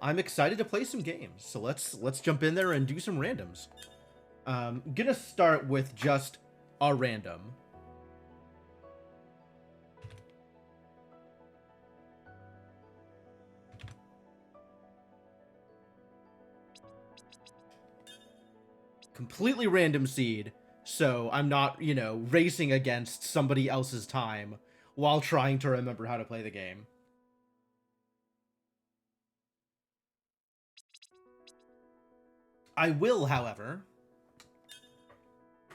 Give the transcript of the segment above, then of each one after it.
I'm excited to play some games. So let's jump in there and do some randoms. Gonna start with just a random. Completely random seed, so I'm not, you know, racing against somebody else's time while trying to remember how to play the game. I will, however,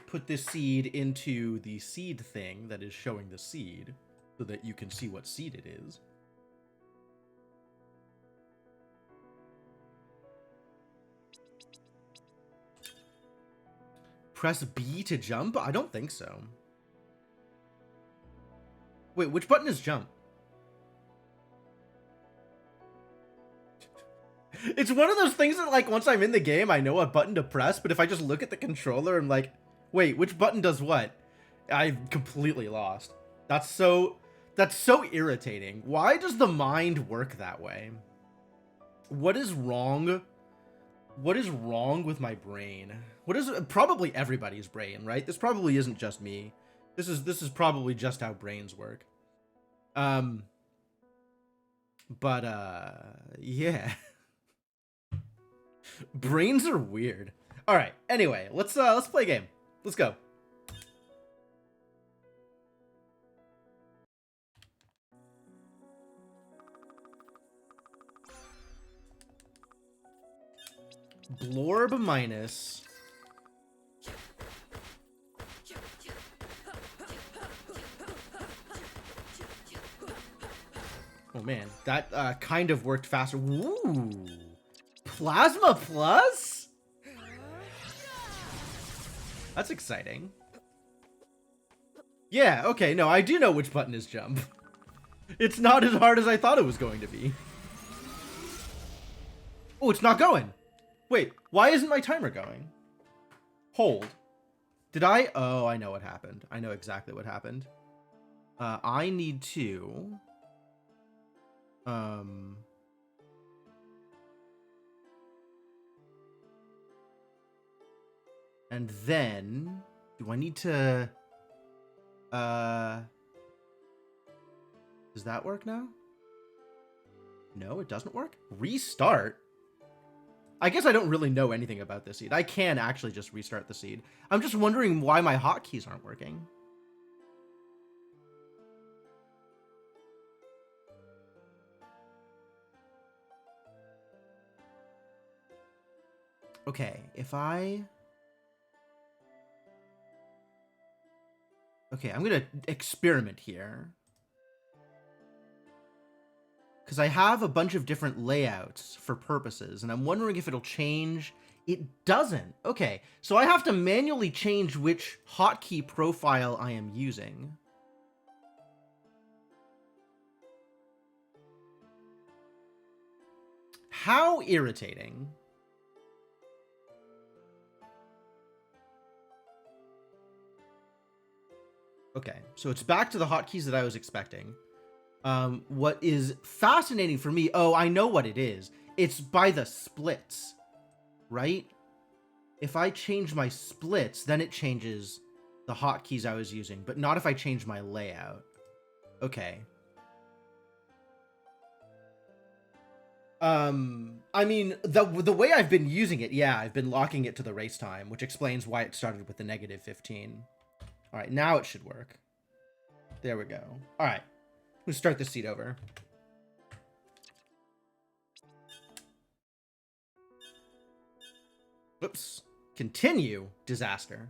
put this seed into the seed thing that is showing the seed so that you can see what seed it is. Press B to jump? I don't think so. Wait, which button is jump? It's one of those things that, like, once I'm in the game, I know what button to press, but if I just look at the controller, I'm like, wait, which button does what? I'm completely lost. That's so irritating. Why does the mind work that way? What is wrong? What is wrong with my brain? What is probably everybody's brain, right? This probably isn't just me. This is probably just how brains work. But yeah. Brains are weird. All right. Anyway, let's play a game. Let's go. Blorb minus. Oh man, that kind of worked faster. Ooh. Plasma plus? That's exciting. Yeah, okay, no, I do know which button is jump. It's not as hard as I thought it was going to be. Oh, it's not going. Wait, why isn't my timer going? Hold. Did I? Oh, I know what happened. I know exactly what happened. I need to... And then... Do I need to... Does that work now? No, it doesn't work? Restart? I guess I don't really know anything about this seed. I can actually just restart the seed. I'm just wondering why my hotkeys aren't working. Okay, if I... Okay, I'm gonna experiment here. Because I have a bunch of different layouts for purposes, and I'm wondering if it'll change. It doesn't. Okay, so I have to manually change which hotkey profile I am using. How irritating. Okay, so it's back to the hotkeys that I was expecting. What is fascinating for me... Oh, I know what it is. It's by the splits, right? If I change my splits, then it changes the hotkeys I was using, but not if I change my layout. Okay. I mean, the way I've been using it, yeah, I've been locking it to the race time, which explains why it started with the -15. All right, now it should work. There we go. All right, let's start the seat over. Oops. Continue. Disaster.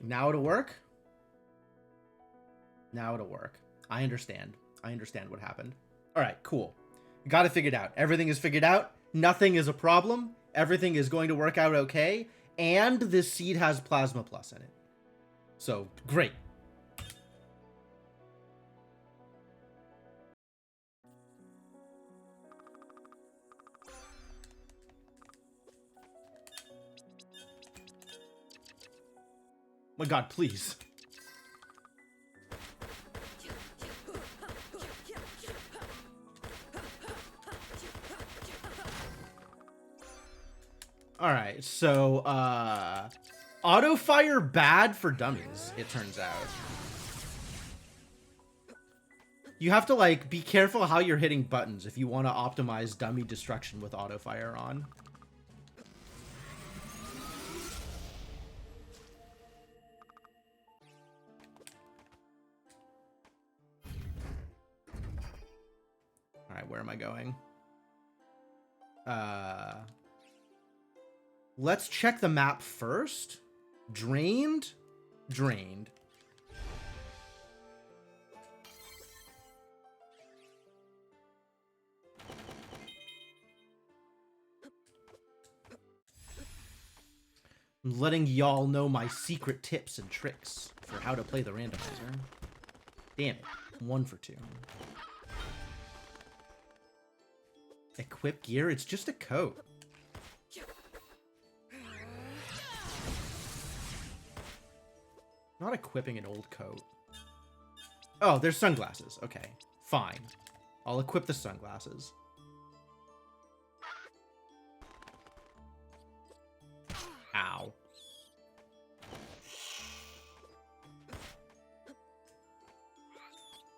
Now it'll work. Now it'll work. I understand. I understand what happened. All right, cool. Got it figured out. Everything is figured out. Nothing is a problem. Everything is going to work out okay. And this seed has Plasma Plus in it. So, great. My god, please. Alright, so, auto fire bad for dummies, it turns out. You have to, like, be careful how you're hitting buttons if you want to optimize dummy destruction with auto fire on. Alright, where am I going? Let's check the map first. Drained? Drained. I'm letting y'all know my secret tips and tricks for how to play the randomizer. Damn it. 1 for 2. Equip gear? It's just a coat. Not equipping an old coat. Oh, there's sunglasses. Okay, fine. I'll equip the sunglasses. Ow.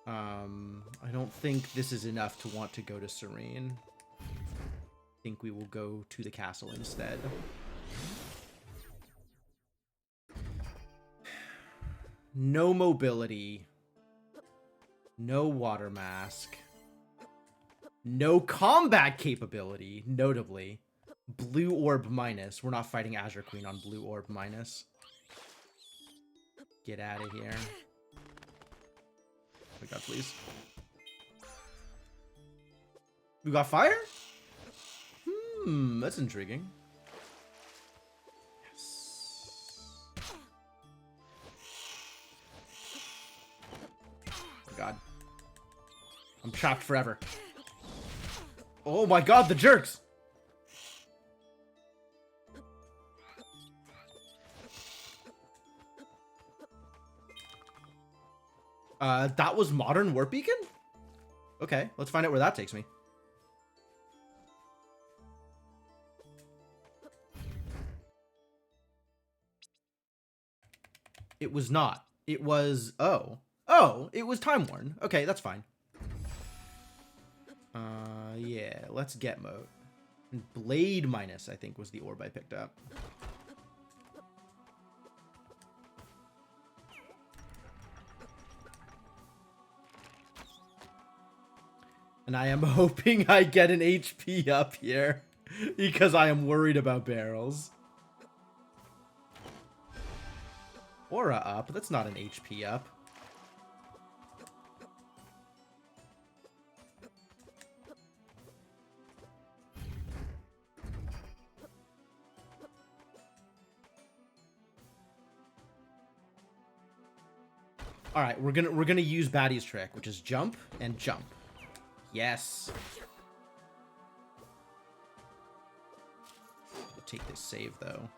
I don't think this is enough to want to go to Serene. I think we will go to the castle instead. No mobility. No water mask. No combat capability, notably. Blue orb minus. We're not fighting Azure Queen on blue orb minus. Get out of here. Oh my god, please. We got fire? That's intriguing. God. I'm trapped forever. Oh my god, the jerks! That was modern warp beacon? Okay, let's find out where that takes me. It was not. It was... Oh. Oh, it was Time Worn. Okay, that's fine. Yeah, let's get mode. Blade minus, I think, was the orb I picked up. And I am hoping I get an HP up here, because I am worried about barrels. Aura up, that's not an HP up. All right, we're gonna use Batty's trick, which is jump and jump. Yes. We'll take this save though.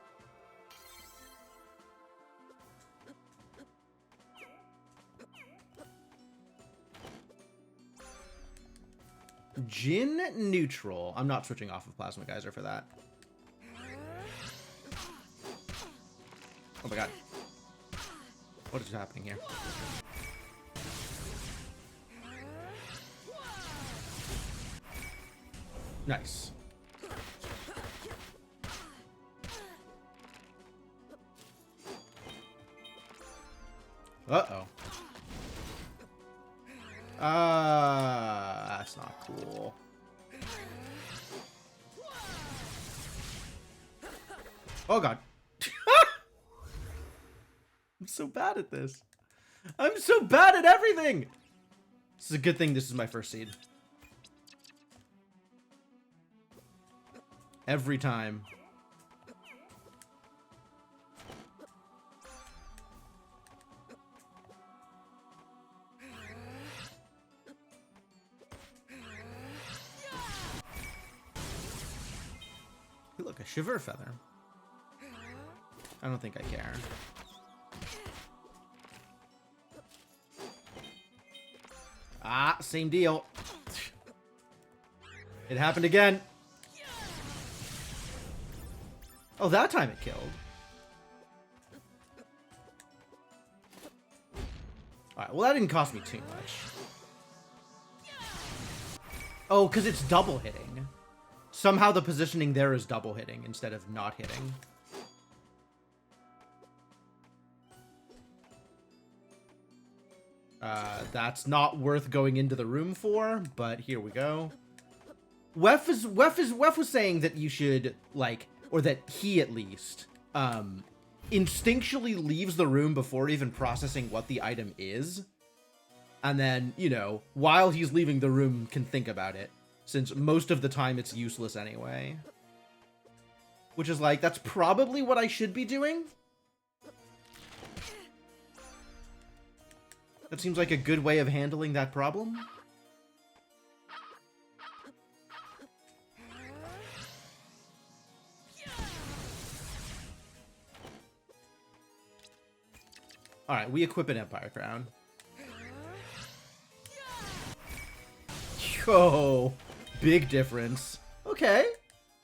Jin neutral. I'm not switching off of Plasma Geyser for that. Oh my god. What is happening here? Nice. Uh-oh. That's not cool. Oh god. I'm so bad at this. I'm so bad at everything! This is a good thing this is my first seed. Every time. Hey, look, a shiver feather. I don't think I care. Ah, same deal. It happened again. Oh, that time it killed. Alright, well that didn't cost me too much. Oh, because it's double hitting. Somehow the positioning there is double hitting instead of not hitting. That's not worth going into the room for, but here we go. Wef was saying that you should, like, or that he at least, instinctually leaves the room before even processing what the item is. And then, you know, while he's leaving the room, can think about it. Since most of the time it's useless anyway. Which is like, that's probably what I should be doing. That seems like a good way of handling that problem. Alright, we equip an Empire Crown. Yo, big difference. Okay,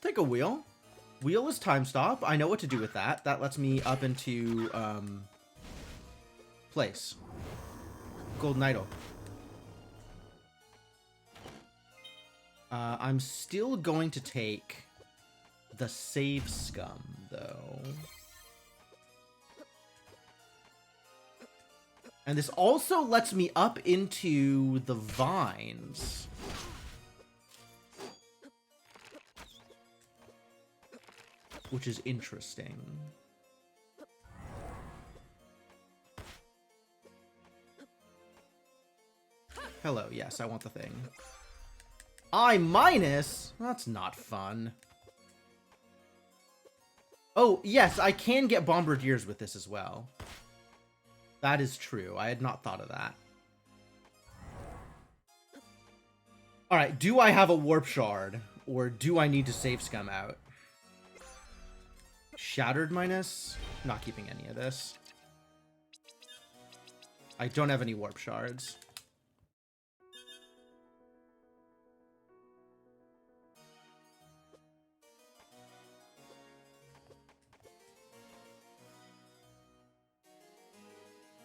take a wheel. Wheel is time stop. I know what to do with that. That lets me up into, place. Golden Idol. I'm still going to take the save scum, though. And this also lets me up into the vines. Which is interesting. Hello, yes, I want the thing. I minus? That's not fun. Oh, yes, I can get bombardiers with this as well. That is true. I had not thought of that. Alright, do I have a warp shard? Or do I need to save scum out? Shattered minus? Not keeping any of this. I don't have any warp shards.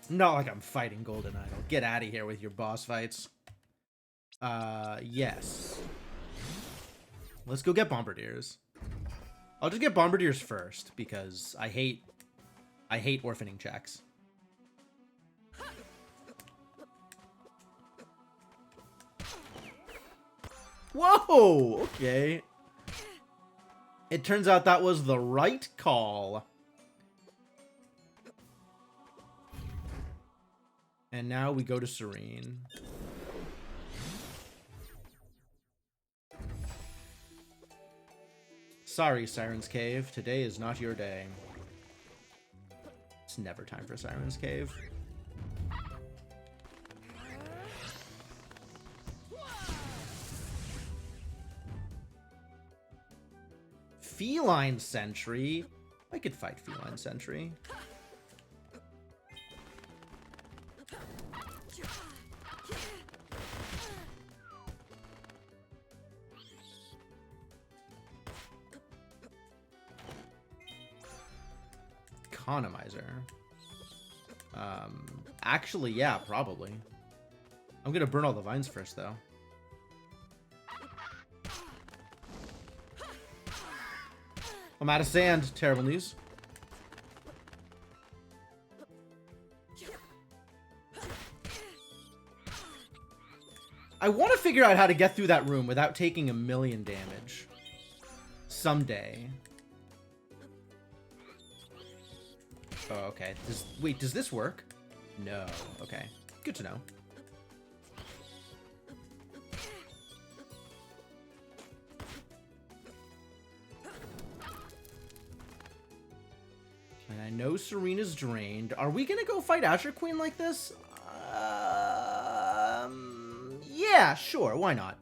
Not like I'm fighting Golden Idol. Get out of here with your boss fights. Yes. Let's go get bombardiers. I'll just get bombardiers first because I hate orphaning checks. Whoa! Okay. It turns out that was the right call. And now we go to Serene. Sorry, Siren's Cave. Today is not your day. It's never time for Siren's Cave. Feline Sentry? I could fight Feline Sentry. Economizer. Actually, yeah, probably. I'm gonna burn all the vines first, though. I'm out of sand. Terrible news. I want to figure out how to get through that room without taking 1,000,000 damage. Someday. Oh, okay. Wait, does this work? No. Okay. Good to know. And I know Serena's drained. Are we gonna go fight Azure Queen like this? Yeah, sure. Why not?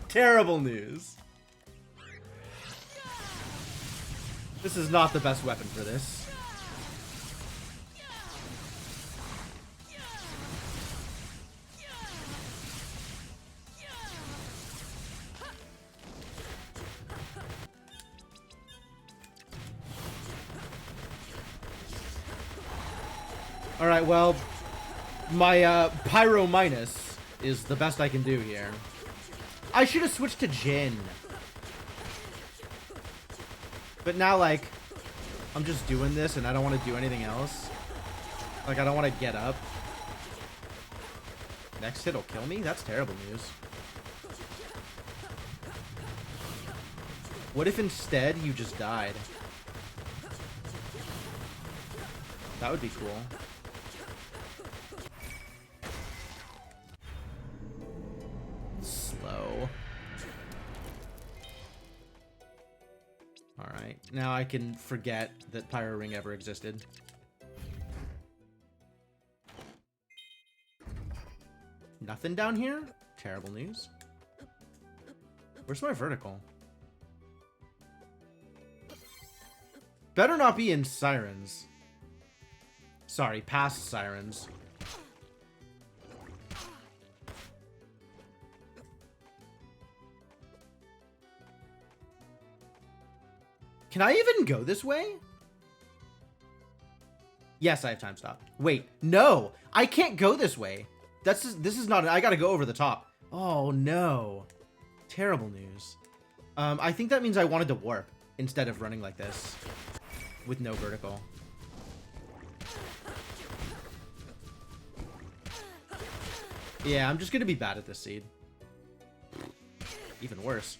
Terrible news. This is not the best weapon for this. Alright, well, my Pyro Minus is the best I can do here. I should have switched to Jin. But now, like, I'm just doing this and I don't want to do anything else. Like, I don't want to get up. Next hit will kill me? That's terrible news. What if instead you just died? That would be cool. Slow. Alright, now I can forget that Pyro Ring ever existed. Nothing down here? Terrible news. Where's my vertical? Better not be in Sirens. Sorry, past Sirens. Can I even go this way? Yes, I have time stop. Wait, no! I can't go this way! This is not... I gotta go over the top. Oh, no. Terrible news. I think that means I wanted to warp instead of running like this. With no vertical. Yeah, I'm just gonna be bad at this seed. Even worse.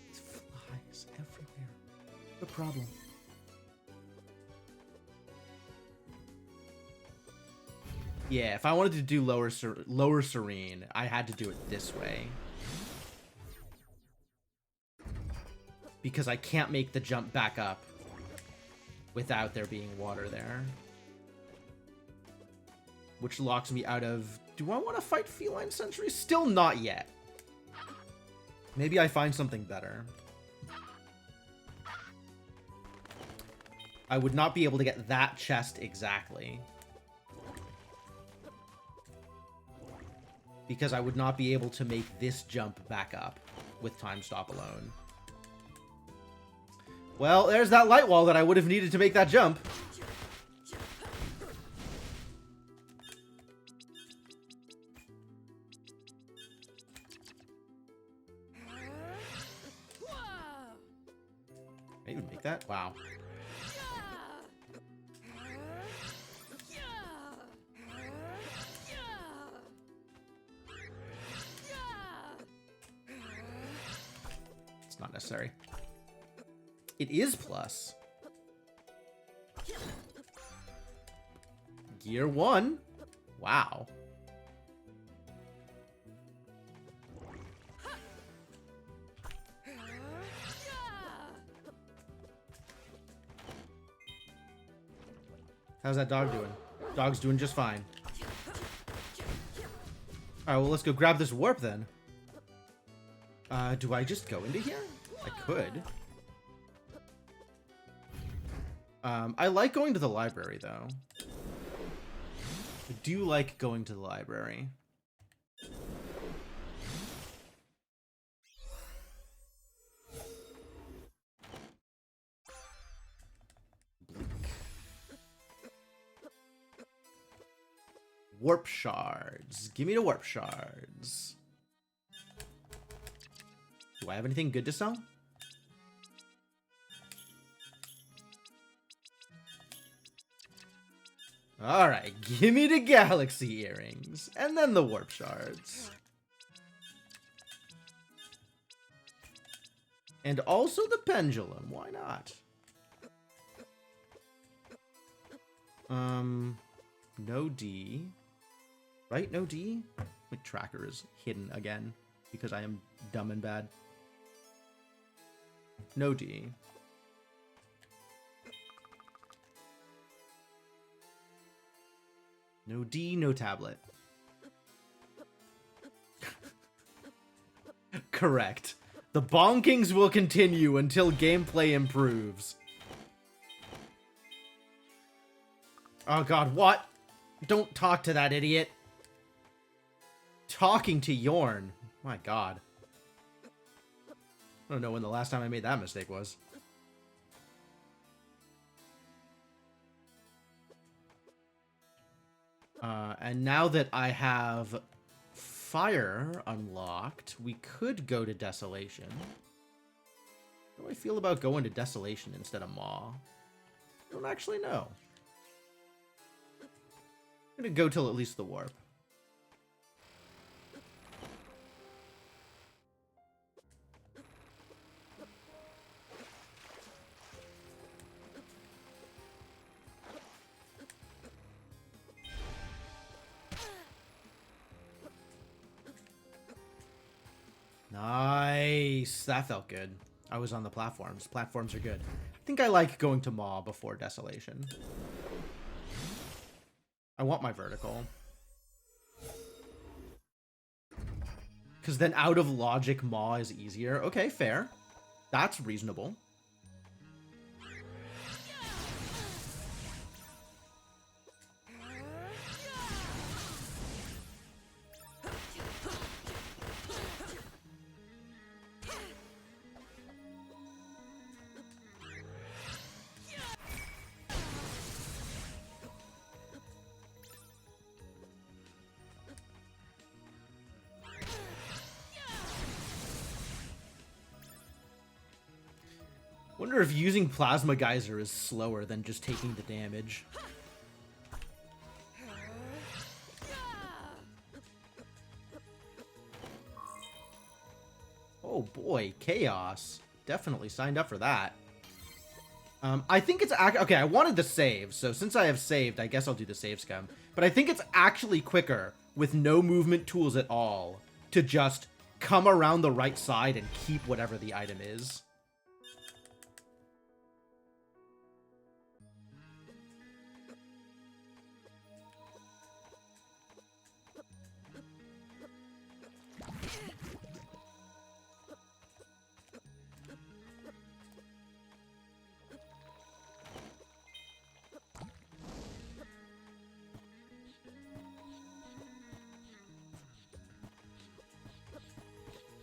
It's flies everywhere. The problem. Yeah, if I wanted to do lower serene, I had to do it this way. Because I can't make the jump back up without there being water there. Which locks me out of... Do I want to fight Feline Sentry? Still not yet. Maybe I find something better. I would not be able to get that chest exactly. Because I would not be able to make this jump back up with time stop alone. Well, there's that light wall that I would have needed to make that jump. Can I even make that? Wow. It's not necessary. It is plus. Gear 1. Wow. How's that dog doing? Dog's doing just fine. Alright, well, let's go grab this warp then. Do I just go into here? I could. I like going to the library, though. I do like going to the library. Warp shards. Give me the warp shards. Do I have anything good to sell? Alright, give me the galaxy earrings. And then the warp shards. And also the pendulum. Why not? No D. Right? No D? My tracker is hidden again. Because I am dumb and bad. No D. No D, no tablet. Correct. The bonkings will continue until gameplay improves. Oh god, what? Don't talk to that idiot. Talking to Yorn. My god. I don't know when the last time I made that mistake was. And now that I have fire unlocked, we could go to Desolation. How do I feel about going to Desolation instead of Maw? I don't actually know. I'm gonna go till at least the warp. Nice. That felt good. I was on the platforms. Platforms are good. I think I like going to Maw before Desolation. I want my vertical. Because then out of logic, Maw is easier. Okay, fair. That's reasonable. Wonder if using Plasma Geyser is slower than just taking the damage. Oh boy, Chaos. Definitely signed up for that. I think it's okay, I wanted the save, so since I have saved, I guess I'll do the save scum. But I think it's actually quicker with no movement tools at all to just come around the right side and keep whatever the item is.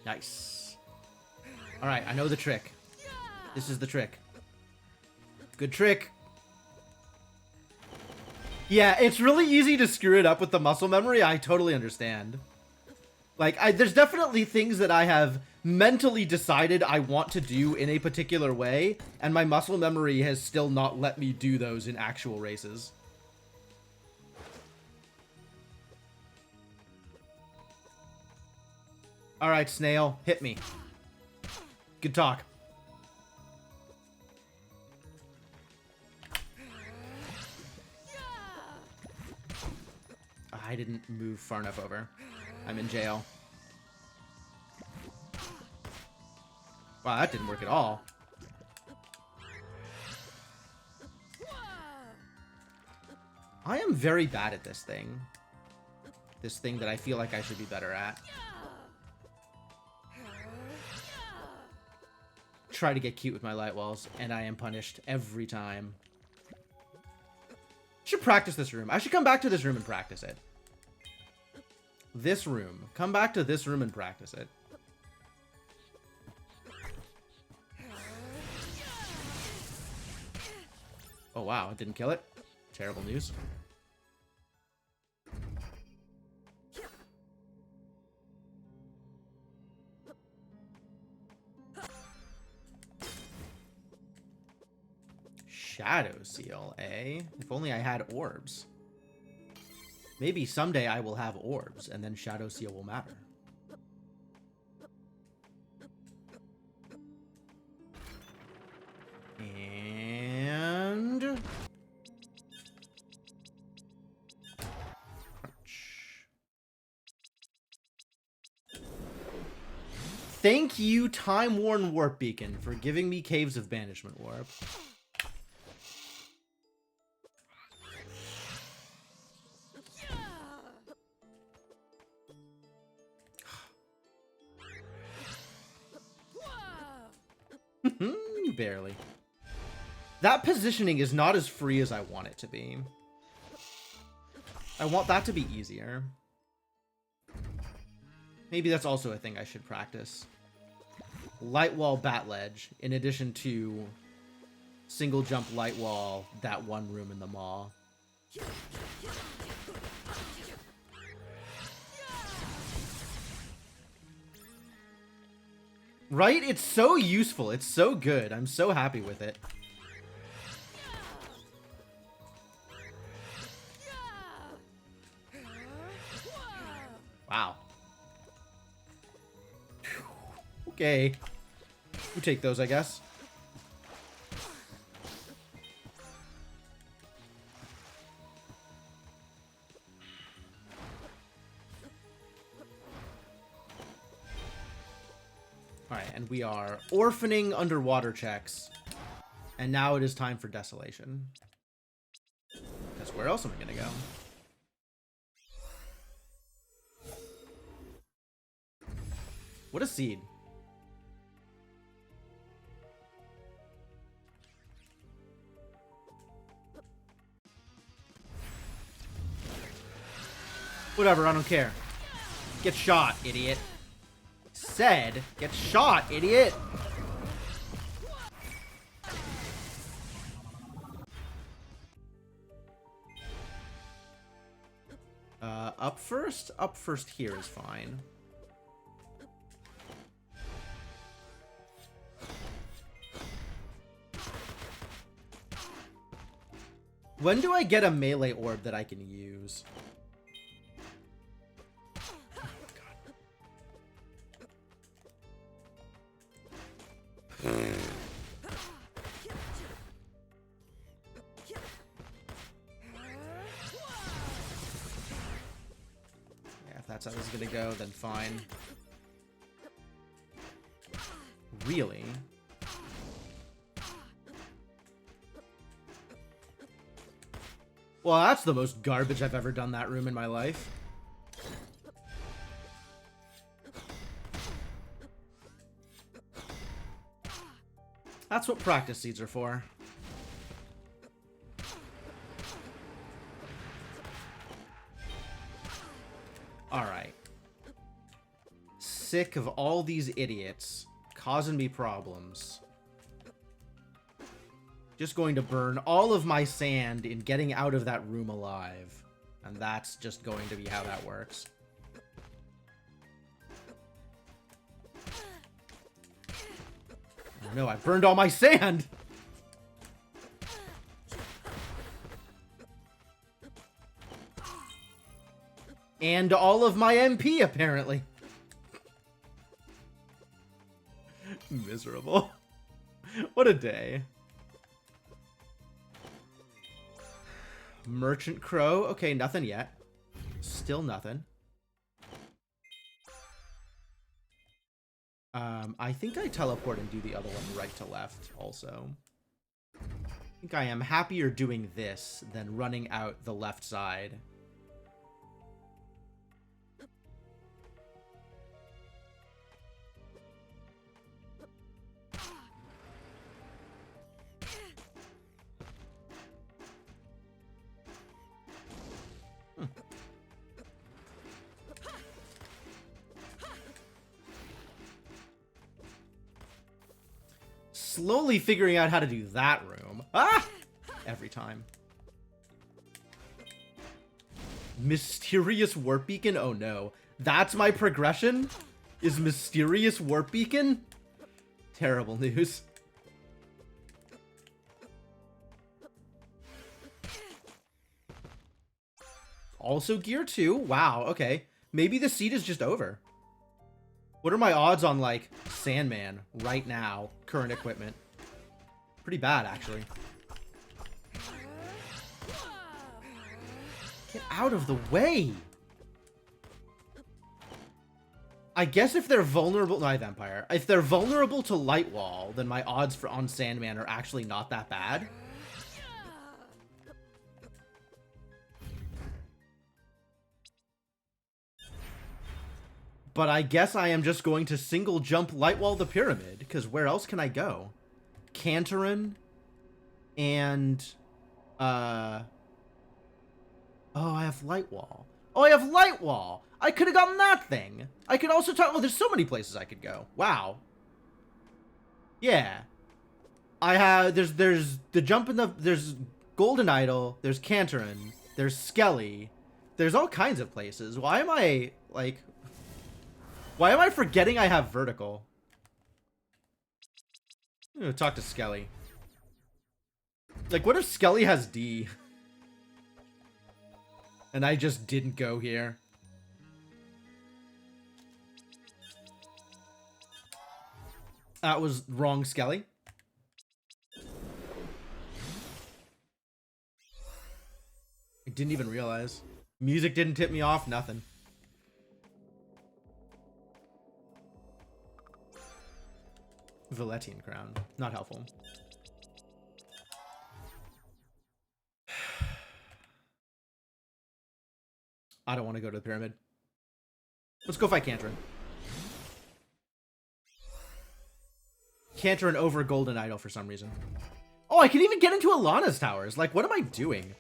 Nice. Alright, I know the trick. This is the trick. Good trick. Yeah, it's really easy to screw it up with the muscle memory. I totally understand. Like, there's definitely things that I have mentally decided I want to do in a particular way, and my muscle memory has still not let me do those in actual races. Alright, Snail, hit me. Good talk. I didn't move far enough over. I'm in jail. Wow, that didn't work at all. I am very bad at this thing. This thing that I feel like I should be better at. Try to get cute with my light walls, and I am punished every time. Should practice this room. I should come back to this room and practice it. This room. Come back to this room and practice it. Oh wow, it didn't kill it. Terrible news. Shadow Seal, eh? If only I had orbs. Maybe someday I will have orbs, and then Shadow Seal will matter. And... Thank you, Time-Worn Warp Beacon, for giving me Caves of Banishment Warp. barely. That positioning is not as free as I want it to be. I want that to be easier. Maybe that's also a thing I should practice. Light wall bat ledge, in addition to single jump light wall, that one room in the mall. Right? It's so useful. It's so good. I'm so happy with it. Wow. Okay. You take those, I guess. Alright, and we are orphaning underwater checks. And now it is time for desolation. Because where else am I gonna go? What a seed. Whatever, I don't care. Get shot, idiot. Said, get shot, idiot. Up first? Up first here is fine. When do I get a melee orb that I can use? Yeah, if that's how this is gonna go, then fine. Really? Well, that's the most garbage I've ever done that room in my life. That's what practice seeds are for. Alright. Sick of all these idiots causing me problems. Just going to burn all of my sand in getting out of that room alive. And that's just going to be how that works. Oh no, I burned all my sand! And all of my MP, apparently. Miserable. What a day. Merchant Crow. Okay, nothing yet. Still nothing. I think I teleport and do the other one right to left also. I think I am happier doing this than running out the left side. Slowly figuring out how to do that room. Ah! Every time. Mysterious Warp Beacon? Oh no. That's my progression? Is Mysterious Warp Beacon? Terrible news. Also gear 2? Wow, okay. Maybe the seed is just over. What are my odds on, like, Sandman right now? Current equipment. Pretty bad, actually. Get out of the way! I guess if they're vulnerable... No, I have Empire. If they're vulnerable to Light Wall, then my odds for on Sandman are actually not that bad. But I guess I am just going to single jump Light Wall the Pyramid, because where else can I go? Cantarin and oh, I have Light Wall. Oh, I have Light Wall. I could have gotten that thing. I could also talk. Oh, there's so many places I could go. Wow. Yeah. I have. There's the jump in the. There's Golden Idol. There's Cantarin. There's Skelly. There's all kinds of places. Why am I like? Why am I forgetting I have vertical? I'm gonna talk to Skelly. Like, what if Skelly has D? And I just didn't go here. That was wrong, Skelly. I didn't even realize. Music didn't tip me off, nothing. Valetian crown. Not helpful. I don't want to go to the pyramid. Let's go fight Cantarin. Cantarin over Golden Idol for some reason. Oh, I can even get into Alana's towers. Like, what am I doing?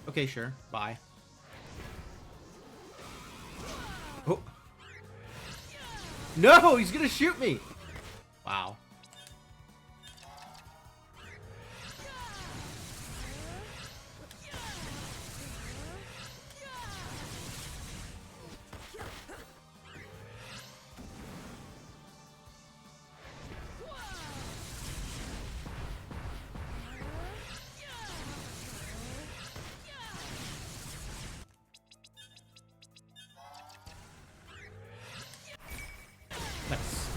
Okay, sure. Bye. Oh. No, he's gonna shoot me. Wow. Nice.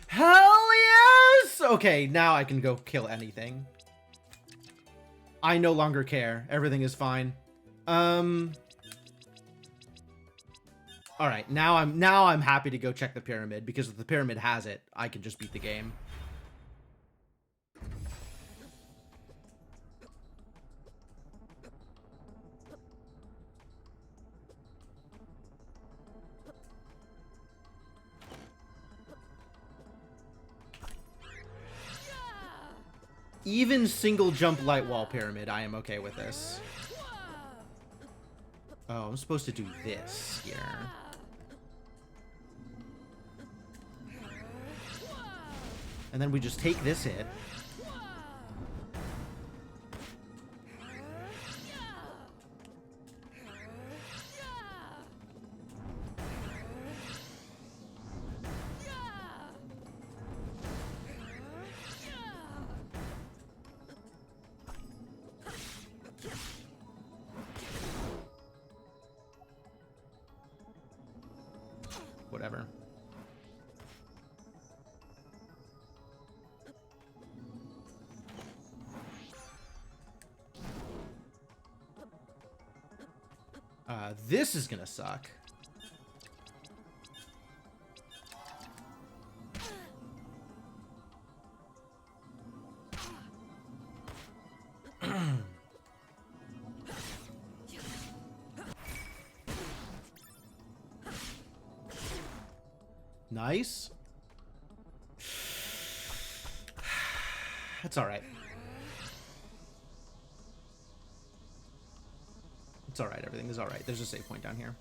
Hell yes! Okay, now I can go kill anything. I no longer care. Everything is fine. Alright, now I'm happy to go check the pyramid, because if the pyramid has it, I can just beat the game. Even single jump light wall pyramid, I am okay with this. Oh, I'm supposed to do this here. And then we just take this hit. Whatever. This is gonna suck. Nice. That's all right. It's all right. Everything is all right. There's a save point down here.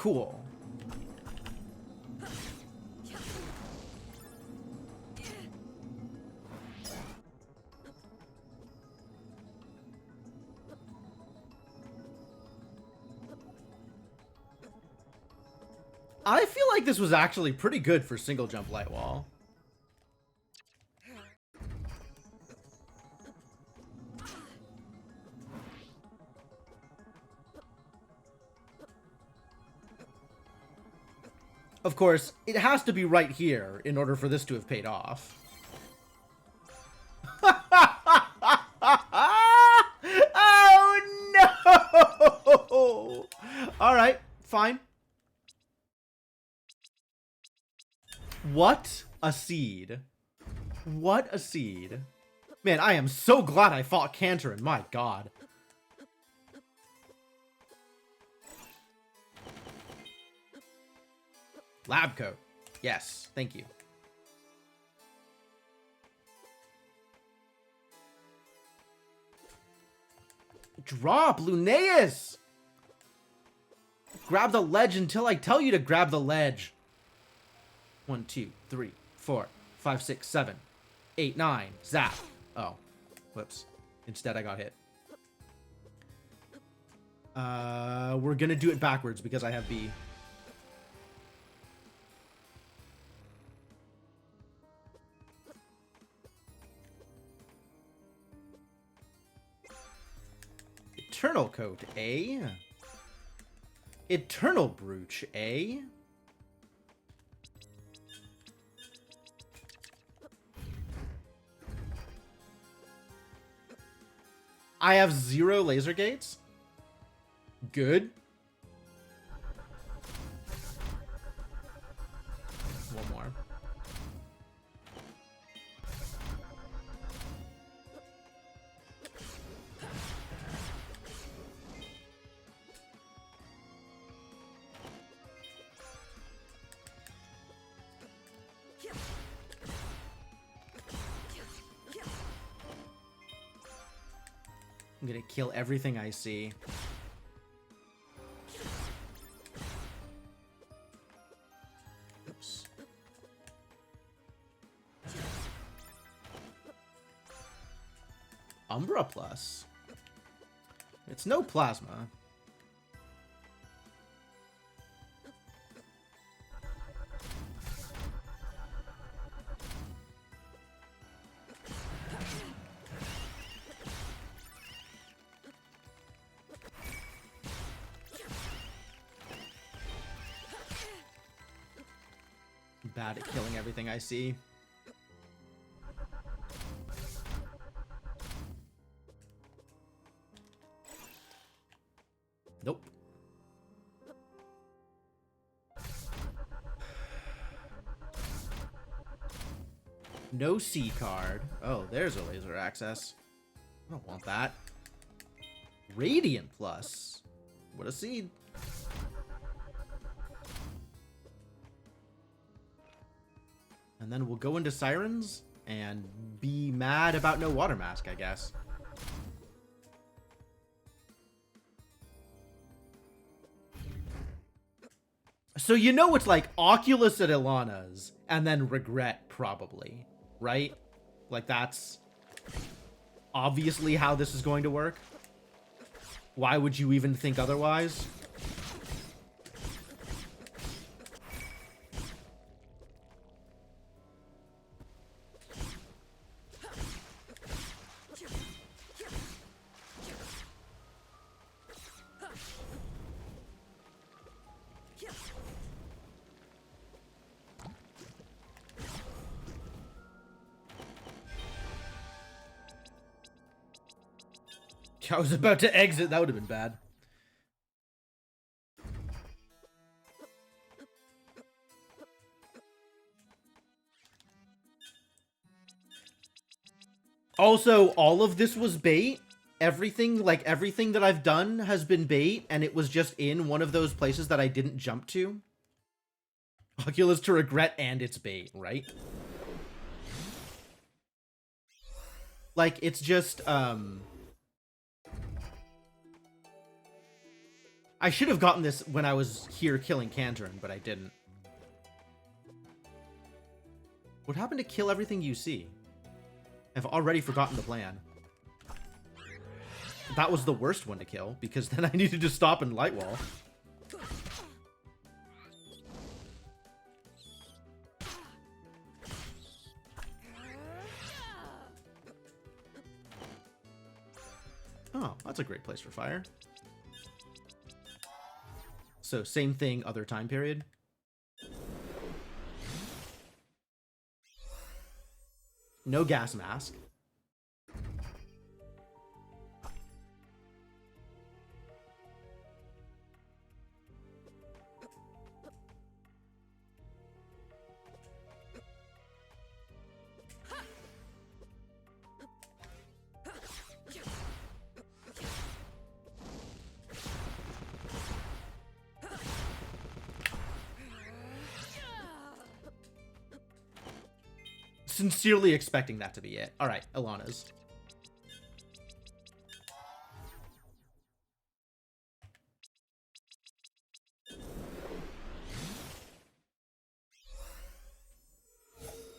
Cool. I feel like this was actually pretty good for single jump light wall. Of course, it has to be right here in order for this to have paid off. Oh no! Alright, fine. What a seed. What a seed. Man, I am so glad I fought Cantorin, my god. Lab coat. Yes, thank you. Drop, Lunaeus! Grab the ledge until I tell you to grab the ledge. 1, 2, 3, 4, 5, 6, 7, 8, 9. Zap. Oh. Whoops. Instead, I got hit. We're gonna do it backwards because I have B. Eternal Coat, A. Eternal Brooch, A. I have 0 laser gates. Good. One more. I'm gonna kill everything I see. Oops. Umbra Plus. It's no plasma. Bad at killing everything I see. Nope. No C card. Oh, there's a laser access. I don't want that. Radiant Plus. What a seed. And then we'll go into Sirens and be mad about no water mask, I guess. So you know it's like Oculus at Ilana's and then Regret, probably, right? Like that's obviously how this is going to work. Why would you even think otherwise? I was about to exit. That would have been bad. Also, all of this was bait. Everything that I've done has been bait, and it was just in one of those places that I didn't jump to. Oculus to Regret and it's bait, right? Like, it's just, I should have gotten this when I was here killing Kantarin, but I didn't. What happened to kill everything you see? I've already forgotten the plan. That was the worst one to kill, because then I needed to stop and light wall. Oh, that's a great place for fire. So, same thing, other time period. No gas mask. Sincerely expecting that to be it. All right, Ilana's.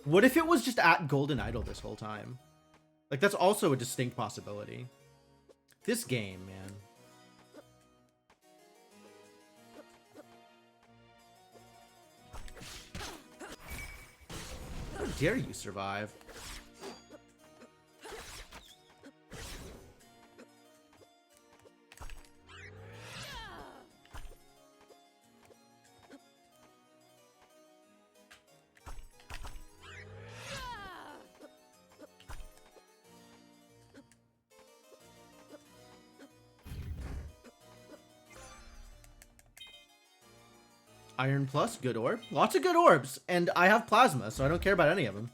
What if it was just at Golden Idol this whole time? Like, that's also a distinct possibility. This game, man. How dare you survive? Iron Plus, good orb. Lots of good orbs. And I have plasma, so I don't care about any of them.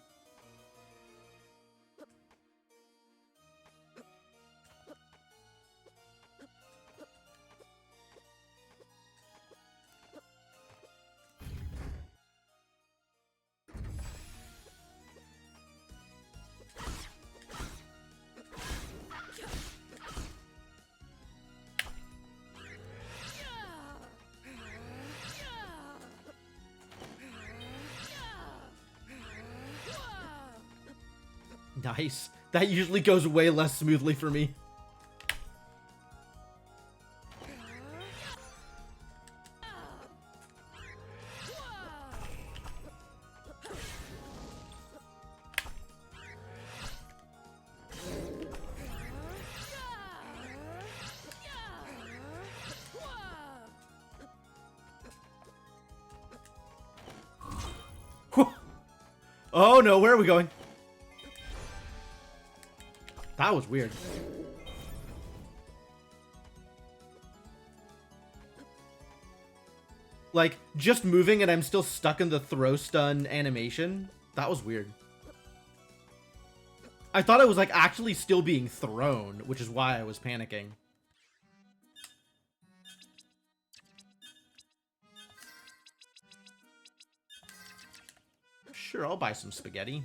Nice. That usually goes way less smoothly for me. Oh no, where are we going? That was weird. Like, just moving and I'm still stuck in the throw stun animation. That was weird. I thought I was, like, actually still being thrown, which is why I was panicking. Sure, I'll buy some spaghetti.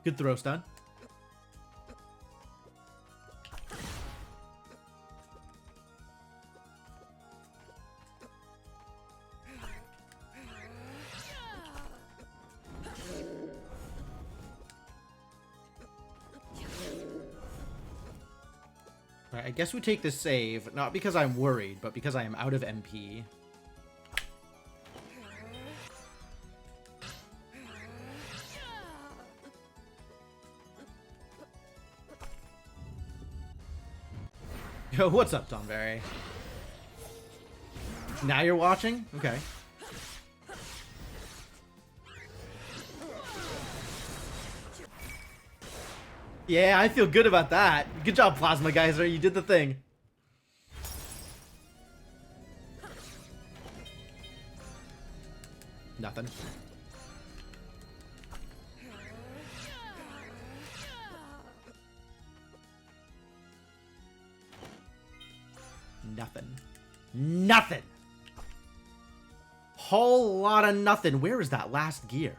Good throw stun. Alright, I guess we take this save, not because I'm worried, but because I am out of MP. Yo, what's up, Tomberry? Now you're watching? Okay. Yeah, I feel good about that. Good job, Plasma Geyser. You did the thing. Nothing. nothing. Nothing. Whole lot of nothing. Where is that last gear?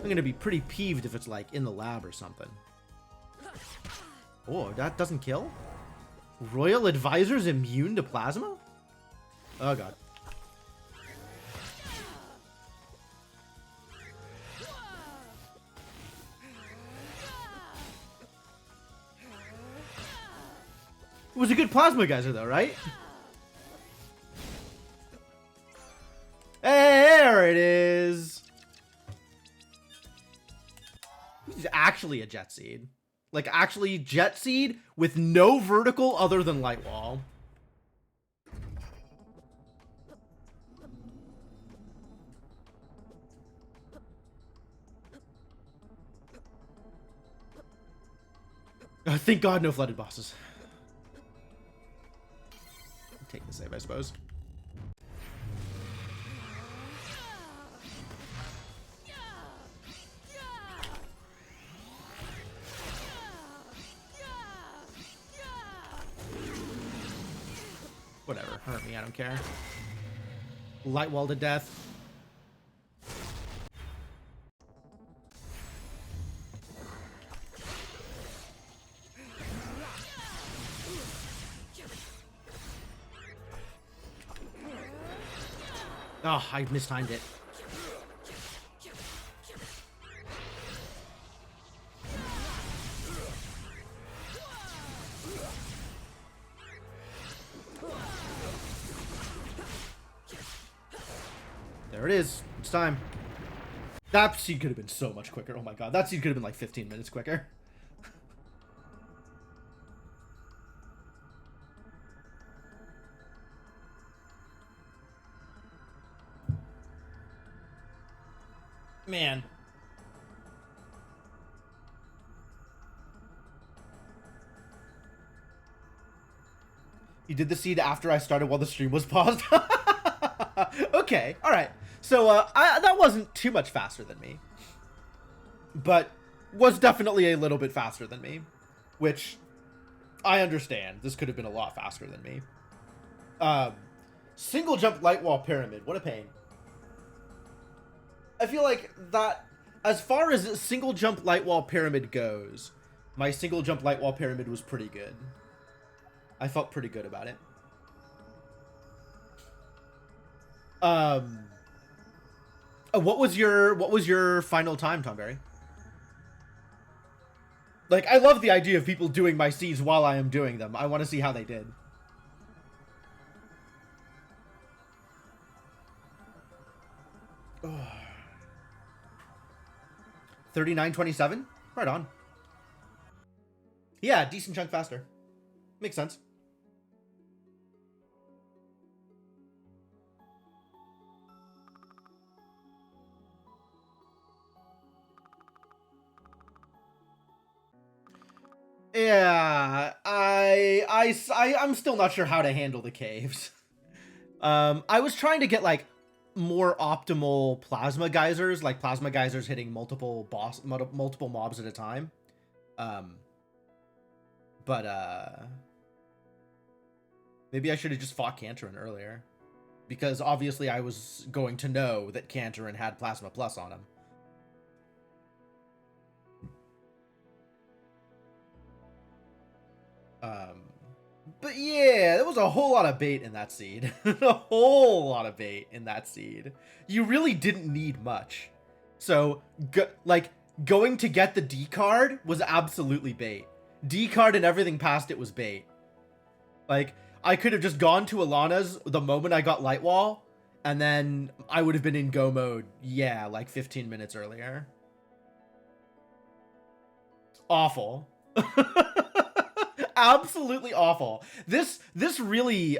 I'm gonna be pretty peeved if it's like in the lab or something. Oh, that doesn't kill? Royal Advisor's immune to plasma? Oh god. It was a good plasma geyser though, right? There it is. He's actually a jet seed. Like, actually jet seed with no vertical other than light wall. Oh, thank God no flooded bosses. Take the save, I suppose. Whatever, hurt me, I don't care. Light wall to death. Oh, I mistimed it. There it is. It's time. That seed could have been so much quicker. Oh my god. That seed could have been like 15 minutes quicker. Man. You did the seed after I started while the stream was paused? Okay, alright. So, that wasn't too much faster than me. But was definitely a little bit faster than me. Which, I understand. This could have been a lot faster than me. Single jump light wall pyramid. What a pain. I feel like that, as far as single jump light wall pyramid goes, my single jump light wall pyramid was pretty good. I felt pretty good about it. What was your final time, Tomberry? Like, I love the idea of people doing my seeds while I am doing them. I want to see how they did. Oh. 39:27? Right on. Yeah, decent chunk faster. Makes sense. Yeah, I'm still not sure how to handle the caves. I was trying to get like more optimal plasma geysers, like plasma geysers hitting multiple mobs at a time. But maybe I should have just fought Cantorin earlier, because obviously I was going to know that Cantorin had Plasma Plus on him. But yeah, there was a whole lot of bait in that seed. A whole lot of bait in that seed. You really didn't need much. So, going to get the D card was absolutely bait. D card and everything past it was bait. Like, I could have just gone to Alana's the moment I got Light Wall, and then I would have been in go mode, yeah, like 15 minutes earlier. Awful. Absolutely awful. This really,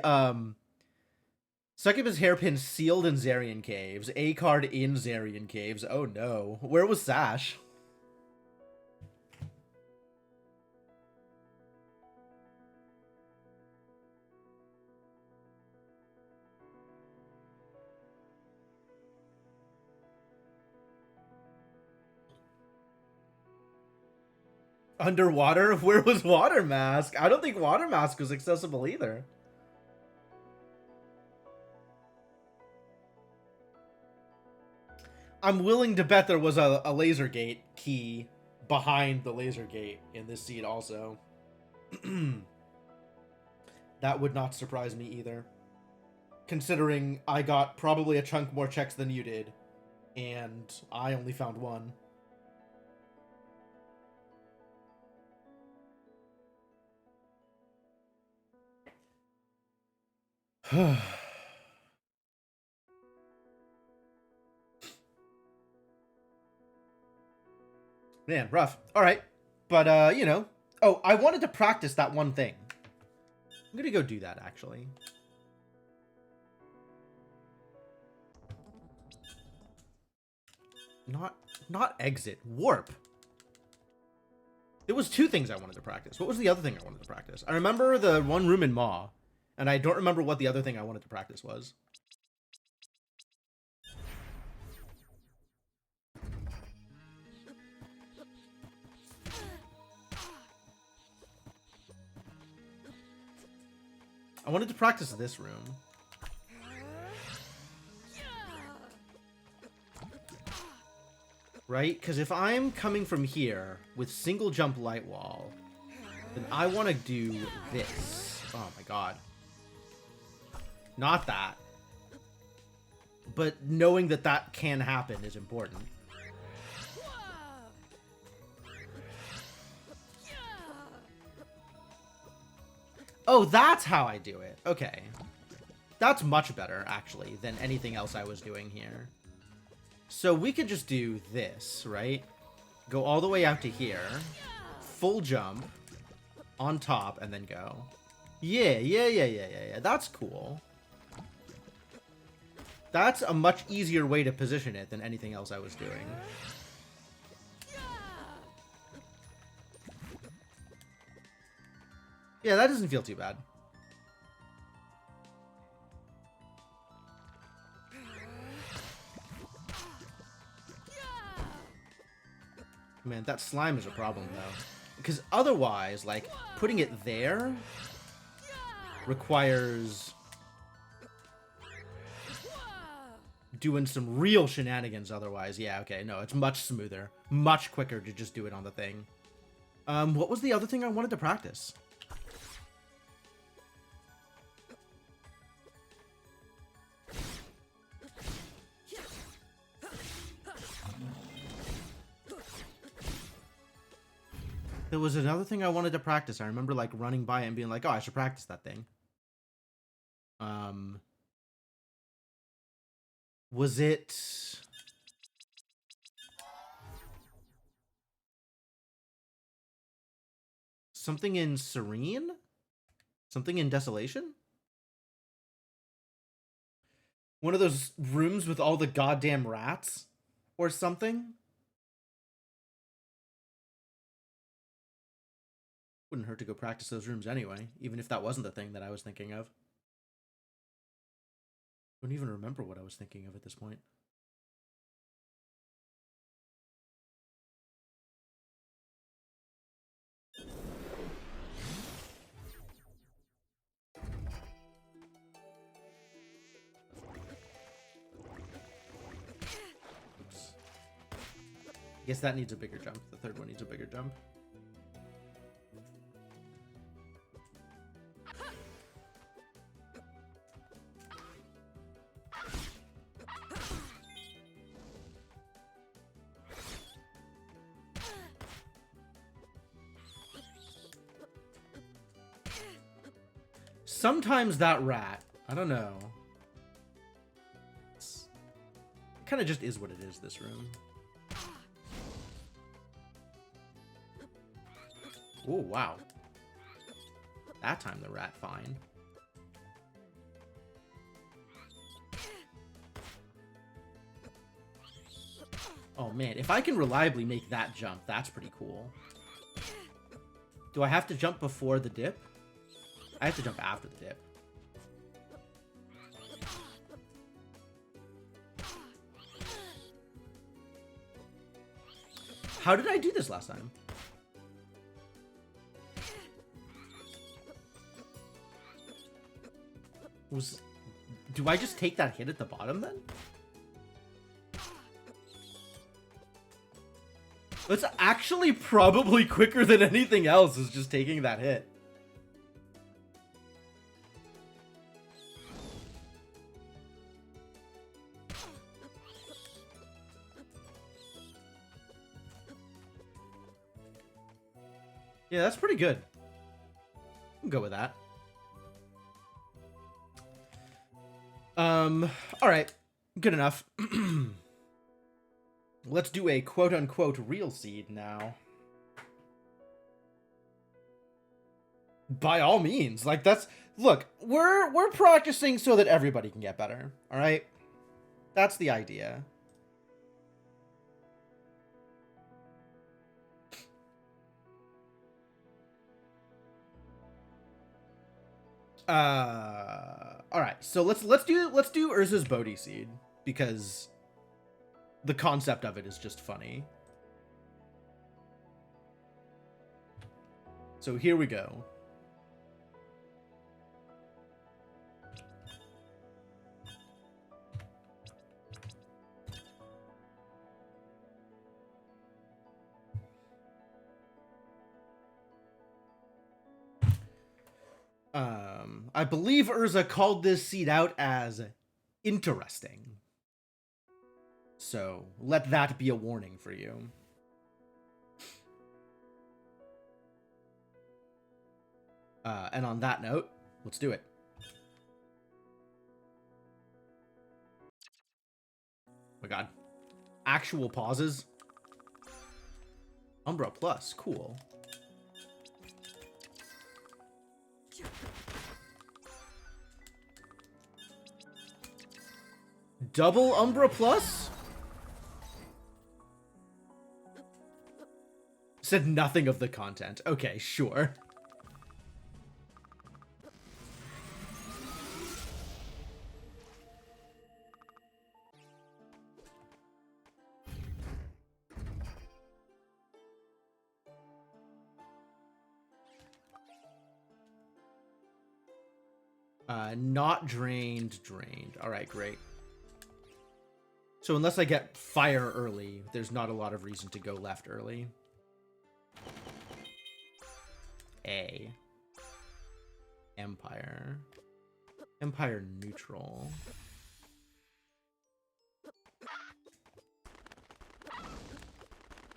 Succubus Hairpin sealed in Zarian Caves. A card in Zarian Caves. Oh no. Where was Sash? Underwater? Where was Water Mask? I don't think Water Mask was accessible either. I'm willing to bet there was a laser gate key behind the laser gate in this seed also. That would not surprise me either. Considering I got probably a chunk more checks than you did, and I only found one. Man, rough. All right. But, you know. Oh, I wanted to practice that one thing. I'm going to go do that, actually. Not exit. Warp. There was two things I wanted to practice. What was the other thing I wanted to practice? I remember the one room in Maw, and I don't remember what the other thing I wanted to practice was. I wanted to practice this room. Right? Because if I'm coming from here with single jump light wall, then I want to do this. Oh my god. Not that. But knowing that that can happen is important. Oh, that's how I do it. Okay. That's much better, actually, than anything else I was doing here. So we could just do this, right? Go all the way out to here. Full jump. On top, and then go. Yeah. That's cool. That's a much easier way to position it than anything else I was doing. Yeah, that doesn't feel too bad. Man, that slime is a problem, though. Because otherwise, like, putting it there requires doing some real shenanigans otherwise. Yeah, okay, no, it's much smoother. Much quicker to just do it on the thing. What was the other thing I wanted to practice? There was another thing I wanted to practice. I remember, like, running by it and being like, oh, I should practice that thing. Was it... something in Serene? Something in Desolation? One of those rooms with all the goddamn rats? Or something? Wouldn't hurt to go practice those rooms anyway, even if that wasn't the thing that I was thinking of. I don't even remember what I was thinking of at this point. Oops. I guess that needs a bigger jump. The third one needs a bigger jump. Sometimes that rat, I don't know. It kind of just is what it is, this room. Oh, wow. That time the rat fine. Oh man, if I can reliably make that jump, that's pretty cool. Do I have to jump before the dip? I have to jump after the dip. How did I do this last time? Do I just take that hit at the bottom then? That's actually probably quicker than anything else, is just taking that hit. Yeah, that's pretty good. I'll go with that. Alright. Good enough. Let's do a quote-unquote real seed now. By all means. Like, that's... Look, we're practicing so that everybody can get better. Alright? That's the idea. Alright, so let's do Urza's Bodhi Seed, because the concept of it is just funny. So here we go. I believe Urza called this seed out as interesting. So let that be a warning for you. And on that note, let's do it. Oh my god. Actual pauses. Umbra Plus, cool. Double Umbra Plus? Said nothing of the content. Okay, sure. Not drained, drained. Alright, great. So unless I get fire early, there's not a lot of reason to go left early. A. Empire. Empire neutral.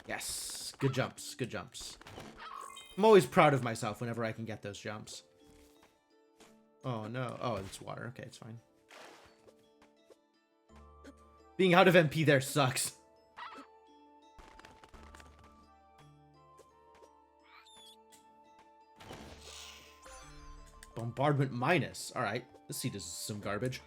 Yes. Good jumps. Good jumps. I'm always proud of myself whenever I can get those jumps. Oh, no. Oh, it's water. Okay, it's fine. Being out of MP there sucks. Bombardment minus. Alright. This seed is some garbage.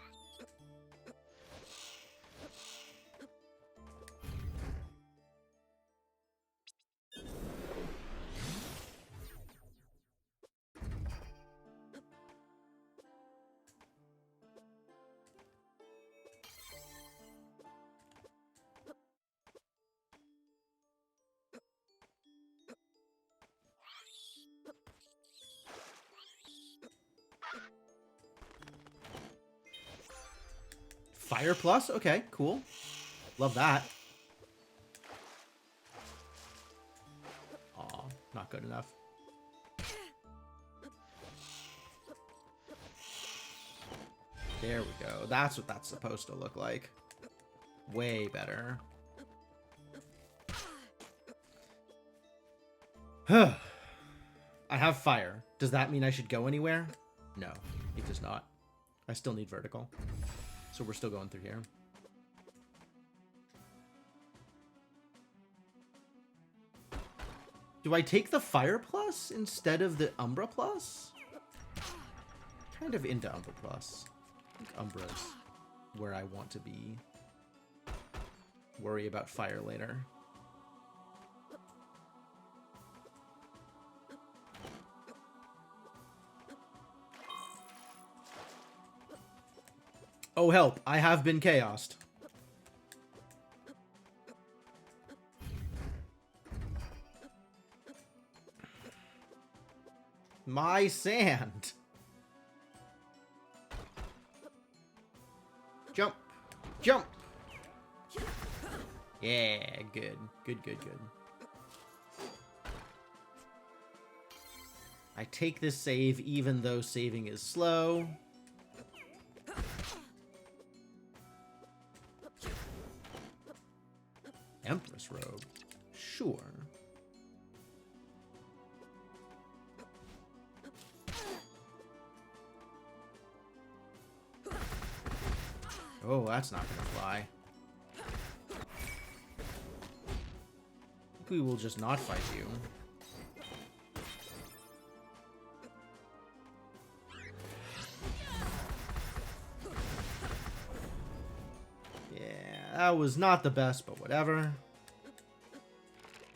Fire plus? Okay, cool. Love that. Aw, not good enough. There we go. That's what that's supposed to look like. Way better. I have fire. Does that mean I should go anywhere? No, it does not. I still need vertical. So we're still going through here. Do I take the Fire Plus instead of the Umbra Plus? Kind of into Umbra Plus. I think Umbra's where I want to be. Worry about fire later. Oh help, I have been chaosed. My sand. Jump. Jump. Yeah, good. Good, good, good. I take this save even though saving is slow. Empress robe. Sure. Oh, that's not gonna fly. We will just not fight you. Yeah, that was not the best, but whatever.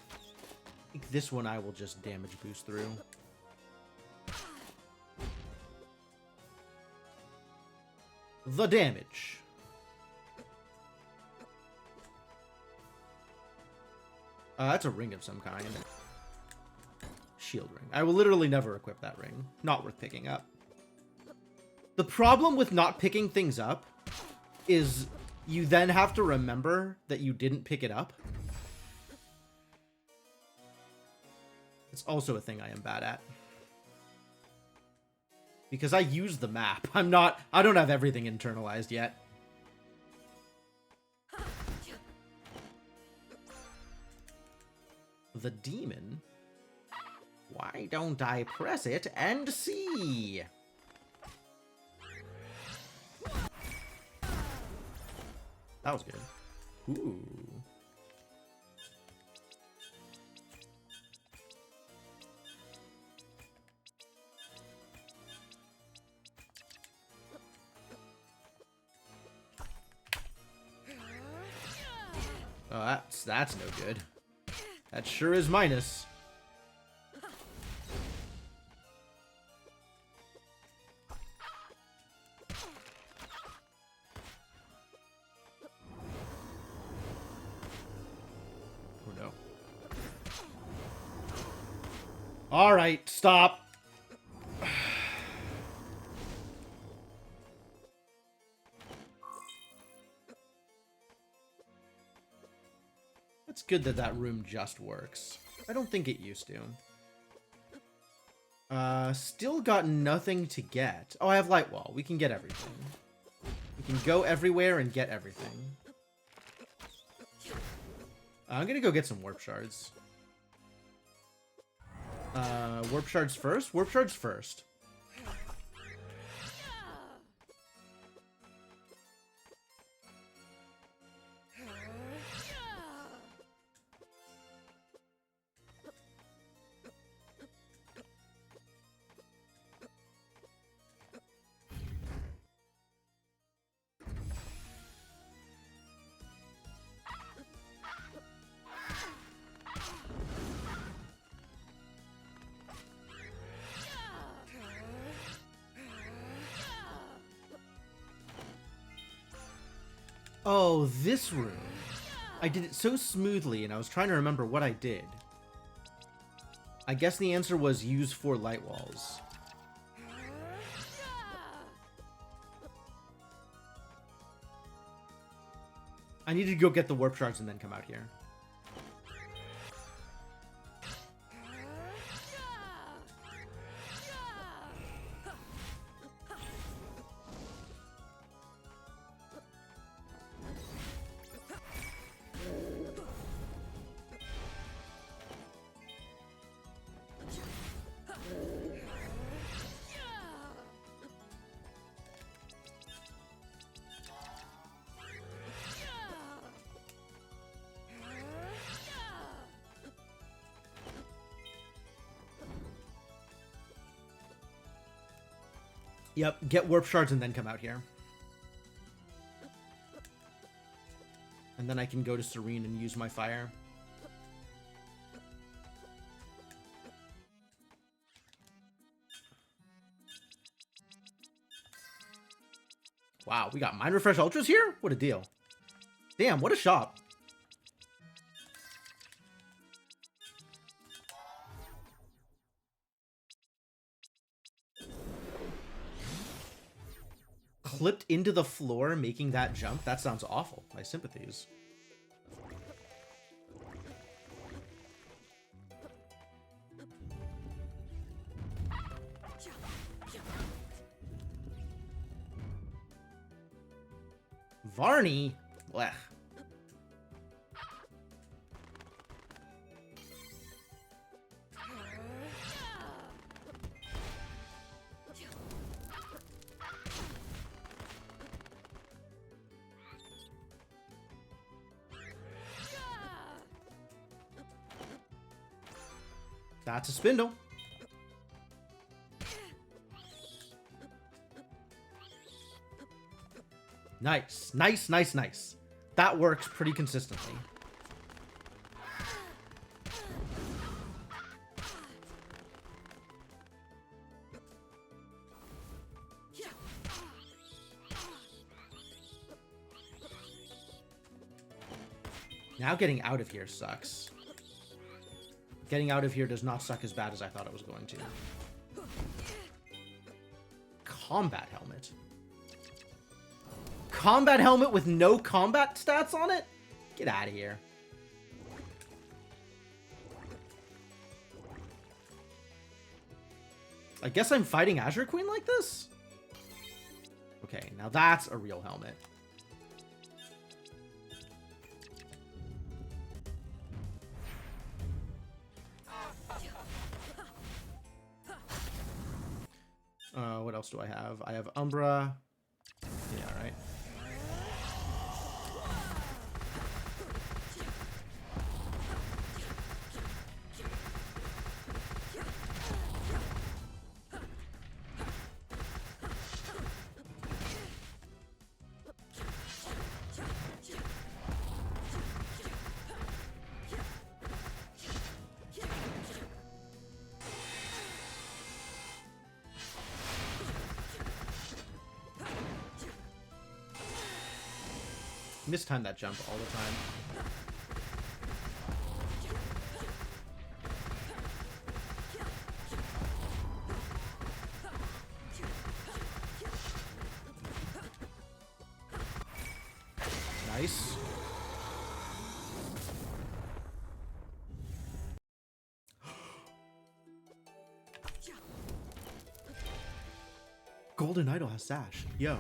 I think this one I will just damage boost through. The damage. That's a ring of some kind. Shield ring. I will literally never equip that ring. Not worth picking up. The problem with not picking things up is you then have to remember that you didn't pick it up. It's also a thing I am bad at. Because I use the map. I don't have everything internalized yet. The demon? Why don't I press it and see? That was good. Ooh. Oh, that's no good. That sure is minus. Oh no. All right, stop. It's good that that room just works. I don't think it used to. Still got nothing to get. Oh, I have light wall. We can get everything. We can go everywhere and get everything. I'm gonna go get some warp shards. Warp shards first? Warp shards first. Oh, this room. I did it so smoothly, and I was trying to remember what I did. I guess the answer was use 4 light walls. I need to go get the warp shards and then come out here. Yep, get warp shards and then come out here. And then I can go to Serene and use my fire. Wow, we got Mind Refresh Ultras here? What a deal. Damn, what a shop. clipped into the floor making that jump? That sounds awful. My sympathies. Varney? Blech. That's a spindle. Nice, nice, nice, nice. That works pretty consistently. Now getting out of here sucks. Getting out of here does not suck as bad as I thought it was going to. Combat helmet. Combat helmet with no combat stats on it? Get out of here. I guess I'm fighting Azure Queen like this? Okay, now that's a real helmet. What else do I have? I have Umbra. Yeah, right. Mistime that jump all the time. Nice. Golden Idol has Sash. Yo.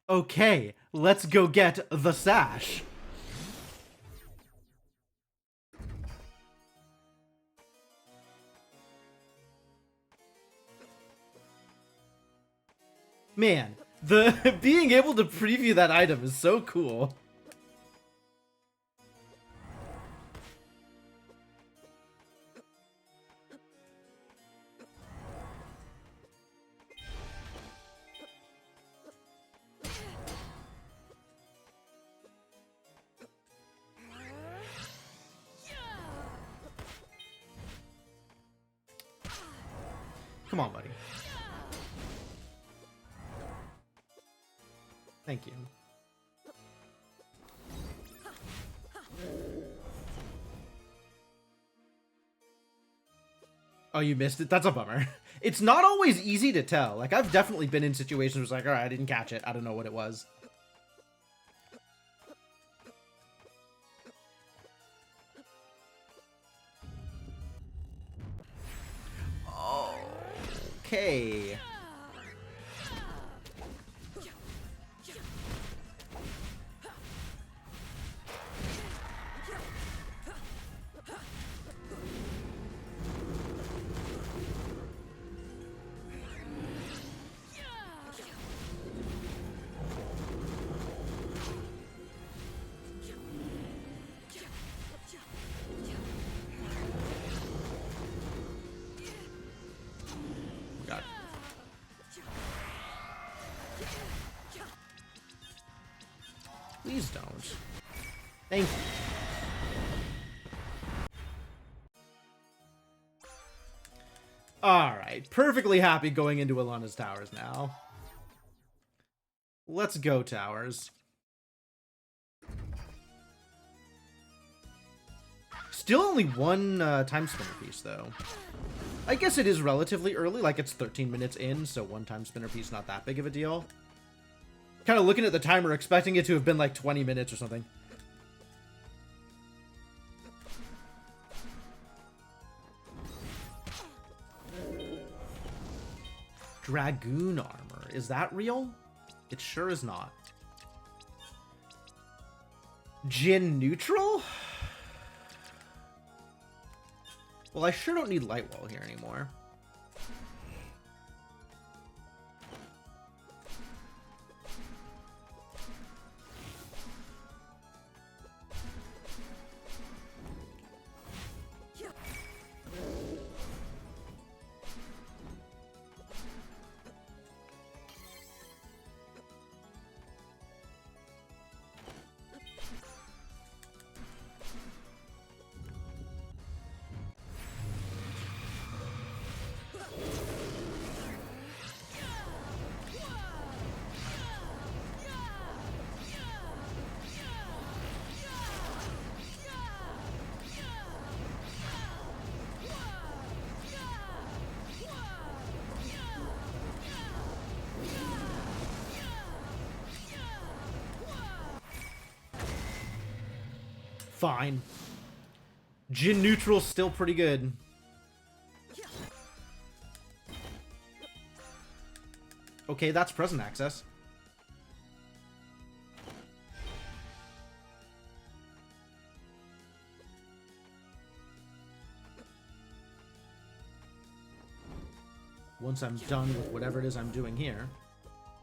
Okay, let's go get the Sash. Man, the being able to preview that item is so cool. Come on, buddy. Thank you. Oh, you missed it? That's a bummer. It's not always easy to tell. Like, I've definitely been in situations where it's like, alright, I didn't catch it. I don't know what it was. Okay. Please don't. Thank you. Alright, perfectly happy going into Alana's towers now. Let's go, towers. Still only one time spinner piece, though. I guess it is relatively early, like it's 13 minutes in, so one time spinner piece not that big of a deal. Kind of looking at the timer, expecting it to have been like 20 minutes or something. Dragoon armor. Is that real? It sure is not. Jin neutral? Well, I sure don't need light wall here anymore. Fine. Jin neutral's still pretty good. Okay, that's present access. Once I'm done with whatever it is I'm doing here.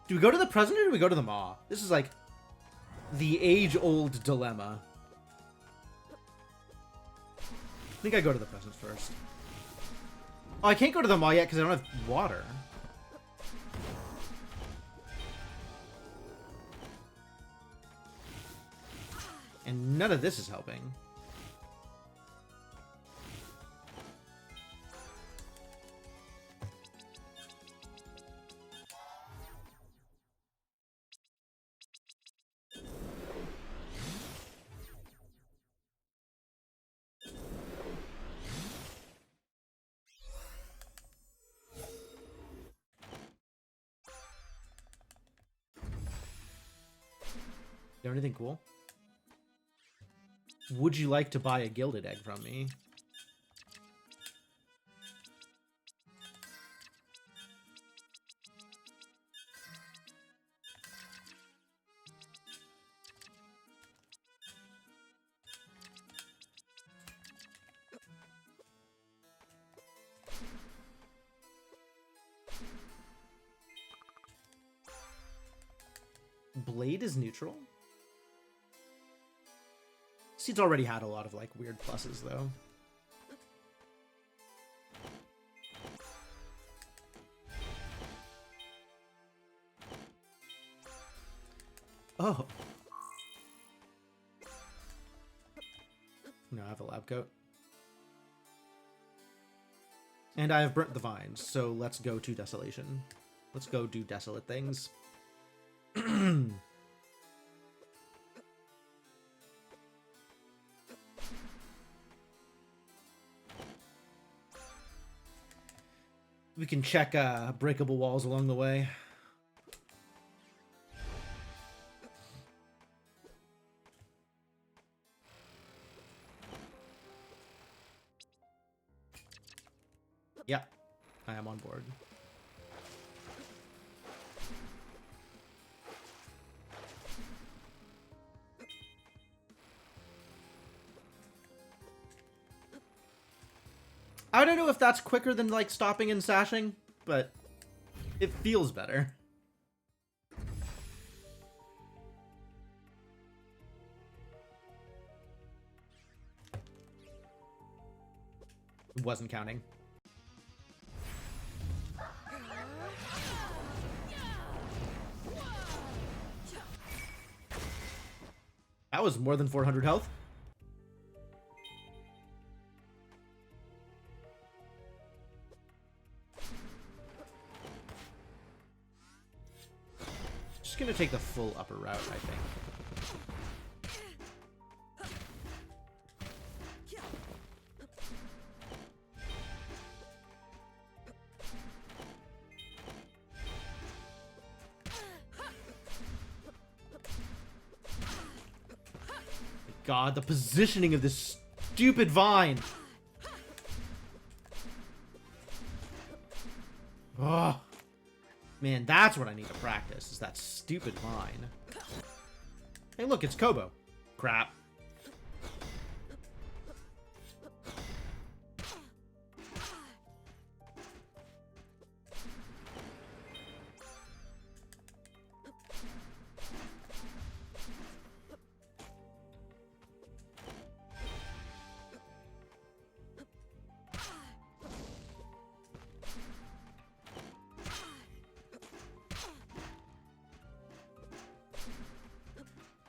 Do we go to the present or do we go to the Maw? This is like the age-old dilemma. I think I go to the present first. Oh, I can't go to the Maw yet because I don't have water. And none of this is helping. You have anything cool? Would you like to buy a gilded egg from me? Blade is neutral? Seed's already had a lot of, like, weird pluses, though. Oh. No, I have a lab coat. And I have burnt the vines, so let's go to Desolation. Let's go do desolate things. We can check breakable walls along the way. Yeah, I am on board. I don't know if that's quicker than, like, stopping and sashing, but it feels better. Wasn't counting. That was more than 400 health. Just gonna take the full upper route, I think. God, the positioning of this stupid vine. Oh, man, that's what I need to practice, is that stupid vine. Hey, look, it's Kobo. Crap.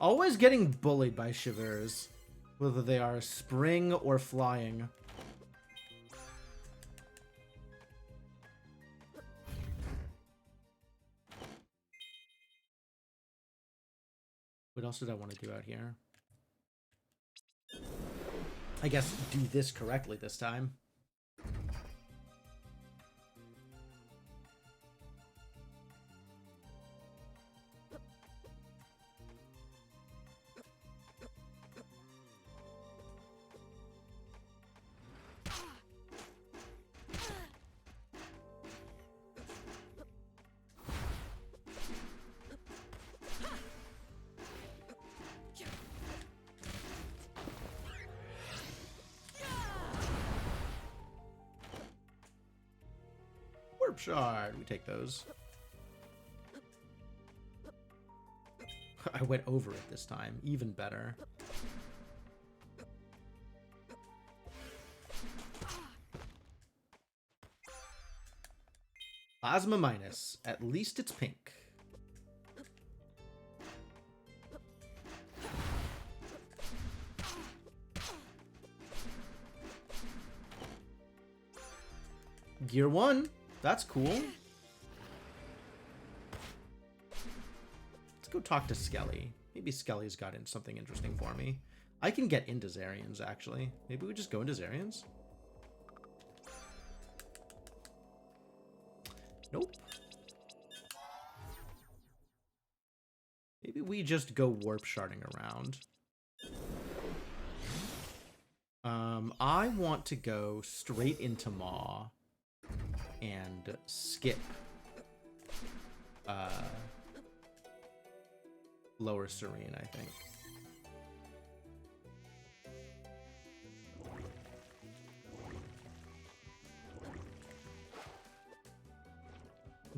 Always getting bullied by Shivers, whether they are spring or flying. What else did I want to do out here? I guess do this correctly this time. Warp Shard, we take those. I went over it this time, even better. Plasma minus, at least it's pink. Gear 1. That's cool. Let's go talk to Skelly. Maybe Skelly's got in something interesting for me. I can get into Zarians, actually. Maybe we just go into Zarians? Nope. Maybe we just go warp sharding around. I want to go straight into Maw and skip Lower Serene, I think.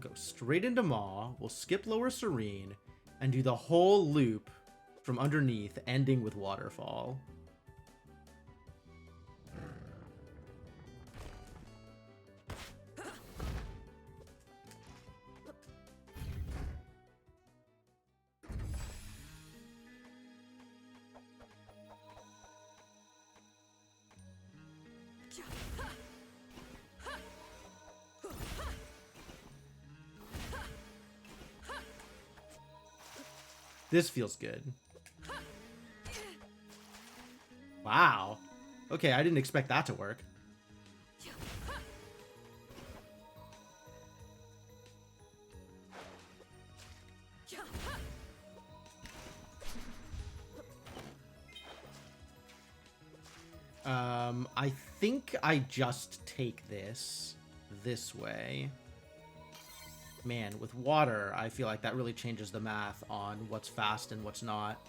Go straight into Maw, we'll skip Lower Serene, and do the whole loop from underneath, ending with Waterfall. This feels good. Wow. Okay, I didn't expect that to work. I think I just take this way. Man, with water, I feel like that really changes the math on what's fast and what's not.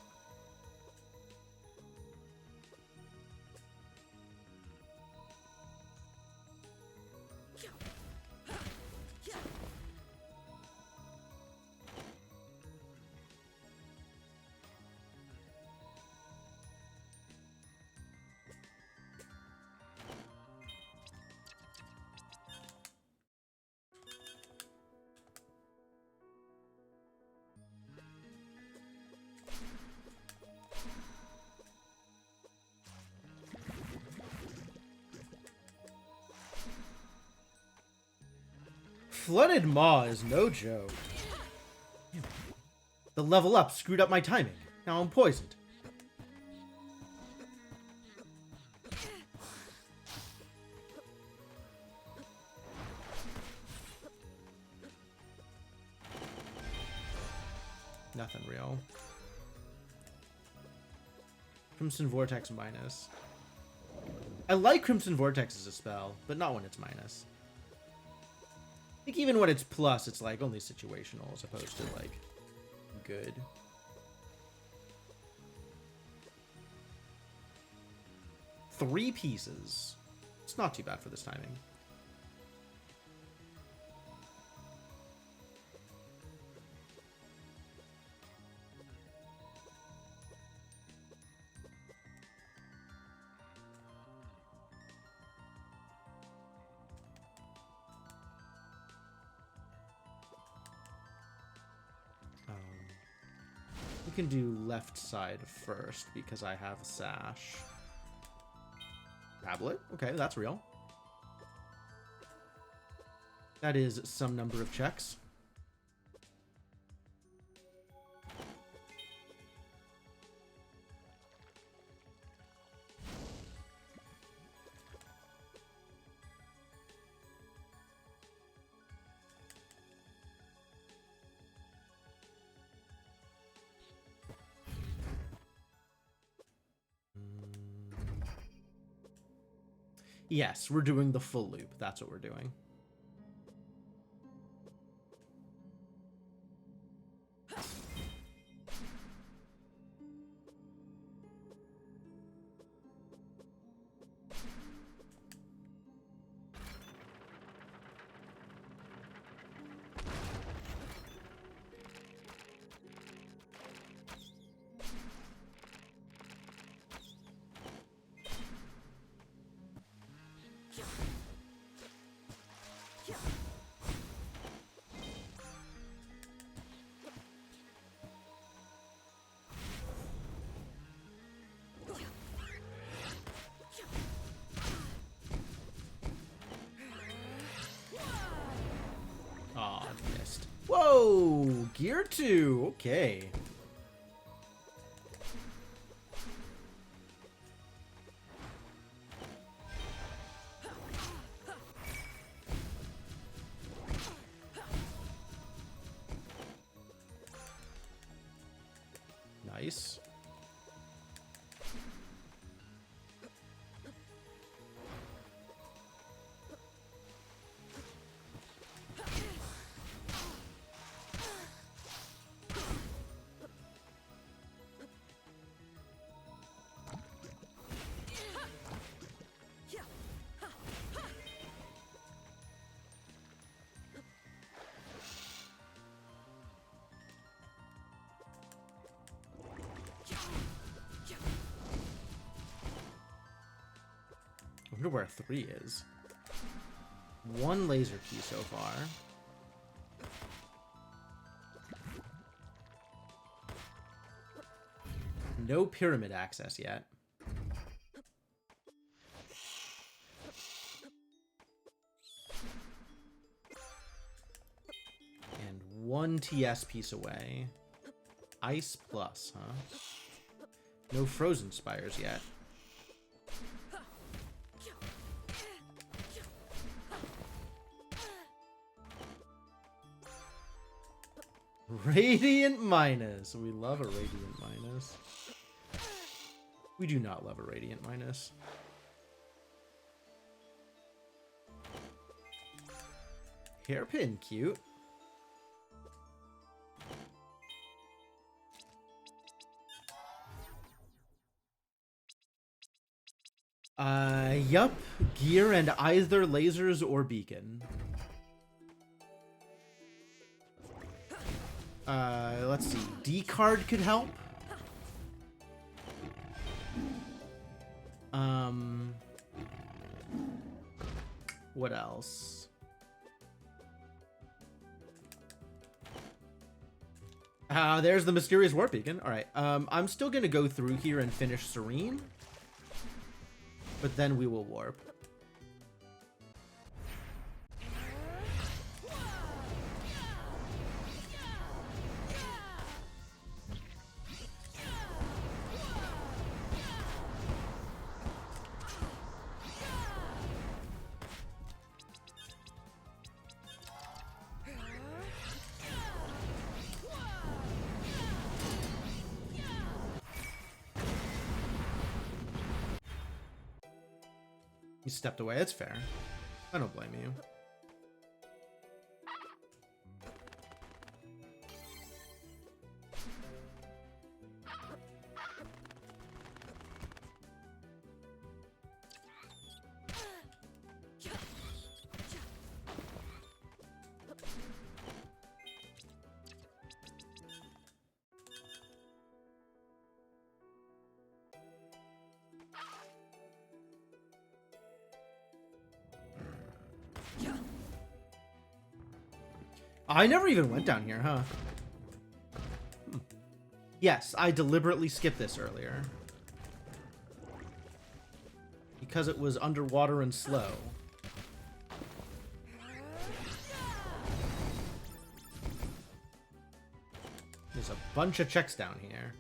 Flooded Maw is no joke. The level up screwed up my timing. Now I'm poisoned. Nothing real. Crimson Vortex minus. I like Crimson Vortex as a spell, but not when it's minus. I think even when it's plus, it's like only situational as opposed to like good. Three pieces. It's not too bad for this timing. We can do left side first because I have Sash. Tablet? Okay, that's real. That is some number of checks. Yes, we're doing the full loop. That's what we're doing. Aw, missed. Whoa! Gear 2! Okay. Nice. I wonder where 3 is. 1 laser key so far. No pyramid access yet. And 1 TS piece away. Ice plus, huh? No frozen spires yet. Radiant minus. We love a radiant minus. We do not love a radiant minus. Hairpin, cute. Yup. Gear and either lasers or beacon. Let's see. D card could help. What else? There's the mysterious warp beacon. All right. I'm still gonna go through here and finish Serene, but then we will warp. You stepped away. It's fair. I don't blame you. I never even went down here, huh? Yes, I deliberately skipped this earlier. Because it was underwater and slow. There's a bunch of checks down here.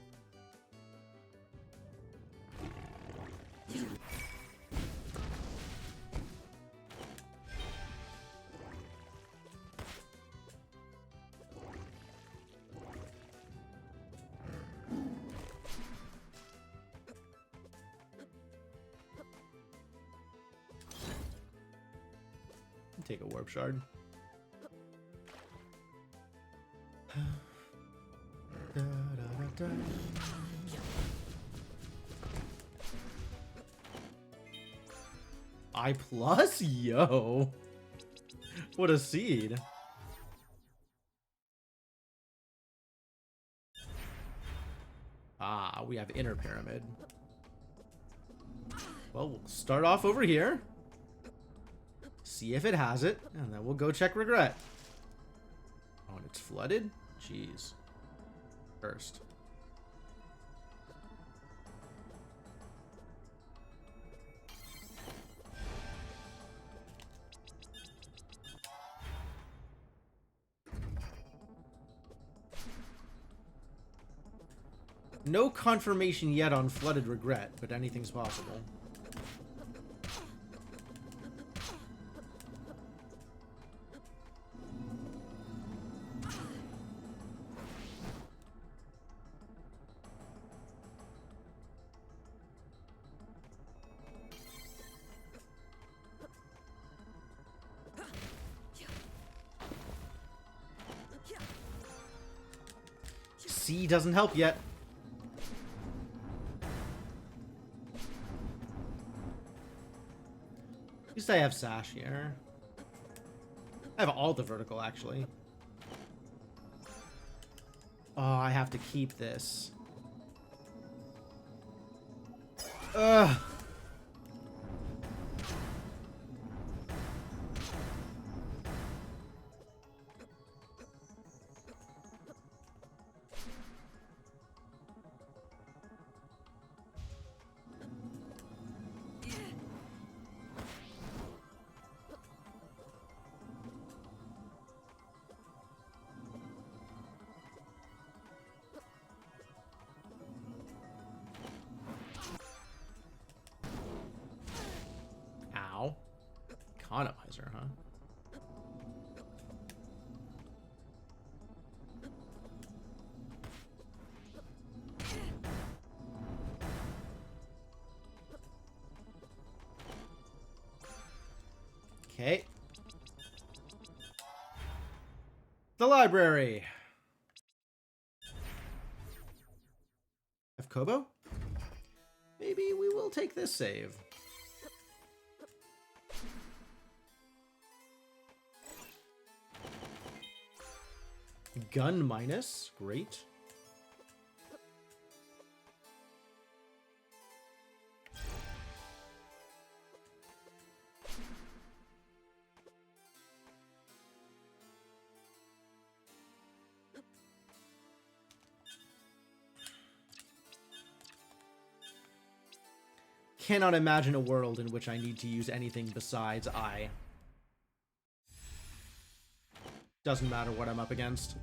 Take a warp shard. I plus? Yo. What a seed. Ah, we have inner pyramid. Well, we'll start off over here. See if it has it, and then we'll go check regret. Oh, and it's flooded? Jeez. First. No confirmation yet on flooded regret, but anything's possible. C doesn't help yet. At least I have Sash here. I have all the vertical, actually. Oh, I have to keep this. Ugh. Randomizer, huh? Okay. The library. Have Kobo? Maybe we will take this save. Gun minus. Great. Cannot imagine a world in which I need to use anything besides I. Doesn't matter what I'm up against.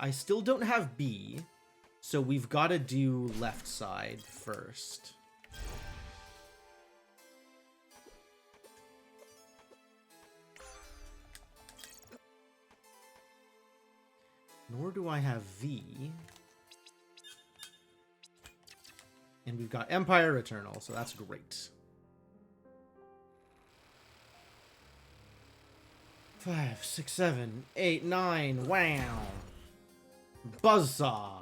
I still don't have B, so we've got to do left side first. Nor do I have V. And we've got Empire Eternal, so that's great. 5, 6, 7, 8, 9. Wow. Buzzsaw.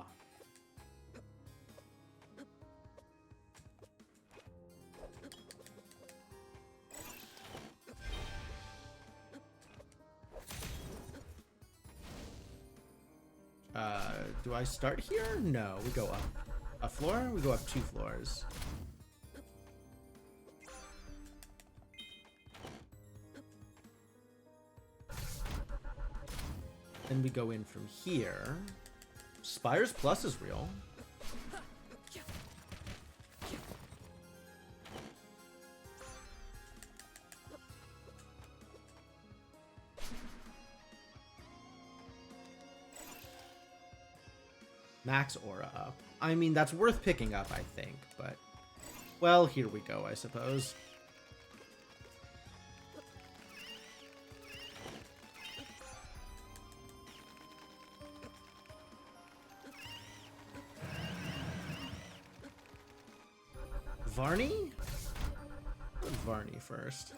Do I start here? No, we go up. A floor? We go up 2 floors. Then we go in from here. Spires Plus is real. Max Aura up. I mean, that's worth picking up, I think, but... Well, here we go, I suppose. Varney? Put Varney first.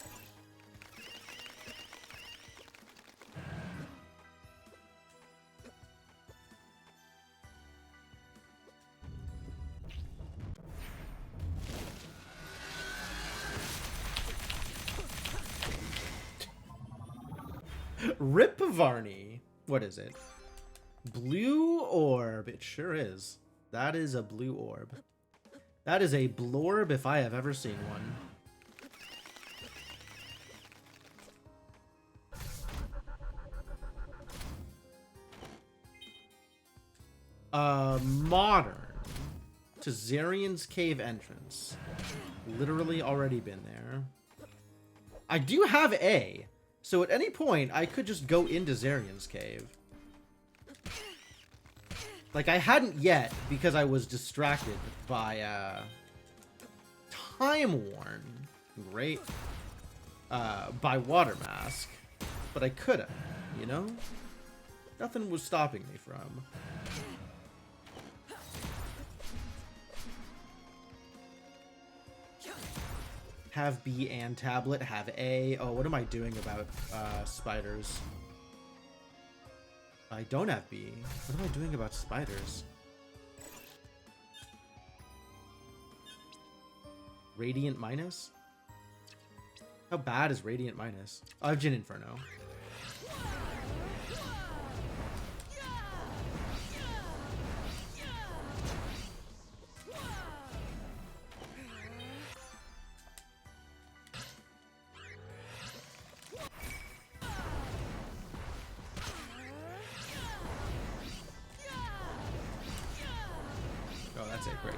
Rip Varney. What is it? Blue orb. It sure is. That is a blue orb. That is a blorb if I have ever seen one. Modern. To Zarian's Cave entrance. Literally already been there. I do have A. So at any point, I could just go into Zarian's Cave. Like, I hadn't yet, because I was distracted by, Time Worn. Great. By Water Mask. But I could've, you know? Nothing was stopping me from. Have B and tablet, have A. Oh, what am I doing about spiders? I don't have B. What am I doing about spiders? Radiant minus? How bad is Radiant minus? Oh, I have Jin Inferno. Oh, that's it, great.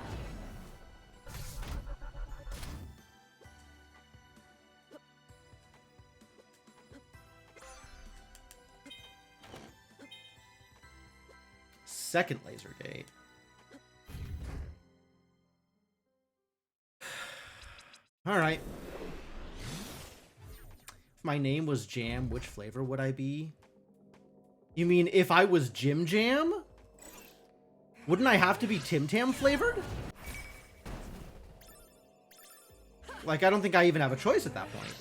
Second laser gate. All right. If my name was Jam, which flavor would I be? You mean if I was Jim Jam? Wouldn't I have to be Tim Tam flavored? Like, I don't think I even have a choice at that point.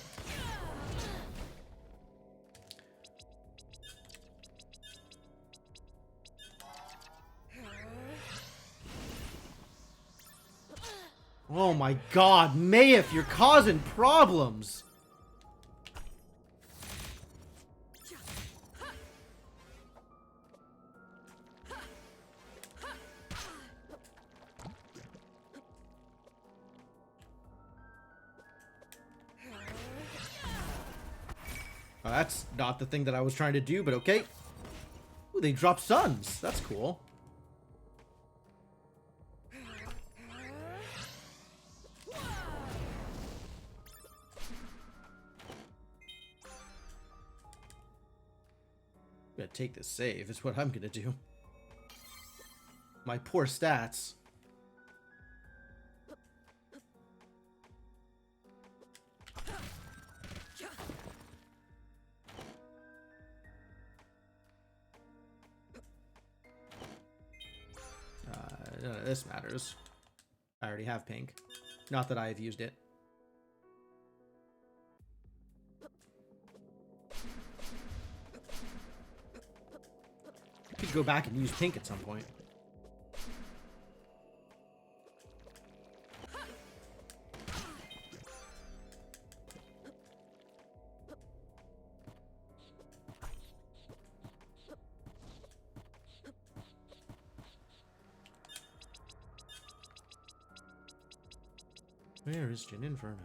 Oh my god, Mayif, you're causing problems! Oh, that's not the thing that I was trying to do, but okay. Ooh, they drop suns. That's cool. I'm gonna take this save, is what I'm gonna do. My poor stats. None of this matters. I already have pink. Not that I have used it. Could go back and use pink at some point. Where is Jin Inferno?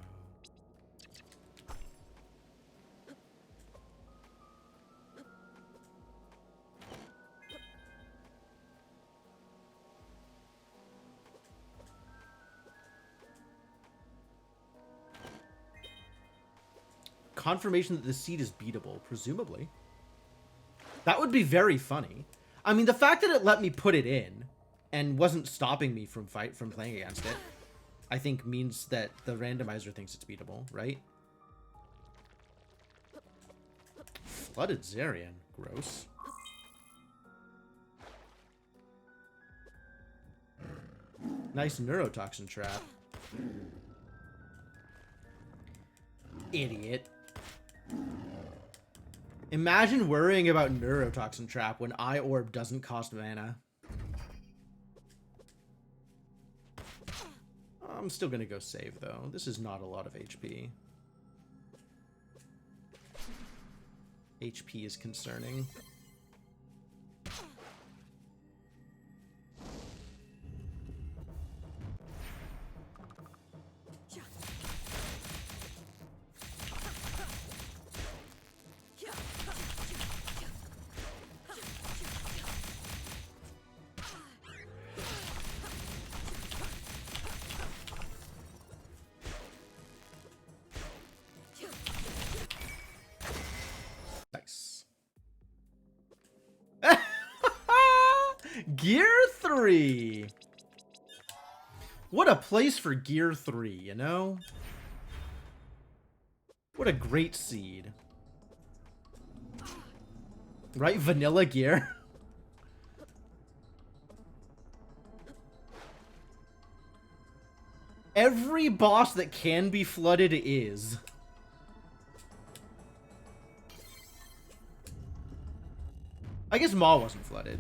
Confirmation that the seed is beatable, presumably. That would be very funny. I mean, the fact that it let me put it in and wasn't stopping me from playing against it, I think means that the randomizer thinks it's beatable, right? Flooded Zarian. Gross. Nice neurotoxin trap. Idiot. Imagine worrying about neurotoxin trap when Eye Orb doesn't cost mana. I'm still gonna go save, though. This is not a lot of HP. HP is concerning. Gear 3! What a place for Gear 3, you know? What a great seed. Right? Vanilla gear. Every boss that can be flooded is. I guess Maw wasn't flooded.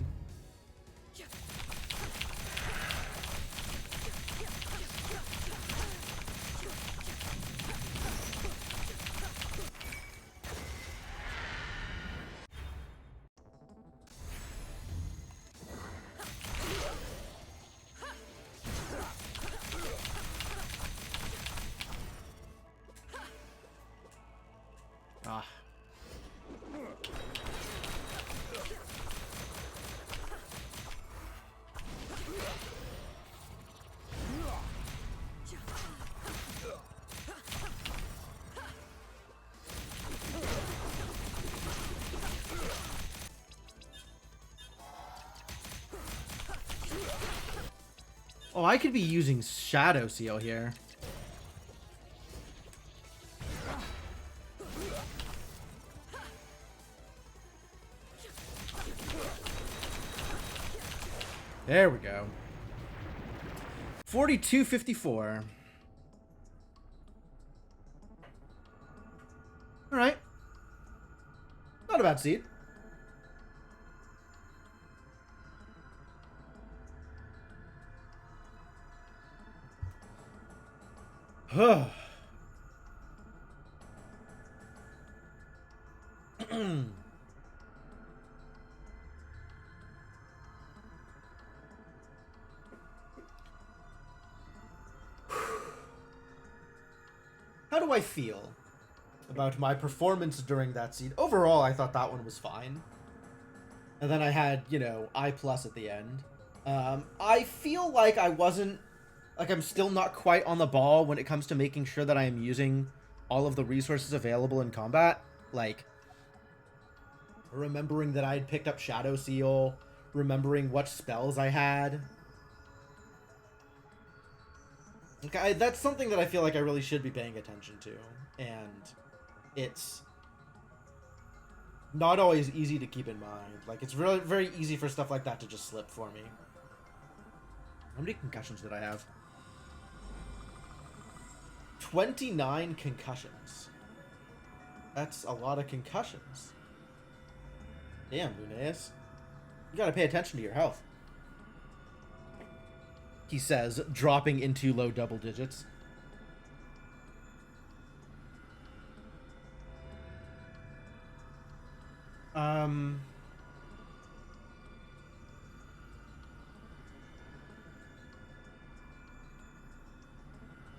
Ah. Oh, I could be using Shadow Seal here. There we go. 4254. All right. Not a bad seed. Huh. How do I feel about my performance during that seed? Overall, I thought that one was fine. And then I had, you know, I+ at the end. I feel like I wasn't... Like, I'm still not quite on the ball when it comes to making sure that I am using all of the resources available in combat. Like, remembering that I had picked up Shadow Seal, remembering what spells I had. Okay, that's something that I feel like I really should be paying attention to, and it's not always easy to keep in mind. Like, it's really very easy for stuff like that to just slip for me. How many concussions did I have? 29 concussions. That's a lot of concussions. Damn, Lunaeus. You gotta pay attention to your health. He says, dropping into low double digits.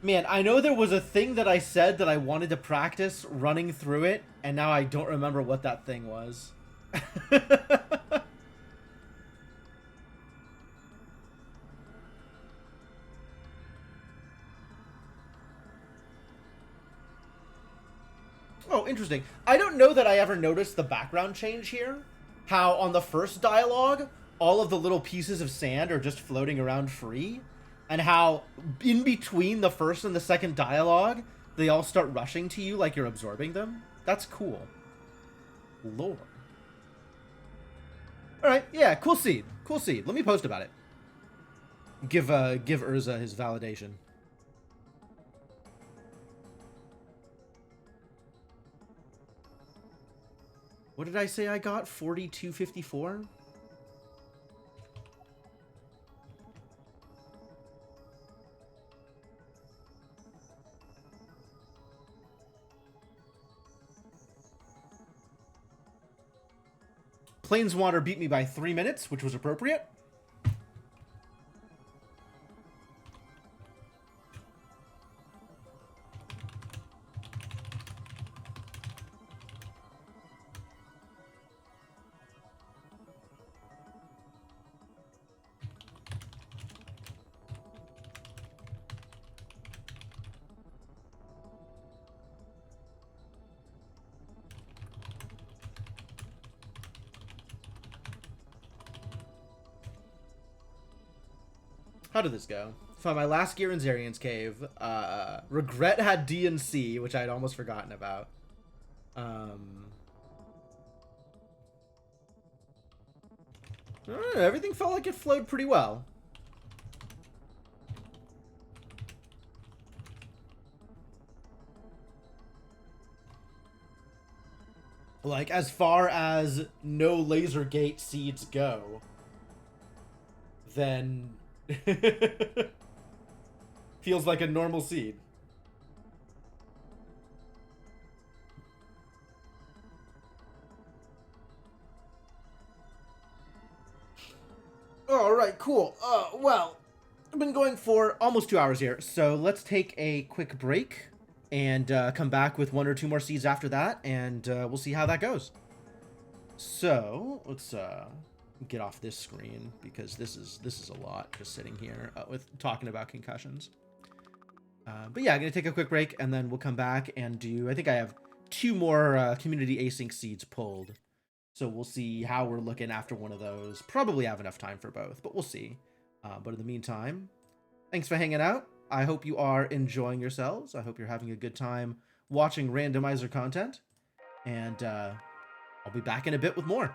Man, I know there was a thing that I said that I wanted to practice running through it, and now I don't remember what that thing was. Oh, interesting. I don't know that I ever noticed the background change here. How on the first dialogue, all of the little pieces of sand are just floating around free. And how in between the first and the second dialogue, they all start rushing to you like you're absorbing them. That's cool. Lore. Alright, yeah, cool seed. Cool seed. Let me post about it. Give Urza his validation. What did I say I got? 4254? Planeswater beat me by 3 minutes, which was appropriate. How did this go? Found my last gear in Zarian's Cave. Regret had D and C, which I'd almost forgotten about. Everything felt like it flowed pretty well. Like, as far as no laser gate seeds go, then feels like a normal seed. All right, cool. Well, I've been going for almost 2 hours here, so let's take a quick break and come back with 1 or 2 more seeds after that, and we'll see how that goes. So let's get off this screen because this is a lot just sitting here with talking about concussions. But yeah, I'm gonna take a quick break and then we'll come back and do. I think I have 2 more community async seeds pulled. So we'll see how we're looking after one of those. Probably have enough time for both, but we'll see. But in the meantime, thanks for hanging out. I hope you are enjoying yourselves. I hope you're having a good time watching randomizer content. And I'll be back in a bit with more.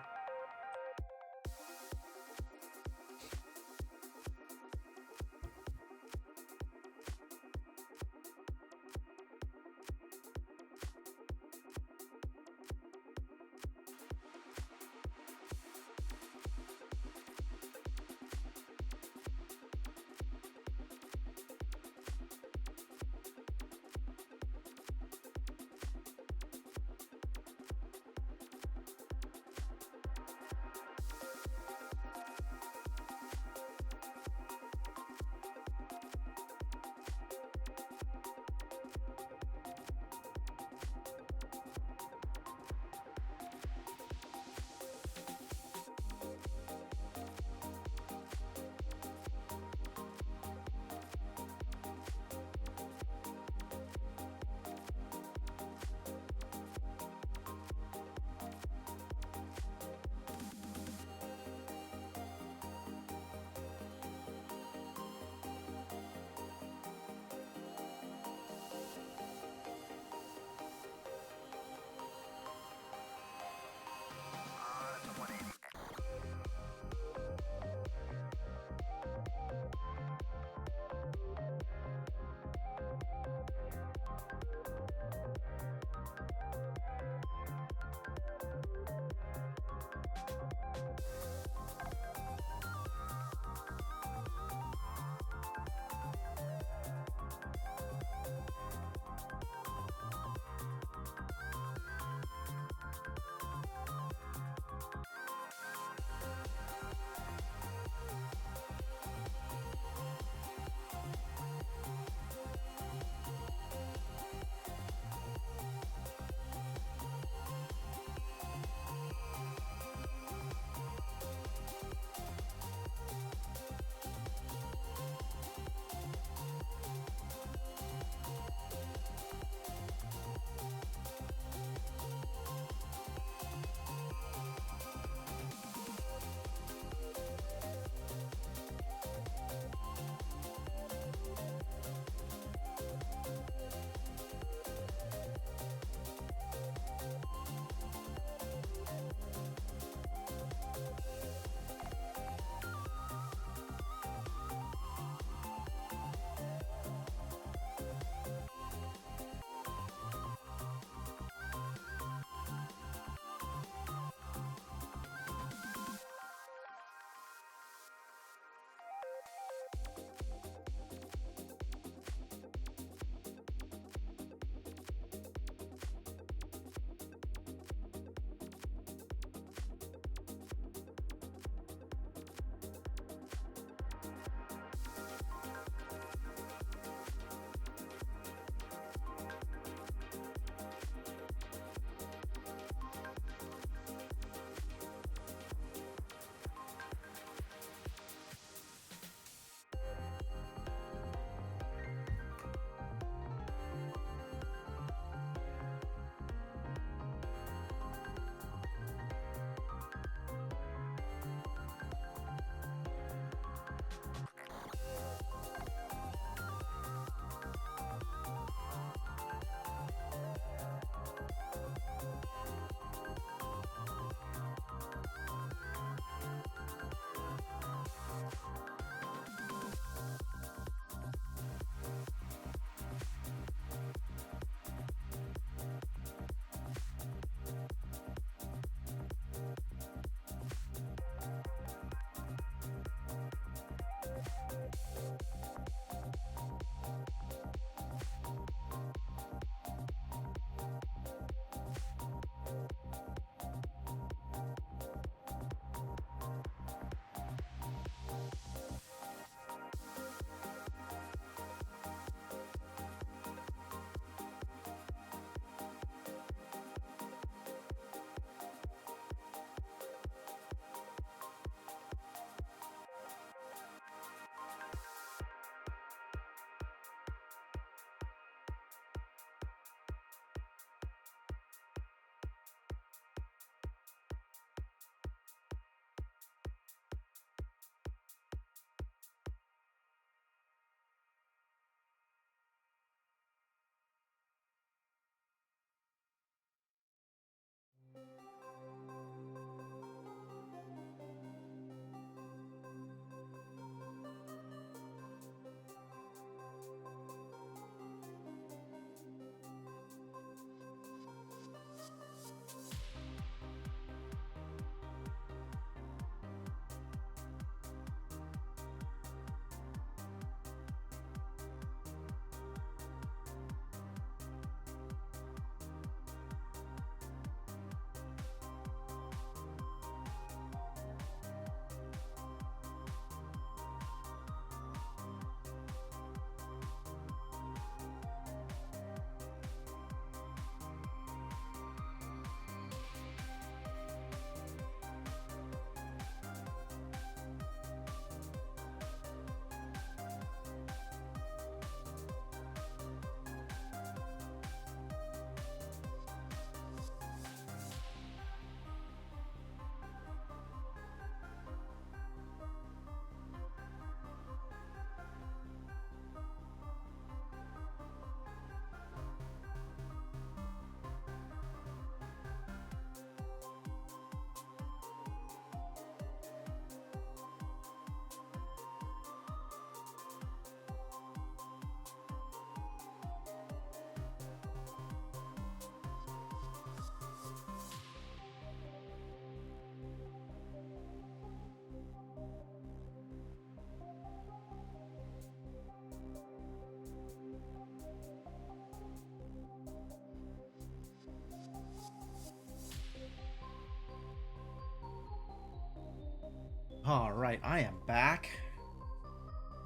All right, I am back.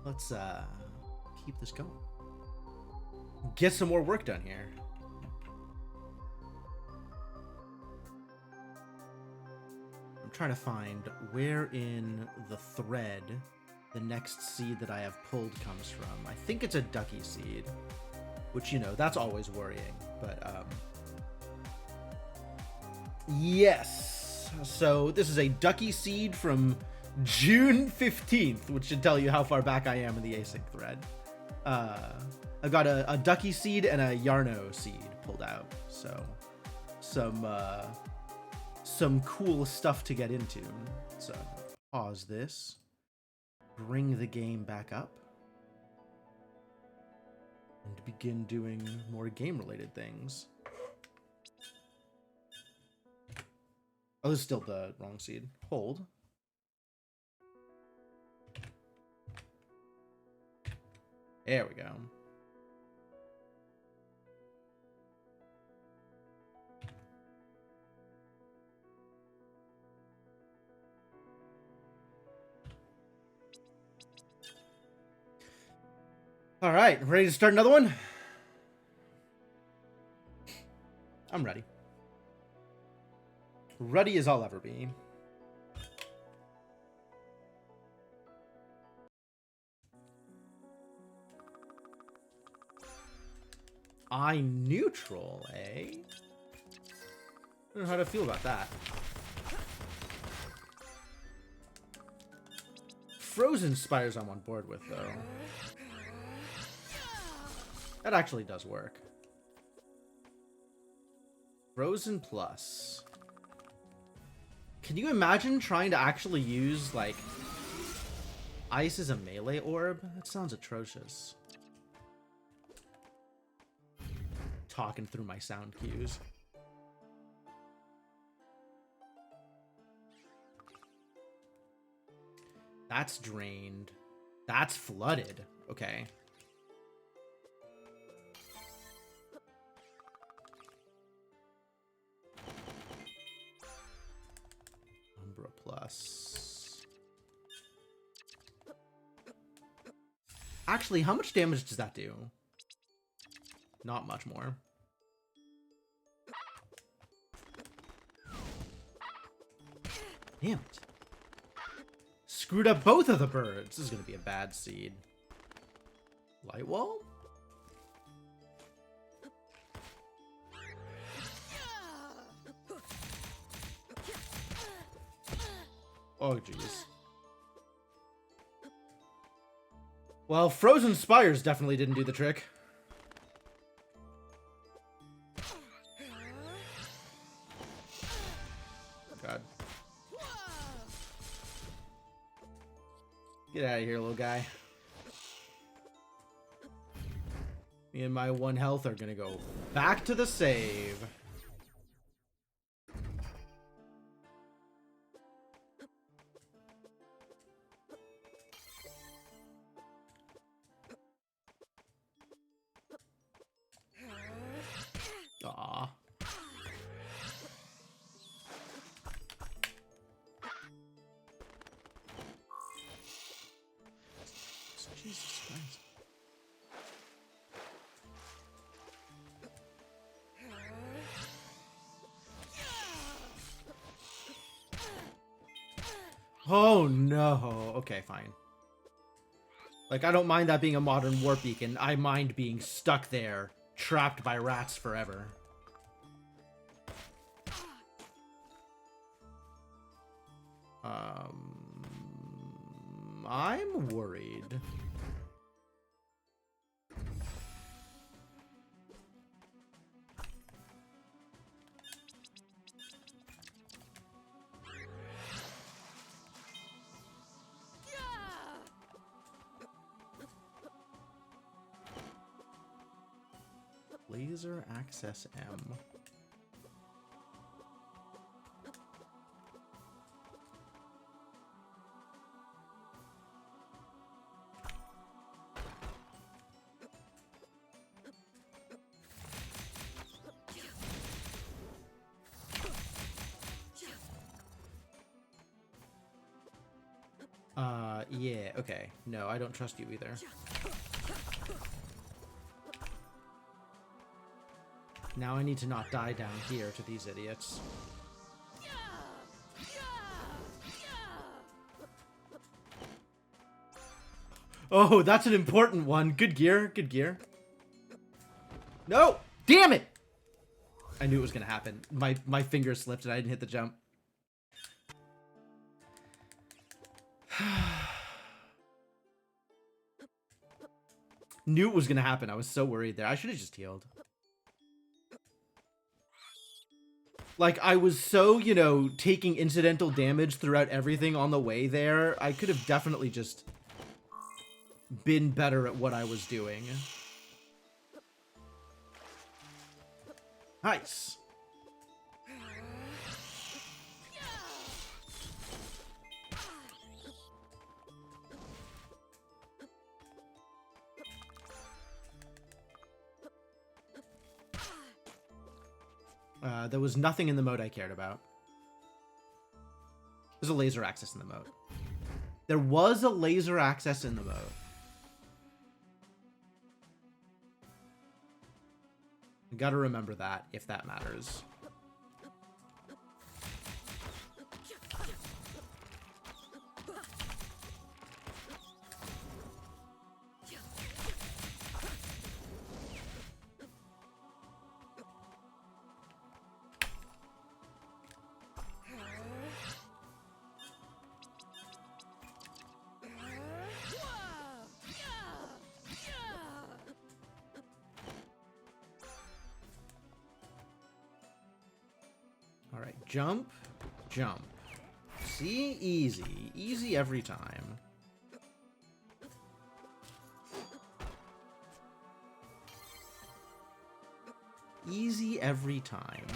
Let's keep this going. Get some more work done here. I'm trying to find where in the thread the next seed that I have pulled comes from. I think it's a ducky seed, which, you know, that's always worrying, but yes. So this is a ducky seed from June 15th, which should tell you how far back I am in the async thread. I've got a ducky seed and a Yarno seed pulled out, so some cool stuff to get into. So pause this, bring the game back up, and begin doing more game-related things. Oh, this is still the wrong seed. Hold. There we go. All right, ready to start another one? I'm ready. Ready as I'll ever be. I neutral, eh? I don't know how to feel about that. Frozen Spires I'm on board with, though. That actually does work. Frozen Plus. Can you imagine trying to actually use, like, ice as a melee orb? That sounds atrocious. Talking through my sound cues. That's drained. That's flooded. Okay. Umbra Plus. Actually, how much damage does that do? Not much more. Damn it. Screwed up both of the birds. This is going to be a bad seed. Light wall? Oh, jeez. Well, Frozen Spires definitely didn't do the trick. God. Get out of here, little guy. Me and my 1 health are gonna go back to the save. Aw. Jesus Christ. Oh no. Okay, fine. Like, I don't mind that being a modern warp beacon. I mind being stuck there, trapped by rats forever. I'm worried. Laser Access M. Yeah, okay. No, I don't trust you either. Now I need to not die down here to these idiots. Oh, that's an important one. Good gear, good gear. No! Damn it! I knew it was gonna happen. My finger slipped and I didn't hit the jump. Knew it was gonna happen. I was so worried there. I should have just healed. Like, I was so, you know, taking incidental damage throughout everything on the way there. I could have definitely just been better at what I was doing. Nice. There was nothing in the mode I cared about. There's a laser access in the mode. There was a laser access in the mode. You gotta remember that, if that matters. Alright, jump, jump. See? Easy. Easy every time. Easy every time.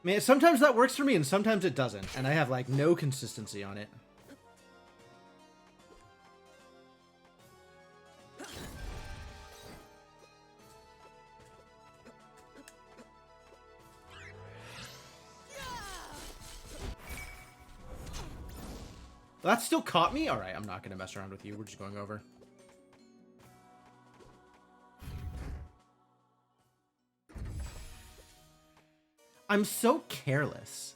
Man, sometimes that works for me and sometimes it doesn't, and I have like no consistency on it. That still caught me? Alright, I'm not gonna mess around with you. We're just going over. I'm so careless.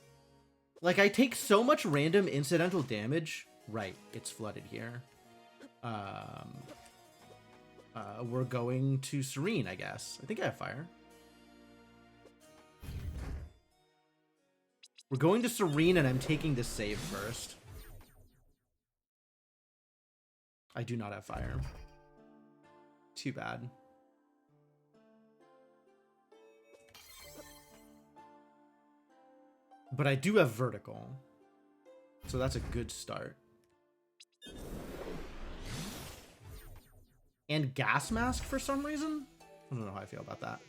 Like, I take so much random incidental damage. Right, it's flooded here. We're going to Serene, I guess. I think I have fire. We're going to Serene, and I'm taking this save first. I do not have fire. Too bad. But I do have vertical. So that's a good start. And gas mask for some reason? I don't know how I feel about that.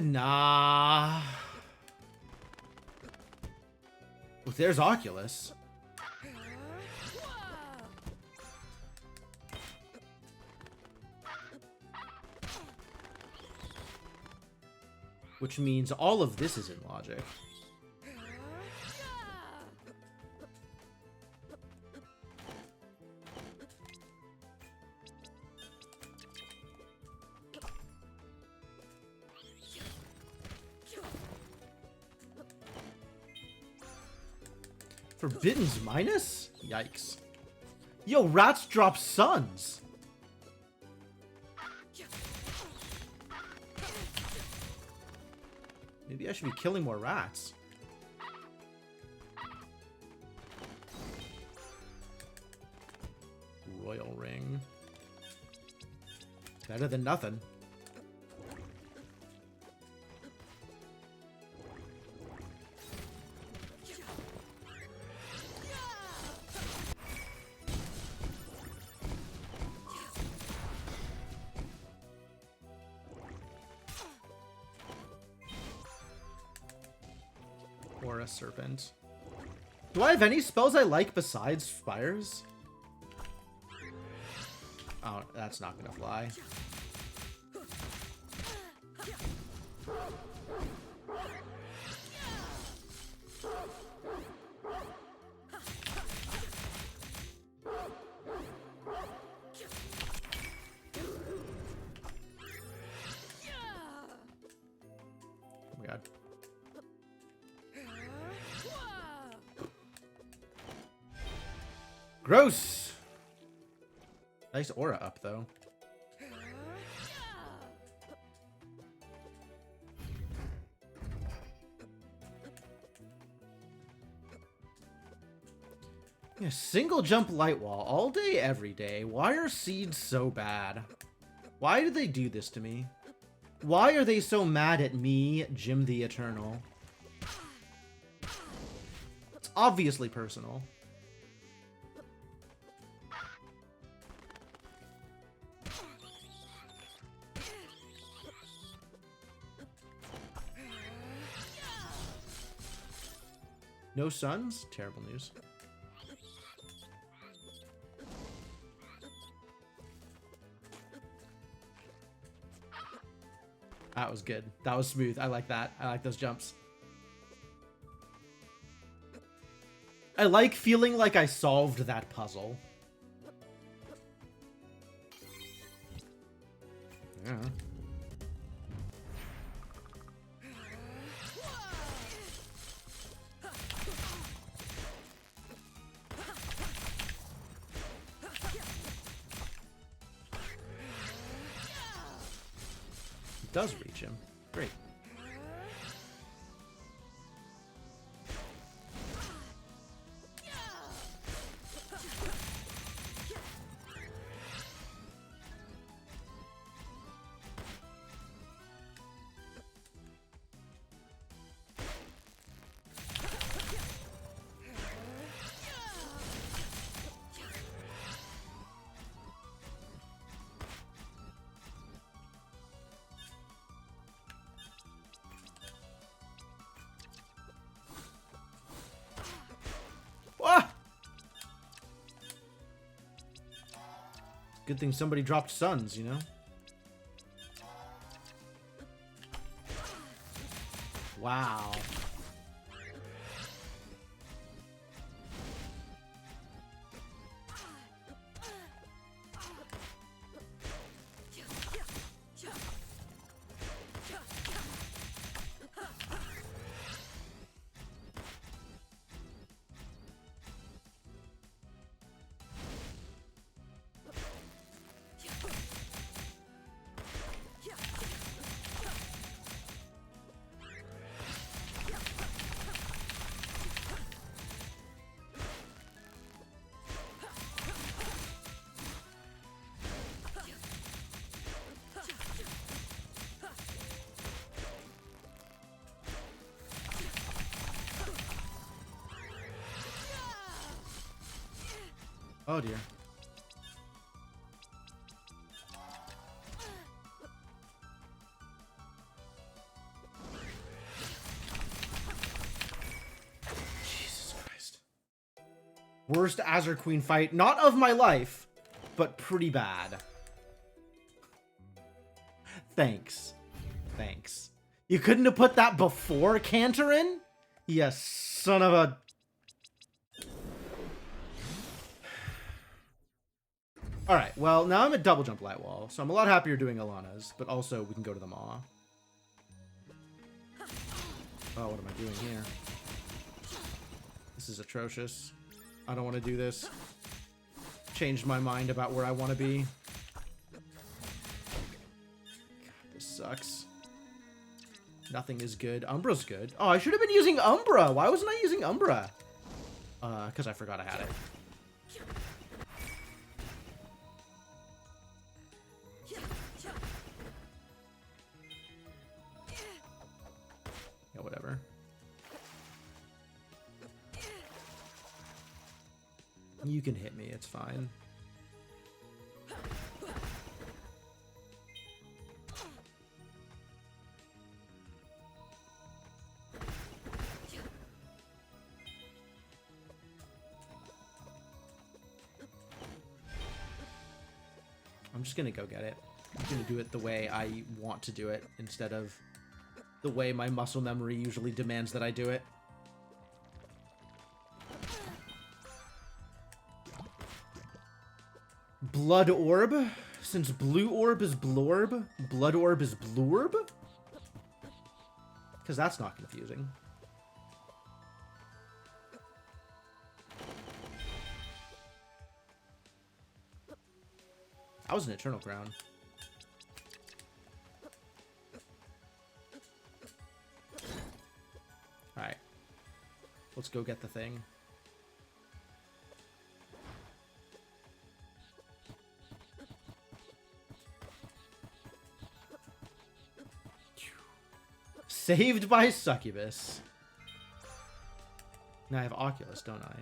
Nah. Well, there's Oculus. Which means all of this is in logic. Forbidden's minus? Yikes. Yo, rats drop suns. Maybe I should be killing more rats. Royal ring. Better than nothing. Or a serpent. Do I have any spells I like besides fires? Oh, that's not gonna fly. Oh my god. Gross! Nice aura up, though. Yeah, single jump light wall all day, every day. Why are seeds so bad? Why do they do this to me? Why are they so mad at me, Jim the Eternal? It's obviously personal. No suns? Terrible news. That was good. That was smooth. I like that. I like those jumps. I like feeling like I solved that puzzle. Yeah. Does reach him. Great. Good thing somebody dropped suns, you know? Wow. Oh dear. Jesus Christ. Worst Azure Queen fight, not of my life, but pretty bad. Thanks. Thanks. You couldn't have put that before Cantorin? Yes, son of a... Alright, well, now I'm at double jump light wall, so I'm a lot happier doing Alana's, but also we can go to the Maw. Oh, what am I doing here? This is atrocious. I don't want to do this. Changed my mind about where I want to be. God, this sucks. Nothing is good. Umbra's good. Oh, I should have been using Umbra. Why wasn't I using Umbra? Because I forgot I had it. Yeah, whatever. You can hit me, it's fine. I'm just gonna go get it. I'm gonna do it the way I want to do it instead of the way my muscle memory usually demands that I do it. Blood Orb? Since Blue Orb is Blorb, Blood Orb is Blorb? Because that's not confusing. That was an Eternal Crown. Alright. Let's go get the thing. Saved by Succubus. Now I have Oculus, don't I?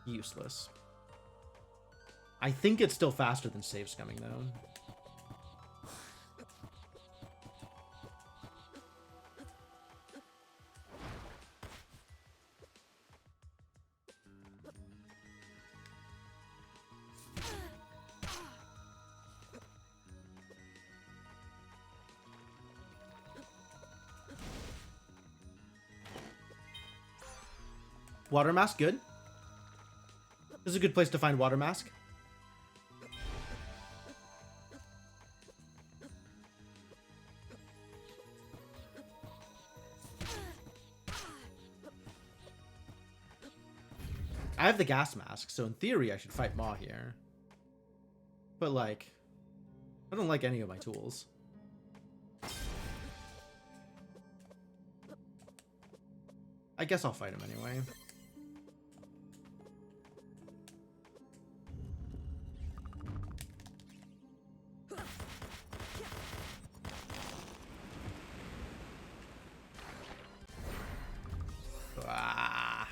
Useless. I think it's still faster than save scumming, though. Water Mask, good. This is a good place to find Water Mask. I have the Gas Mask, so in theory I should fight Maw here. But, like, I don't like any of my tools. I guess I'll fight him anyway. Ah.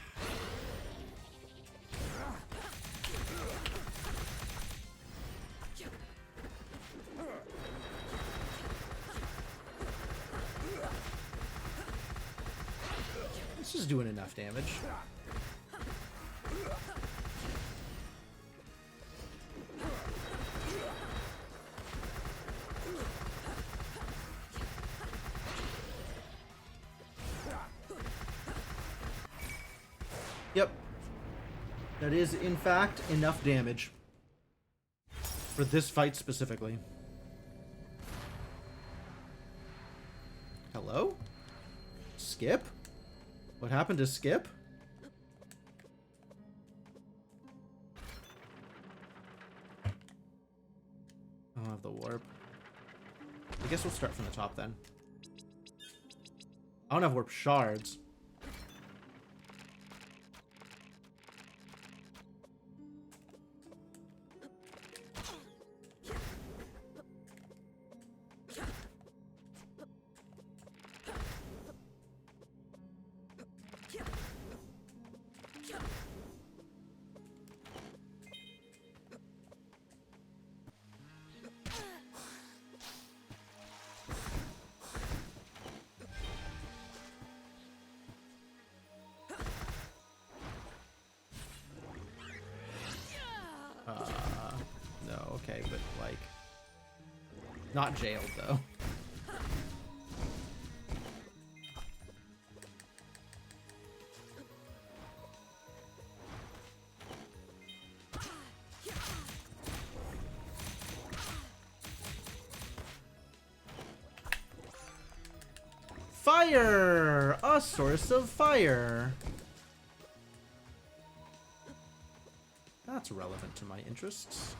This is doing enough damage. Yep. That is, in fact, enough damage. For this fight specifically. Hello? Skip? What happened to Skip? I don't have the warp. I guess we'll start from the top then. I don't have warp shards. No, okay, but like, not jailed though. Fire! A source of fire. That's relevant to my interests.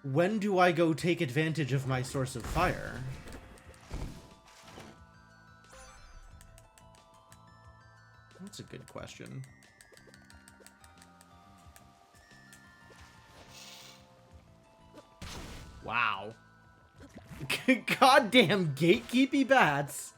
When do I go take advantage of my source of fire? That's a good question. Wow. Goddamn gatekeepy bats.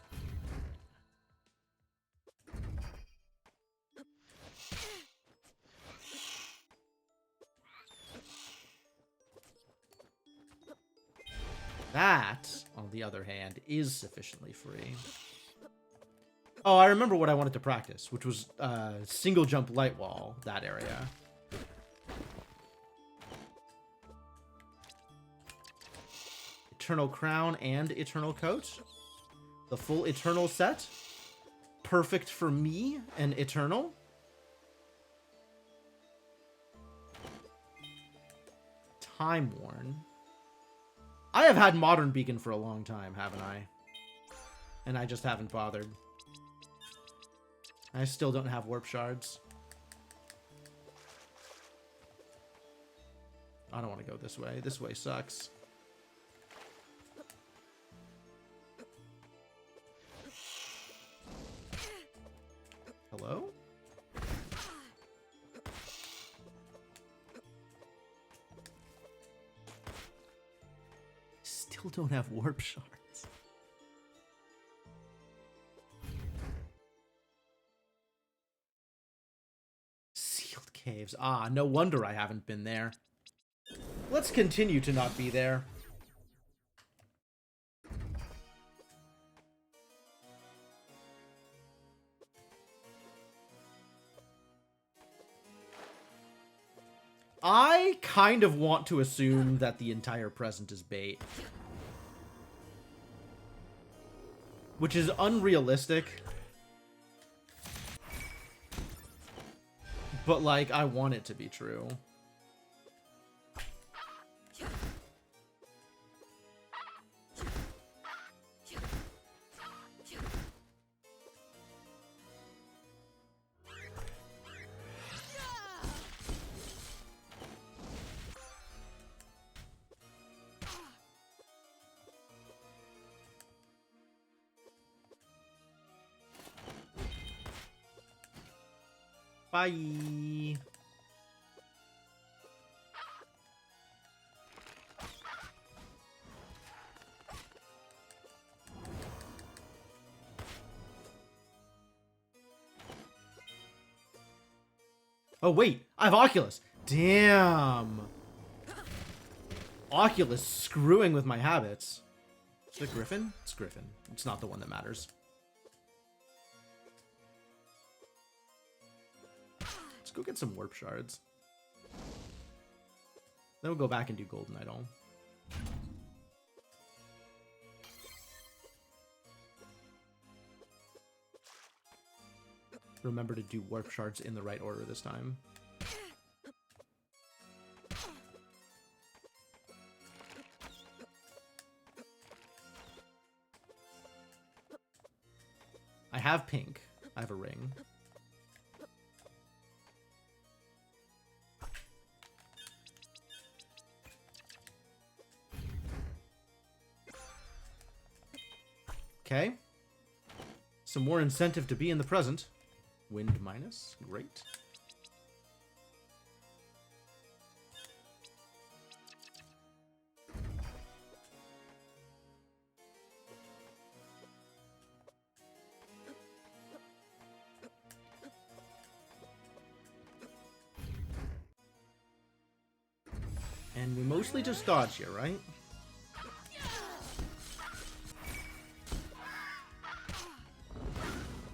That, on the other hand, is sufficiently free. Oh, I remember what I wanted to practice, which was single jump light wall, that area. Eternal crown and eternal coat. The full eternal set. Perfect for me and eternal. Time worn. I have had Modern Beacon for a long time, haven't I? And I just haven't bothered. I still don't have warp shards. I don't want to go this way. This way sucks. Hello? Still don't have warp shards. Sealed caves. Ah, no wonder I haven't been there. Let's continue to not be there. I kind of want to assume that the entire present is bait. Which is unrealistic. But, like, I want it to be true. Bye. Oh, wait. I have Oculus. Damn. Oculus screwing with my habits. Is it Griffin? It's Griffin. It's not the one that matters. Go get some warp shards. Then we'll go back and do Golden Idol. Remember to do warp shards in the right order this time. I have pink. I have a ring. Okay. Some more incentive to be in the present. Wind minus. Great. And we mostly just dodge here, right?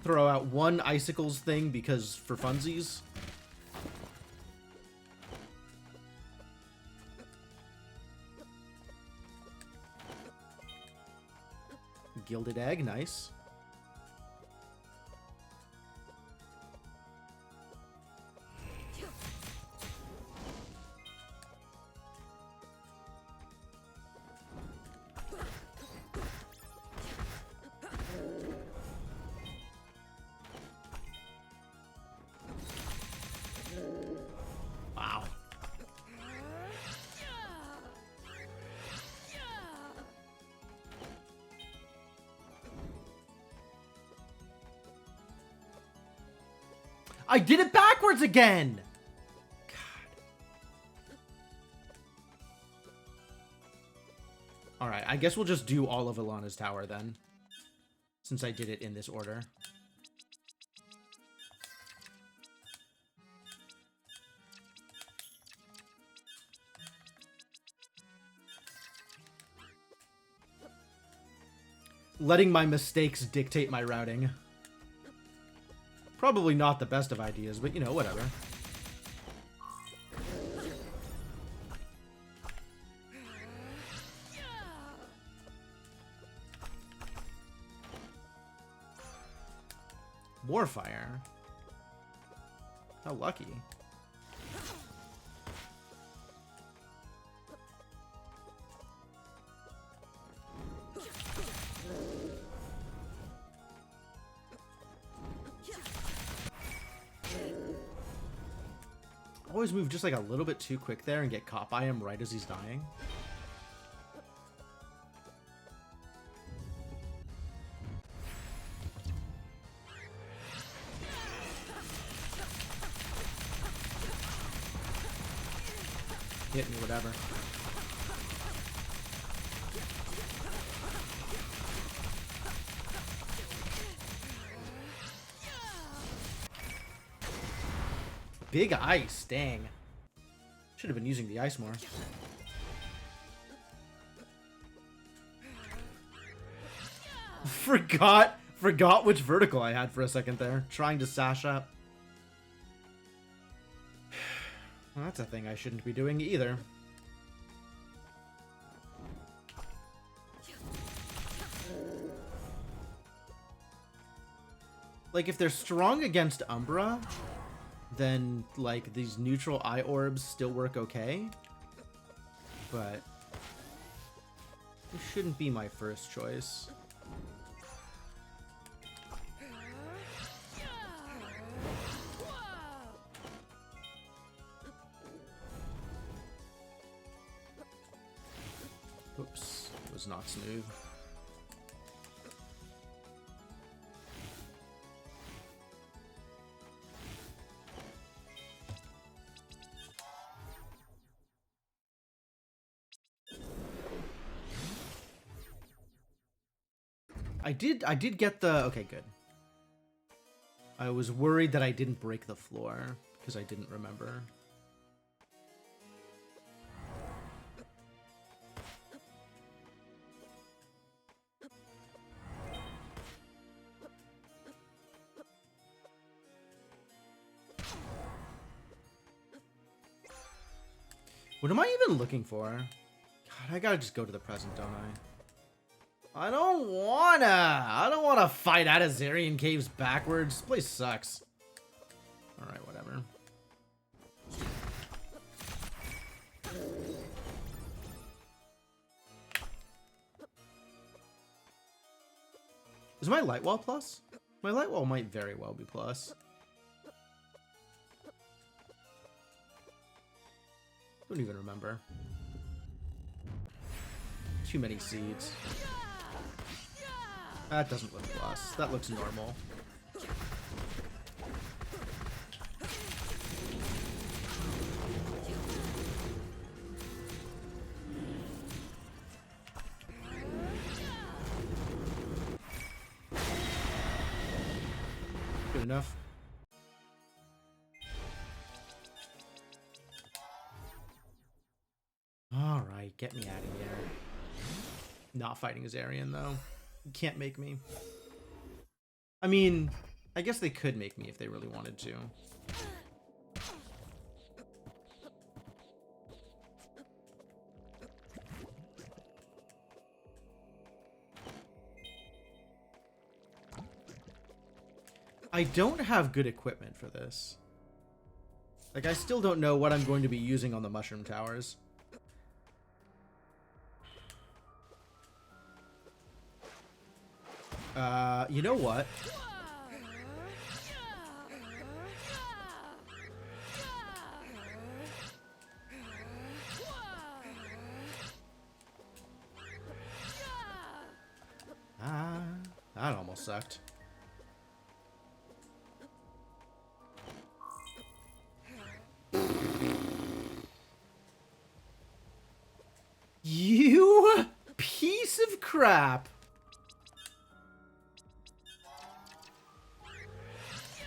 Throw out one icicles thing because for funsies. Gilded egg, nice. Wow. I did it backwards again! God. Alright, I guess we'll just do all of Ilana's tower then. Since I did it in this order. Letting my mistakes dictate my routing. Probably not the best of ideas, but you know, whatever. More fire. How lucky. Always move just like a little bit too quick there and get caught by him right as he's dying. Hit me, whatever. Big ice, dang. Should have been using the ice more. Forgot which vertical I had for a second there. Trying to sash up. Well, that's a thing I shouldn't be doing either. Like, if they're strong against Umbra, then, like, these neutral eye orbs still work okay. But this shouldn't be my first choice. Oops, it was not smooth. I did get the... Okay, good. I was worried that I didn't break the floor, because I didn't remember. What am I even looking for? God, I gotta just go to the present, don't I? I don't wanna fight out of Zarian Caves backwards. This place sucks. Alright, whatever. Is my light wall plus? My light wall might very well be plus. Don't even remember. Too many seeds. That doesn't look plus. That looks normal. Good enough. Alright, get me out of here. Not fighting Azarian, though. You can't make me. I mean, I guess they could make me if they really wanted to. I don't have good equipment for this. Like, I still don't know what I'm going to be using on the mushroom towers. You know what? That almost sucked. You piece of crap.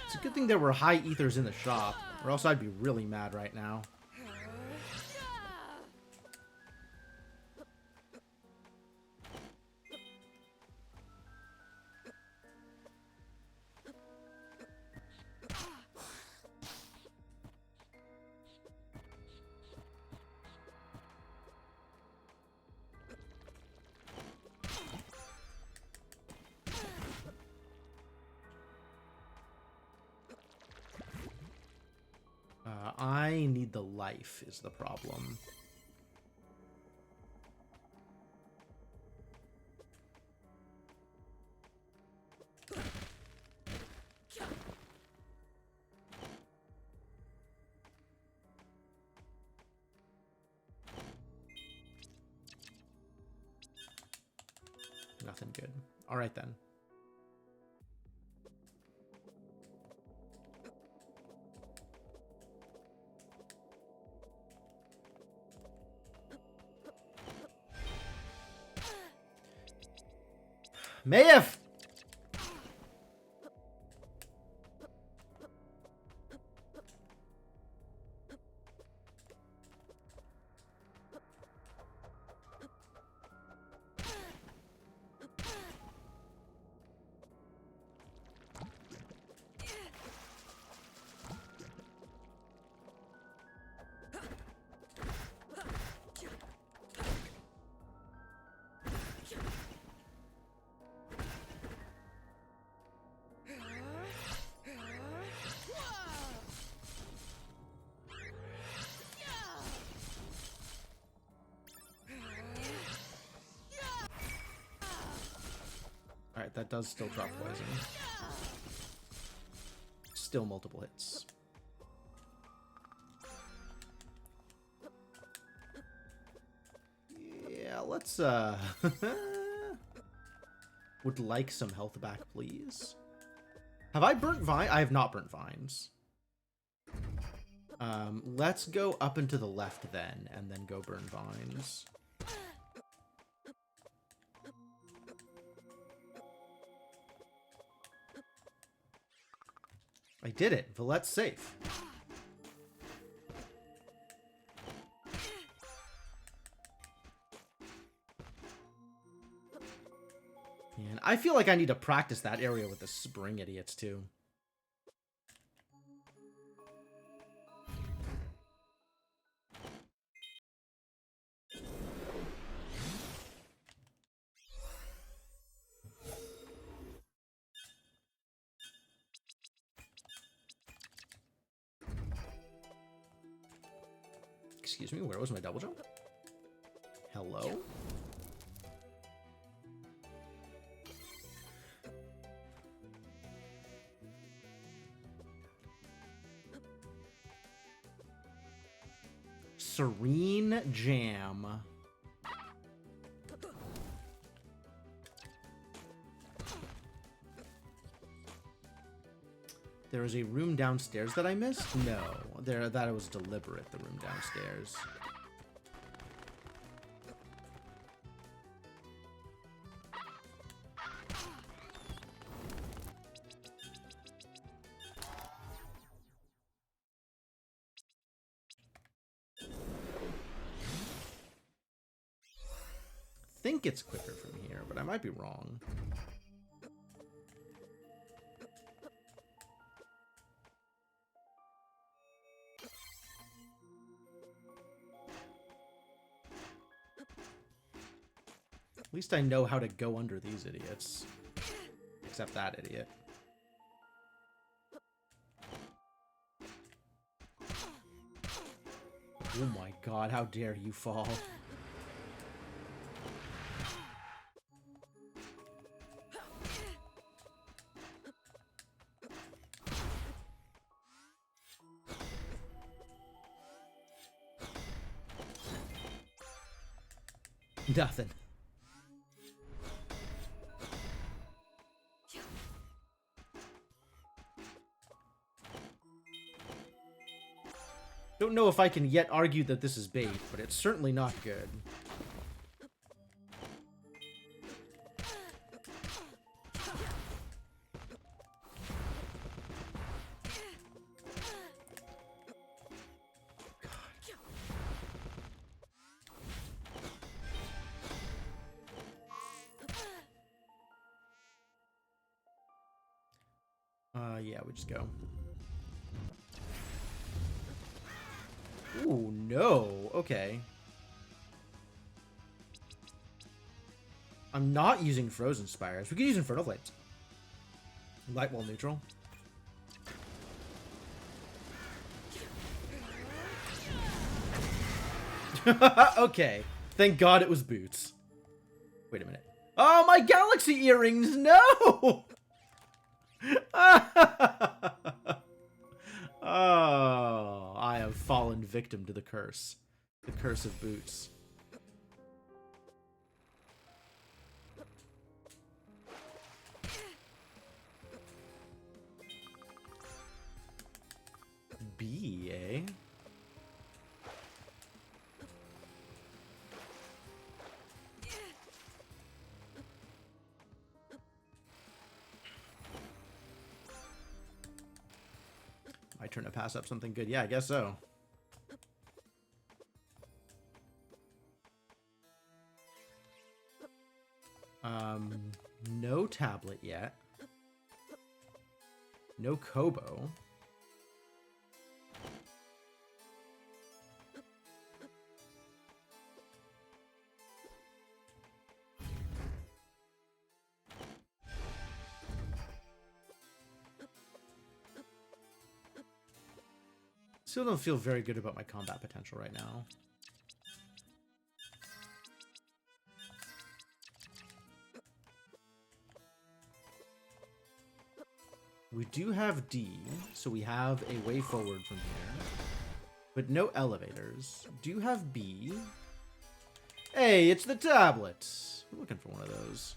It's a good thing there were high ethers in the shop, or else I'd be really mad right now. I need the life is the problem. Nothing good. All right then. Mayf! Alright, that does still drop poison. Still multiple hits. Yeah, let's, would like some health back, please. Have I burnt vine? I have not burnt vines. Let's go up and to the left then, and then go burn vines. I did it. Villette's safe. And I feel like I need to practice that area with the spring idiots, too. Excuse me, where was my double jump? Hello? Serene Jam. There was a room downstairs that I missed? No, that was deliberate, the room downstairs. I think it's quicker from here, but I might be wrong. At least I know how to go under these idiots. Except that idiot. Oh my god, how dare you fall. Nothing. Don't know if I can yet argue that this is bait, but it's certainly not good. Yeah, we just go. Ooh, no. Okay. I'm not using Frozen Spires. We could use Infernal Blades. Light wall neutral. Okay. Thank God it was boots. Wait a minute. Oh, my galaxy earrings! No! Oh, I have fallen victim to the curse. The curse of boots. B, eh? My turn to pass up something good. Yeah, I guess so. No tablet yet. No Kobo. Still don't feel very good about my combat potential right now. We do have D, so we have a way forward from here. But no elevators. Do have B. Hey, it's the tablet. I'm looking for one of those.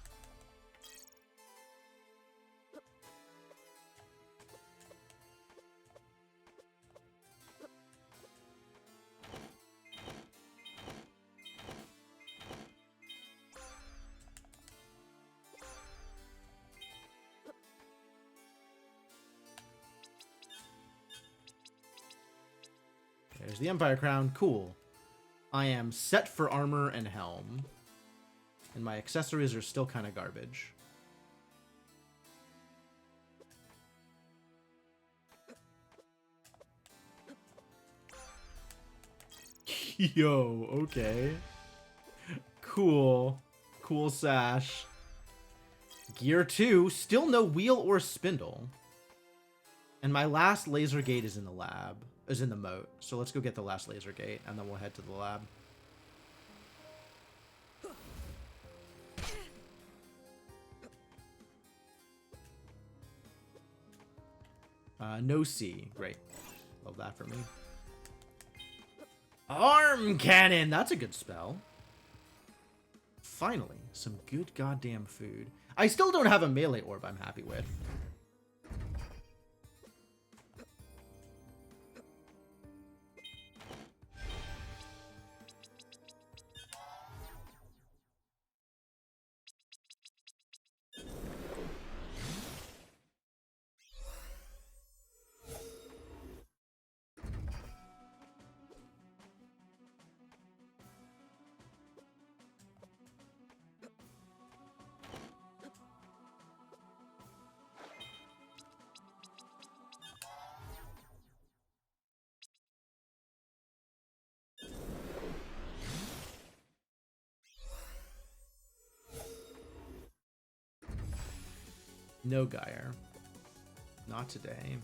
There's the Empire Crown. Cool. I am set for armor and helm. And my accessories are still kind of garbage. Yo, okay. Cool. Cool sash. Gear 2. Still no wheel or spindle. And my last laser gate is in the lab. Is in the moat. So let's go get the last laser gate, and then we'll head to the lab. No C. Great. Love that for me. Arm cannon! That's a good spell. Finally, some good goddamn food. I still don't have a melee orb I'm happy with. No Geyer. Not today.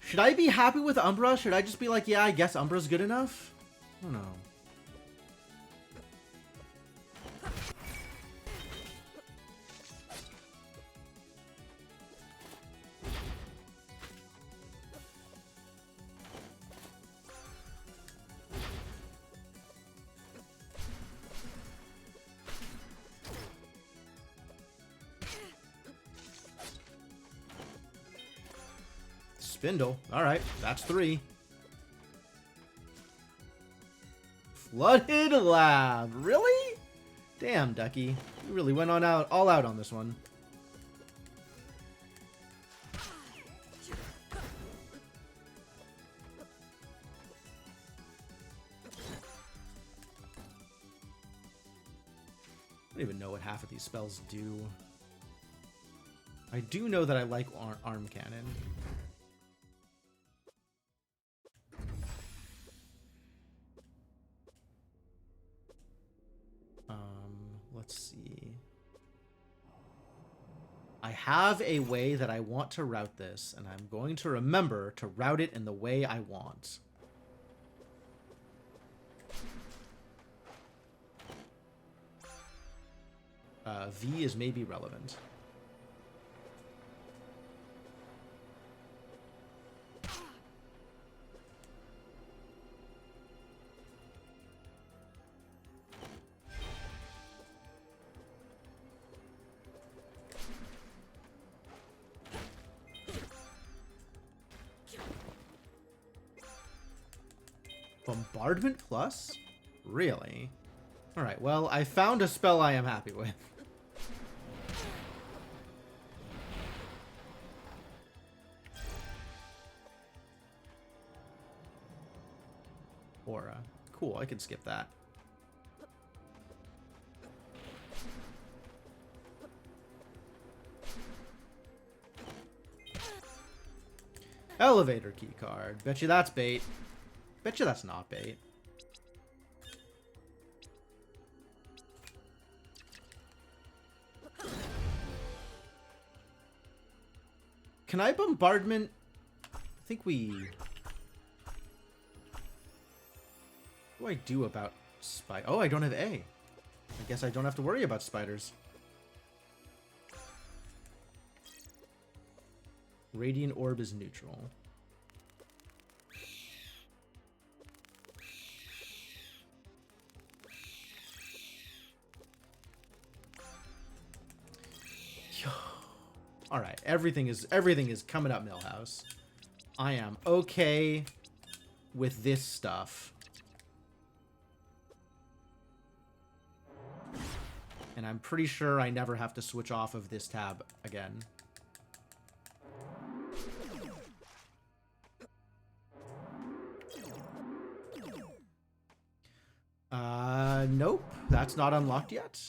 Should I be happy with Umbra? Should I just be like, yeah, I guess Umbra's good enough? I don't know. Spindle. Alright, that's 3. Flooded Lab. Really? Damn, Ducky. You really went on all out on this one. I don't even know what half of these spells do. I do know that I like Arm Cannon. Let's see. I have a way that I want to route this, and I'm going to remember to route it in the way I want. V is maybe relevant. Bombardment plus? Really? Alright, well, I found a spell I am happy with. Aura. Cool, I can skip that. Elevator key card. Bet you that's bait. Bet you that's not bait. Can I bombardment? I think we... What do I do about spider? Oh, I don't have A. I guess I don't have to worry about spiders. Radiant Orb is neutral. All right, everything is coming up, Millhouse. I am okay with this stuff. And I'm pretty sure I never have to switch off of this tab again. Nope, that's not unlocked yet.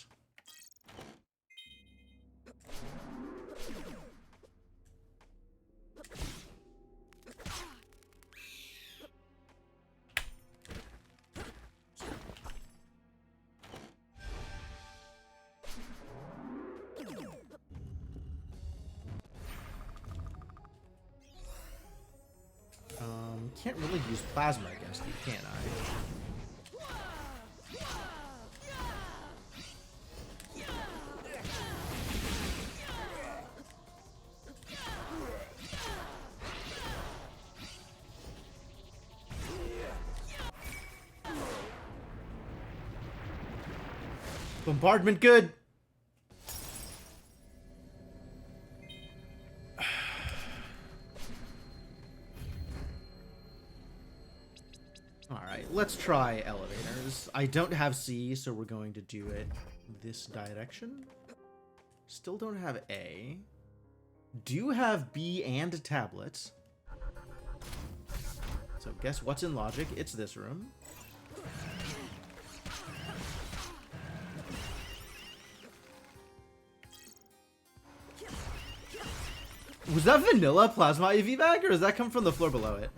Can't really use plasma against you, can I? Bombardment good. Alright, let's try elevators. I don't have C, so we're going to do it this direction. Still don't have A. Do have B and tablets. So guess what's in logic? It's this room. Was that vanilla plasma IV bag, or does that come from the floor below it?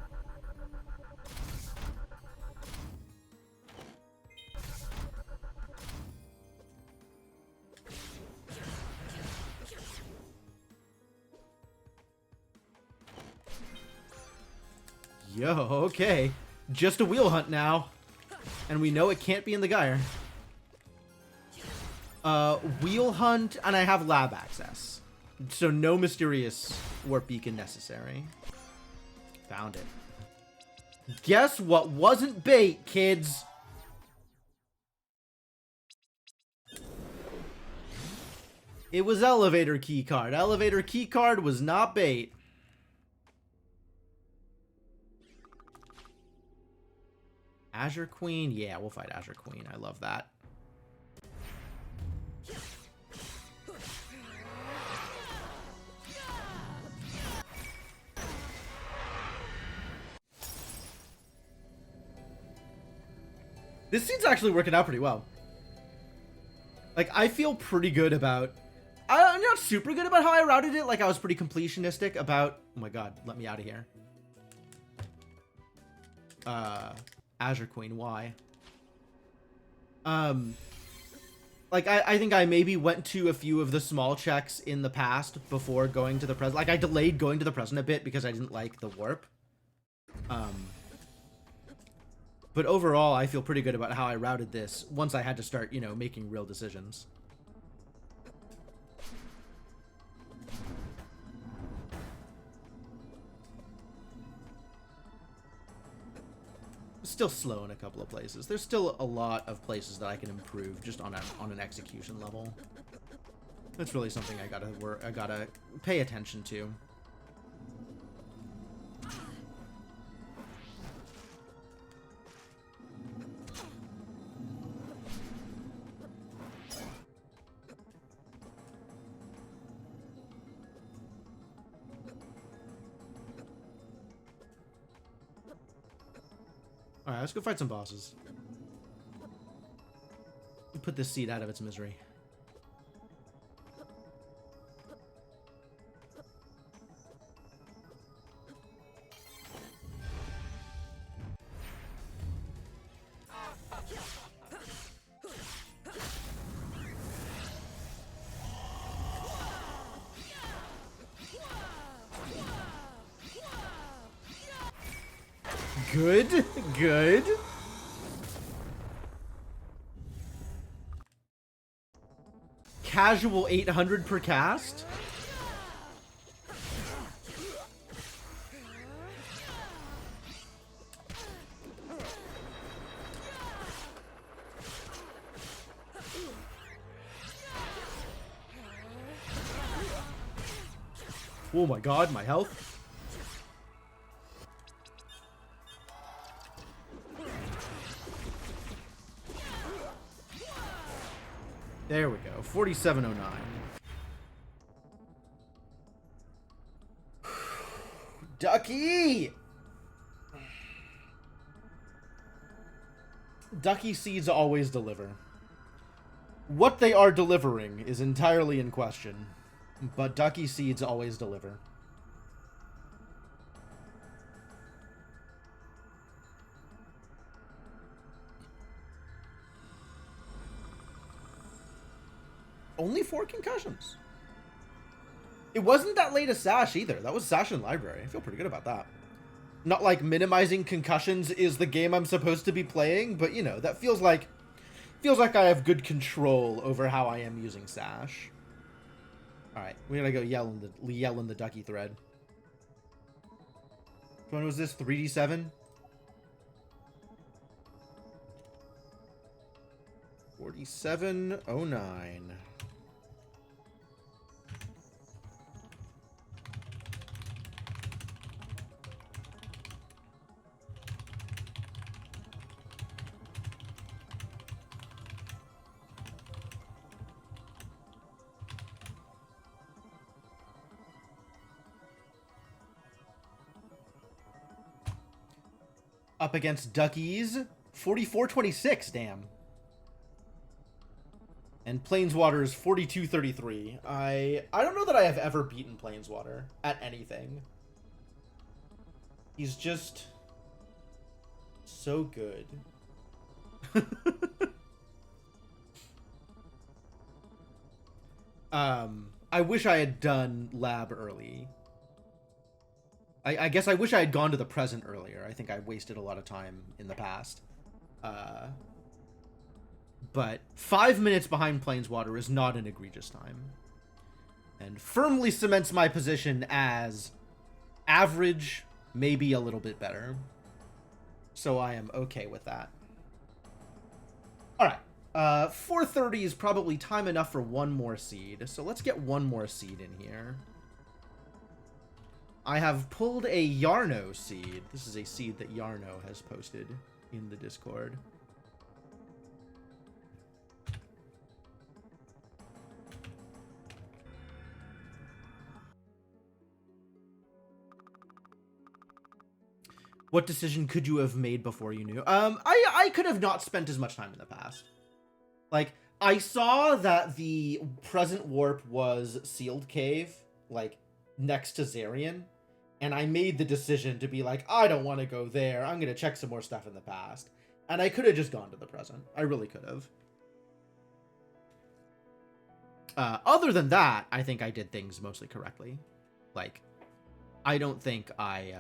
Yo, okay. Just a wheel hunt now. And we know it can't be in the Gyre. Wheel hunt, and I have lab access. So no mysterious warp beacon necessary. Found it. Guess what wasn't bait, kids? It was elevator keycard. Elevator keycard was not bait. Azure Queen? Yeah, we'll fight Azure Queen. I love that. This scene's actually working out pretty well. Like, I feel pretty good about... I'm not super good about how I routed it. Like, I was pretty completionistic about... Oh my god, let me out of here. Azure Queen, why? Like, I think I maybe went to a few of the small checks in the past before going to the present. Like, I delayed going to the present a bit because I didn't like the warp. But overall, I feel pretty good about how I routed this once I had to start, you know, making real decisions. Still slow in a couple of places. There's still a lot of places that I can improve just on an execution level. That's really something I gotta pay attention to. Alright, let's go fight some bosses. Put this seed out of its misery. Good, good. Casual 800 per cast? Oh my god, my health. There we go. 4709. Ducky! Ducky seeds always deliver. What they are delivering is entirely in question, but Ducky seeds always deliver. Only 4 concussions. It wasn't that late a Sash either. That was Sash in Library. I feel pretty good about that. Not like minimizing concussions is the game I'm supposed to be playing, but you know, that feels like I have good control over how I am using Sash. Alright, we gotta go yell in the Ducky thread. Which one was this? 3D7? 4709. Up against Duckies, 4426, damn. And Planeswater's 4233. I don't know that I have ever beaten Planeswater at anything. He's just so good. I wish I had done lab early. I guess I wish I had gone to the present earlier. I think I wasted a lot of time in the past. But 5 minutes behind Planeswater is not an egregious time. And firmly cements my position as average, maybe a little bit better. So I am okay with that. Alright. 4:30 is probably time enough for one more seed. So let's get one more seed in here. I have pulled a Yarno seed. This is a seed that Yarno has posted in the Discord. What decision could you have made before you knew? I could have not spent as much time in the past. Like, I saw that the present warp was Sealed Cave, like, next to Zarian. And I made the decision to be like, I don't want to go there. I'm going to check some more stuff in the past. And I could have just gone to the present. I really could have. Other than that, I think I did things mostly correctly. Like, I don't think I...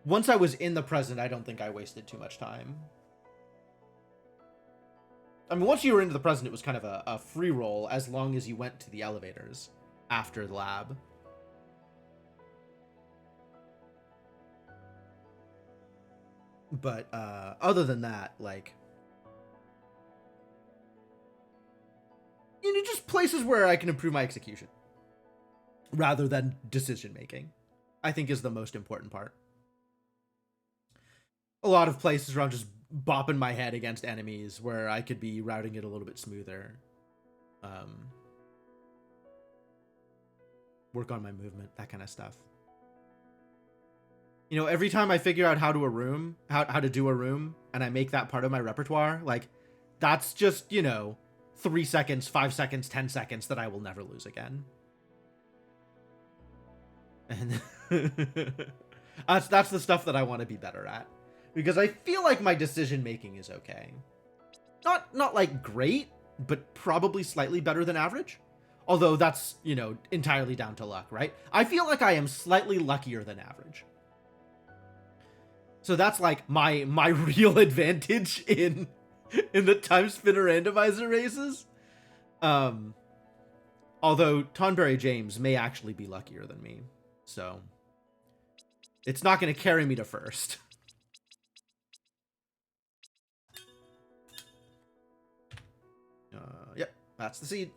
Once I was in the present, I don't think I wasted too much time. I mean, once you were into the present, it was kind of a free roll as long as you went to the elevators after the lab. But other than that, like, you know, just places where I can improve my execution rather than decision making, I think is the most important part. A lot of places where I'm just bopping my head against enemies where I could be routing it a little bit smoother. Work on my movement, that kind of stuff. You know, every time I figure out how to do a room, and I make that part of my repertoire, like, that's just, you know, 3 seconds, 5 seconds, 10 seconds that I will never lose again. And that's the stuff that I want to be better at. Because I feel like my decision making is okay. Not like great, but probably slightly better than average. Although that's, you know, entirely down to luck, right? I feel like I am slightly luckier than average. So that's like my real advantage in the Timespinner Randomizer races. Although Tonberry James may actually be luckier than me. So it's not going to carry me to first. Yep, that's the seed.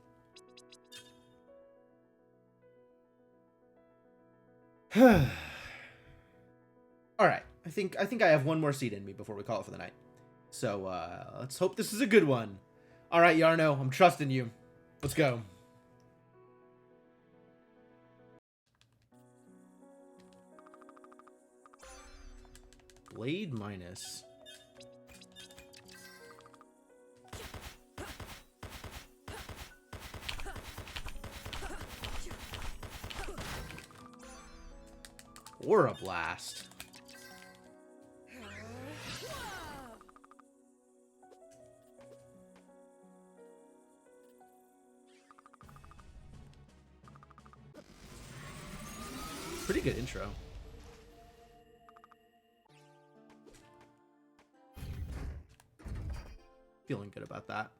All right, I think I have one more seed in me before we call it for the night. So let's hope this is a good one. All right, Yarno, I'm trusting you. Let's go. Blade minus. Or a blast. Pretty good intro. Feeling good about that.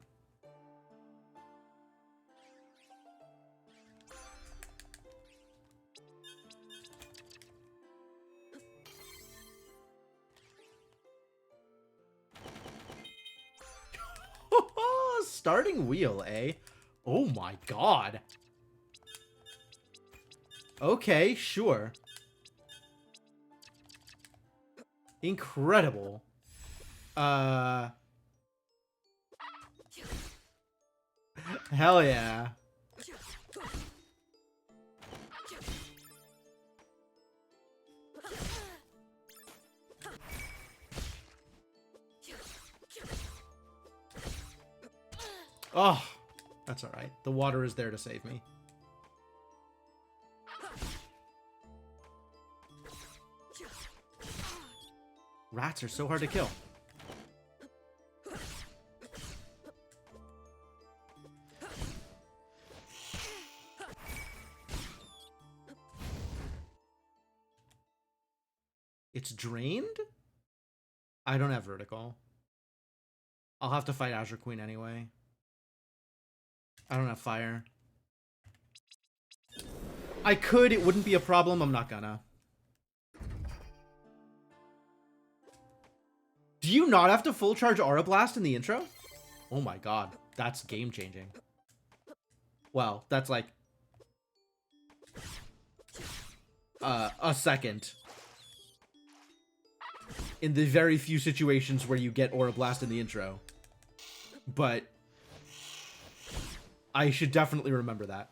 Starting wheel, eh? Oh my god. Okay, sure. Incredible. Hell yeah. Oh, that's all right. The water is there to save me. Rats are so hard to kill. It's drained? I don't have vertical. I'll have to fight Azure Queen anyway. I don't have fire. I could, it wouldn't be a problem. I'm not gonna. Do you not have to full charge Aura Blast in the intro? Oh my god, that's game changing. Well, that's like a second. In the very few situations where you get Aura Blast in the intro. But I should definitely remember that.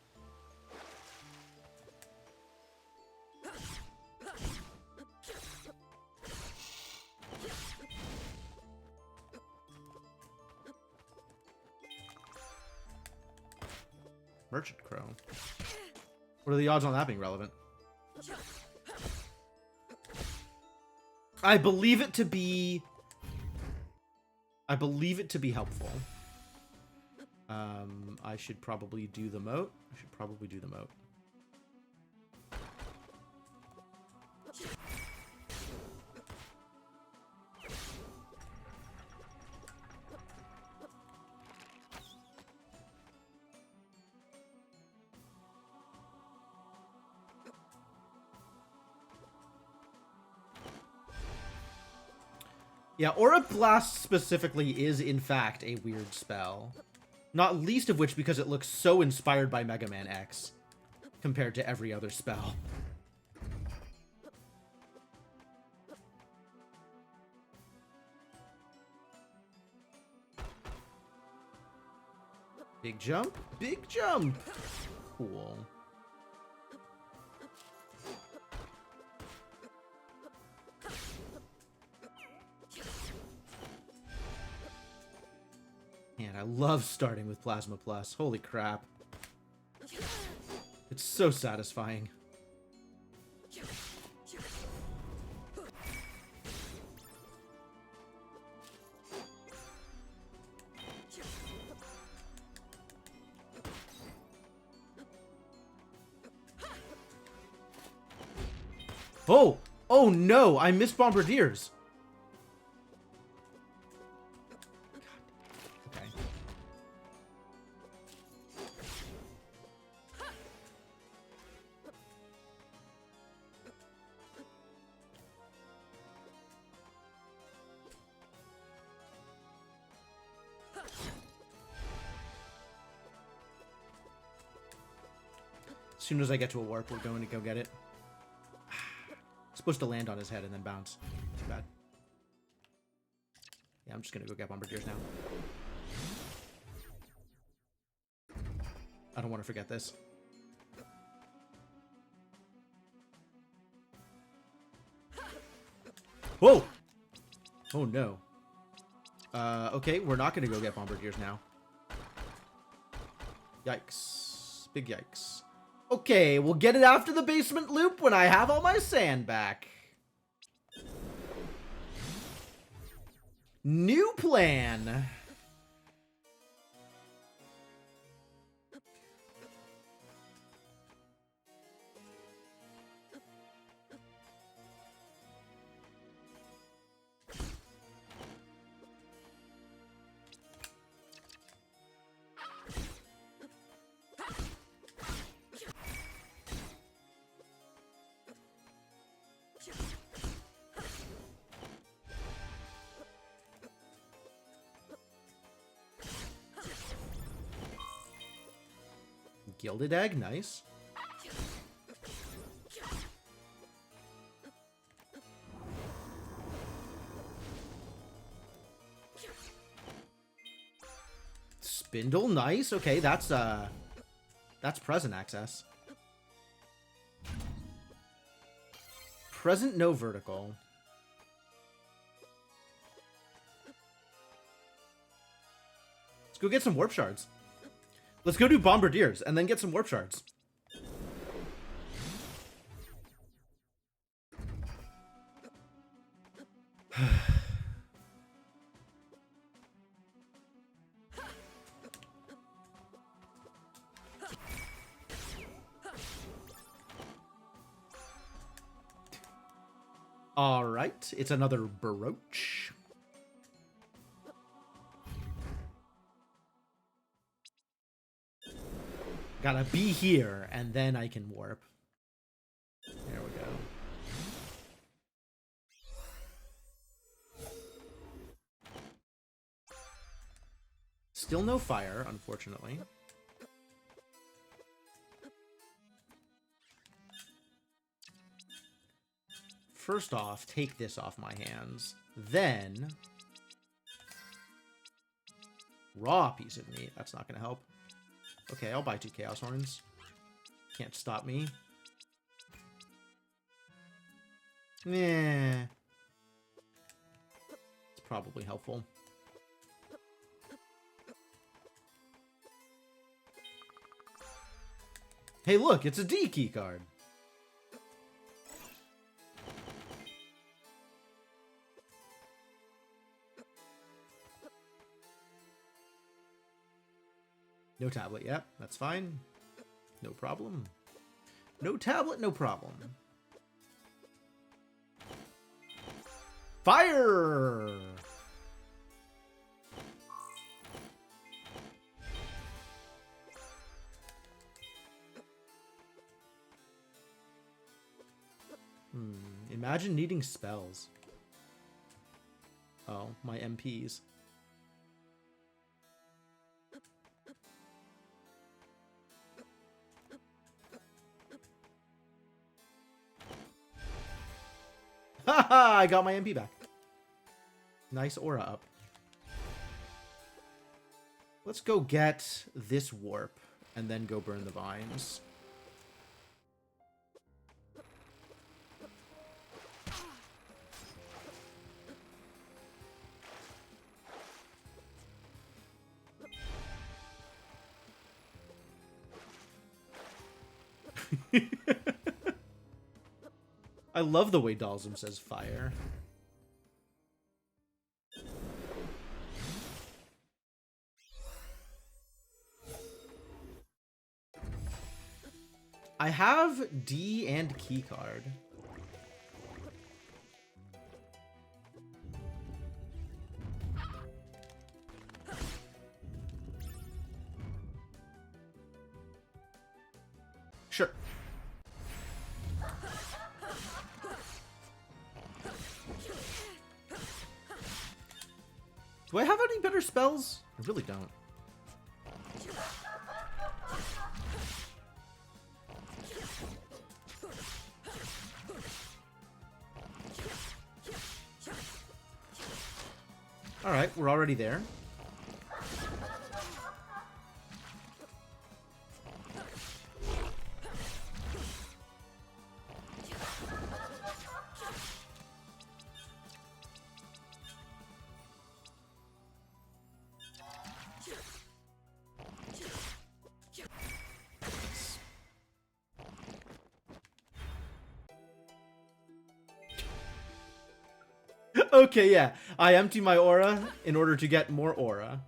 Merchant Crow. What are the odds on that being relevant? I believe it to be helpful. I should probably do the moat. Yeah, Aura Blast specifically is, in fact, a weird spell. Not least of which because it looks so inspired by Mega Man X compared to every other spell. Big jump, big jump. Cool. Man, I love starting with Plasma Plus. Holy crap. It's so satisfying. Oh! Oh no! I missed Bombardiers! As soon as I get to a warp, we're going to go get it. It's supposed to land on his head and then bounce. Too bad. Yeah, I'm just going to go get Bombardiers now. I don't want to forget this. Whoa! Oh no. Okay, we're not going to go get Bombardiers now. Yikes. Big yikes. Okay, we'll get it after the basement loop when I have all my sand back. New plan. Gilded egg, nice. Spindle, nice. Okay, that's present access. Present, no vertical. Let's go get some warp shards. Let's go do Bombardiers and then get some warp shards. Alright, it's another brooch. Gotta be here, and then I can warp. There we go. Still no fire, unfortunately. First off, take this off my hands. Then... raw piece of meat. That's not gonna help. Okay, I'll buy 2 Chaos Horns. Can't stop me. Nah. It's probably helpful. Hey, look, it's a D key card. No tablet yet. That's fine. No problem. No tablet, no problem. Fire! Imagine needing spells. Oh, my MPs. Haha, I got my MP back. Nice aura up. Let's go get this warp and then go burn the vines. I love the way Dalsum says fire. I have D and key card. Sure. Do I have any better spells? I really don't. Alright, we're already there. Okay, yeah. I empty my aura in order to get more aura.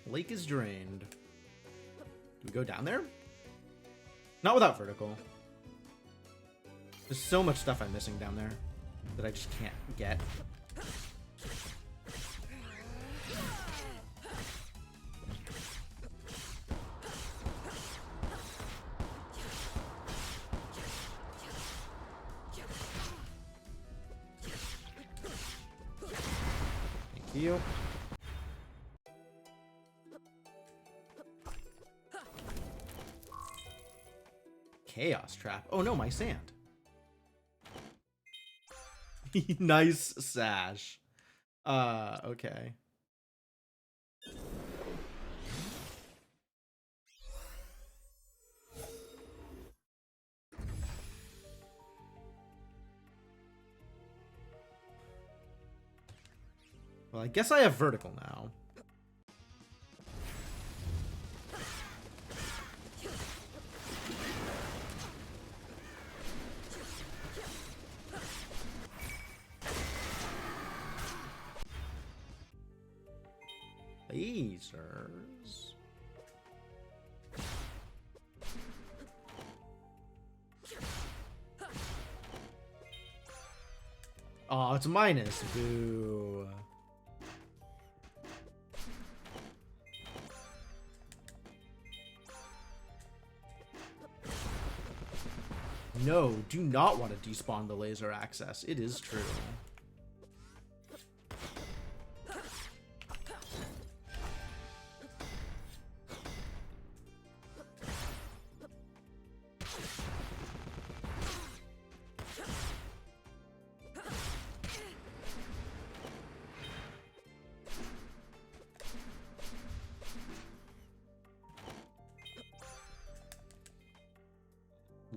Lake is drained. Do we go down there? Not without vertical. There's so much stuff I'm missing down there that I just can't get. Thank you. Chaos Trap. Oh no, my sand. Nice sash. Okay. Well, I guess I have vertical now. Lasers. Oh, it's minus. Boo. No, do not want to despawn the laser access. It is true.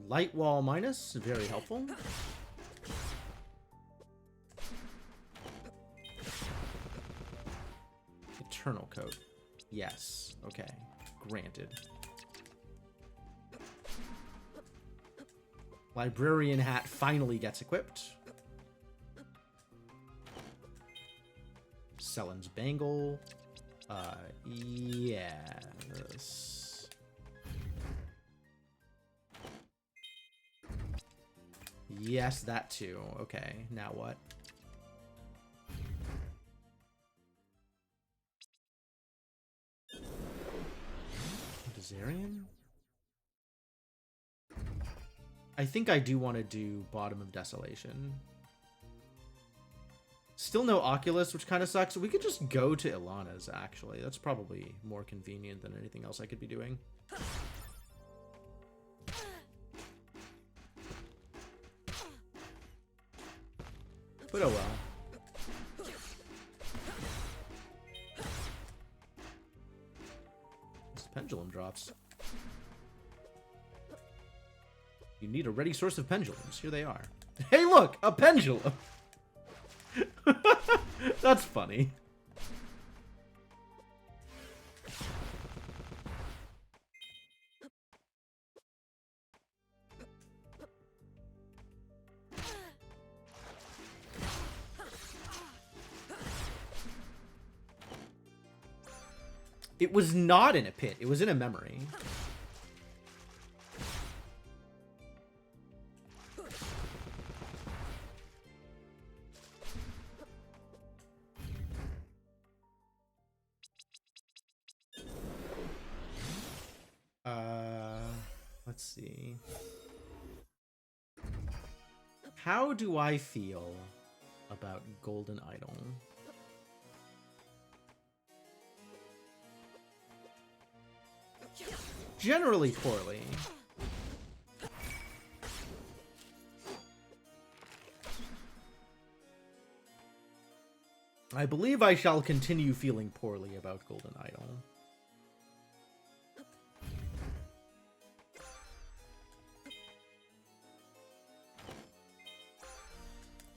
Light wall minus, very helpful. Eternal coat. Yes. Okay. Granted. Librarian hat finally gets equipped. Sellen's bangle. Yes. Yes, that too. Okay, now what? Desarian? I think I do want to do Bottom of Desolation. Still no Oculus, which kind of sucks. We could just go to Ilana's, actually. That's probably more convenient than anything else I could be doing. But oh well. This pendulum drops. You need a ready source of pendulums. Here they are. Hey look! A pendulum! That's funny. It was not in a pit. It was in a memory. Let's see. How do I feel about Golden Idol? Generally poorly. I believe I shall continue feeling poorly about Golden Idol.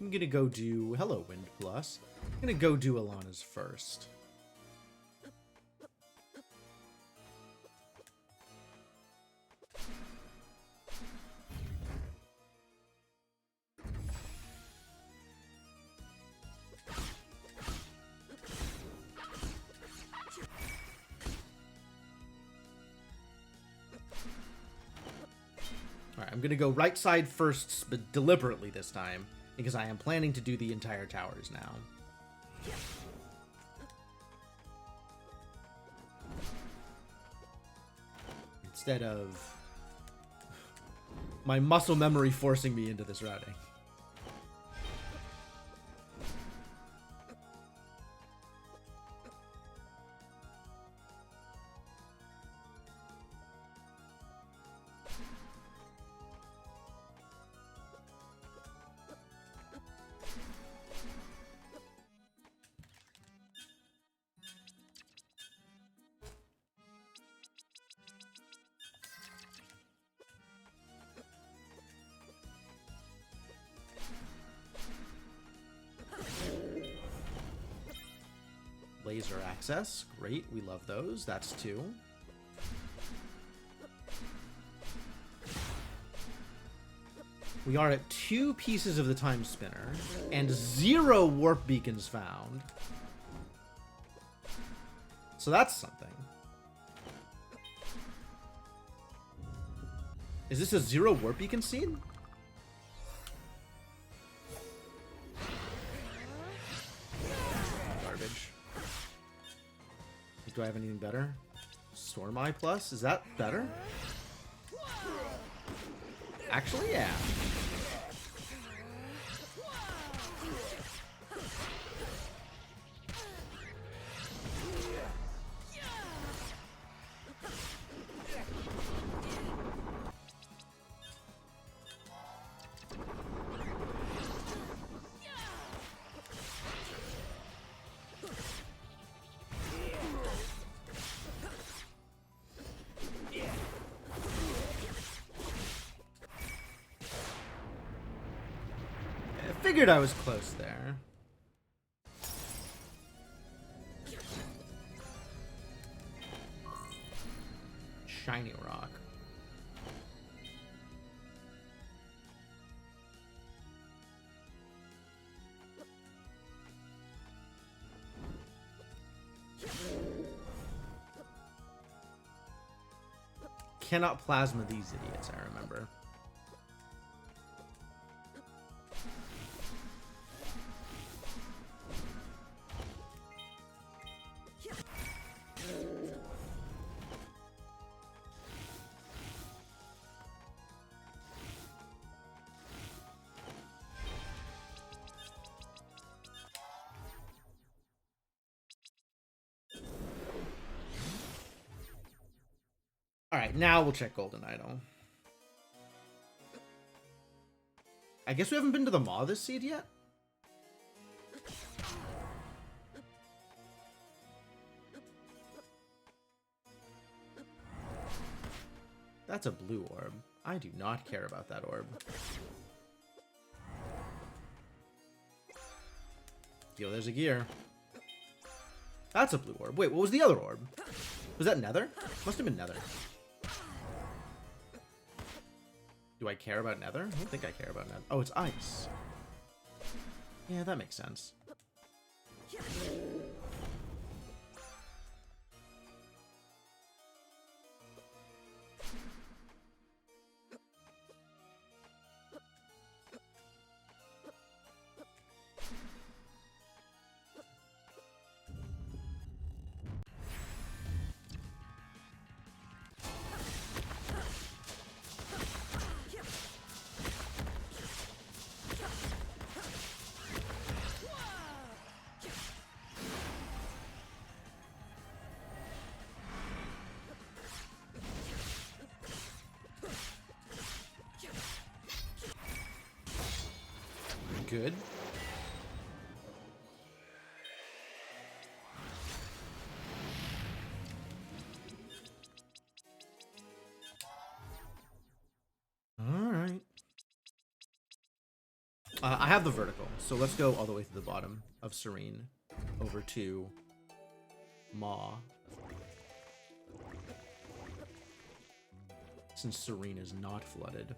I'm gonna go do... Hello, Wind Plus. I'm gonna go do Ilana's first. Alright, I'm gonna go right side first, but deliberately this time, because I am planning to do the entire towers now. Instead of my muscle memory forcing me into this routing. laser access. Great, we love those. That's 2. We are at 2 pieces of the time spinner and 0 warp beacons found. So that's something. Is this a 0 warp beacon seed? Garbage. Do I have anything better? Storm-Eye Plus? Is that better? Actually, yeah. Figured I was close there. Shiny rock. Cannot plasma these idiots, I remember. Alright, now we'll check Golden Idol. I guess we haven't been to the Maw this seed yet? That's a blue orb. I do not care about that orb. Yo, there's a gear. That's a blue orb. Wait, what was the other orb? Was that Nether? Must have been Nether. Do I care about Nether? I don't think I care about Nether. Oh, it's ice. Yeah, that makes sense. Good. Alright. I have the vertical, so let's go all the way to the bottom of Serene over to Maw. Since Serene is not flooded.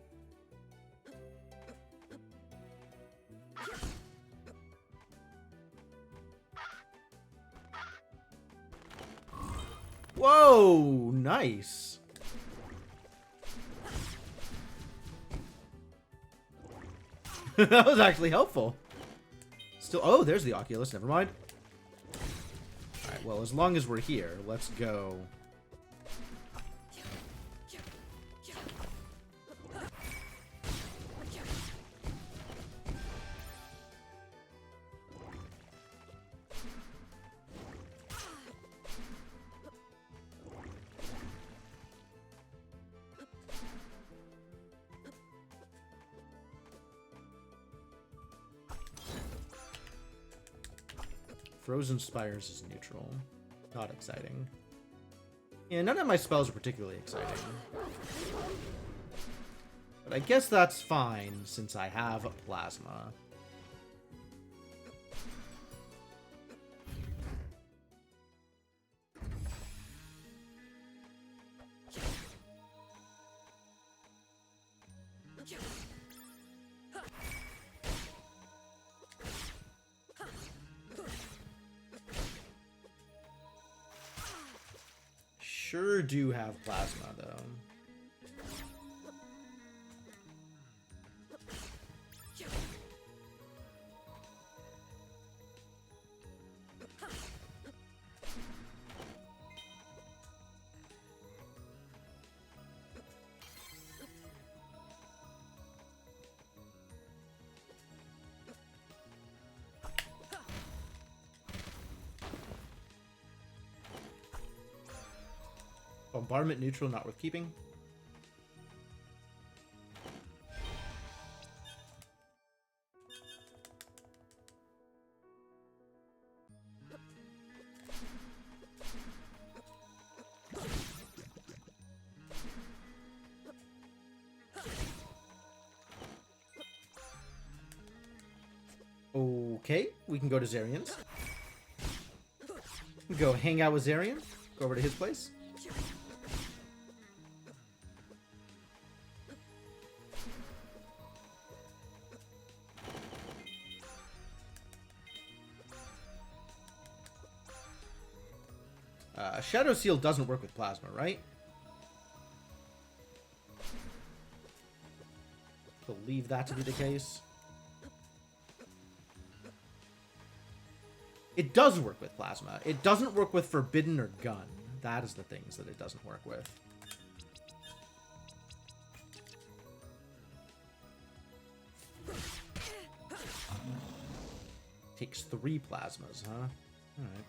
Whoa, nice. That was actually helpful. Still, oh, there's the Oculus, never mind. Alright, well, as long as we're here, let's go. Frozen Spires is neutral. Not exciting. Yeah, none of my spells are particularly exciting. But I guess that's fine, since I have Plasma. sure do have plasma, though. Bombardment neutral, not worth keeping. Okay, we can go to Zarian's. Go hang out with Zarian. Go over to his place. Shadow Seal doesn't work with plasma, right? Believe that to be the case. It does work with plasma. It doesn't work with Forbidden or Gun. That is the things that it doesn't work with. Takes 3 plasmas, huh? Alright.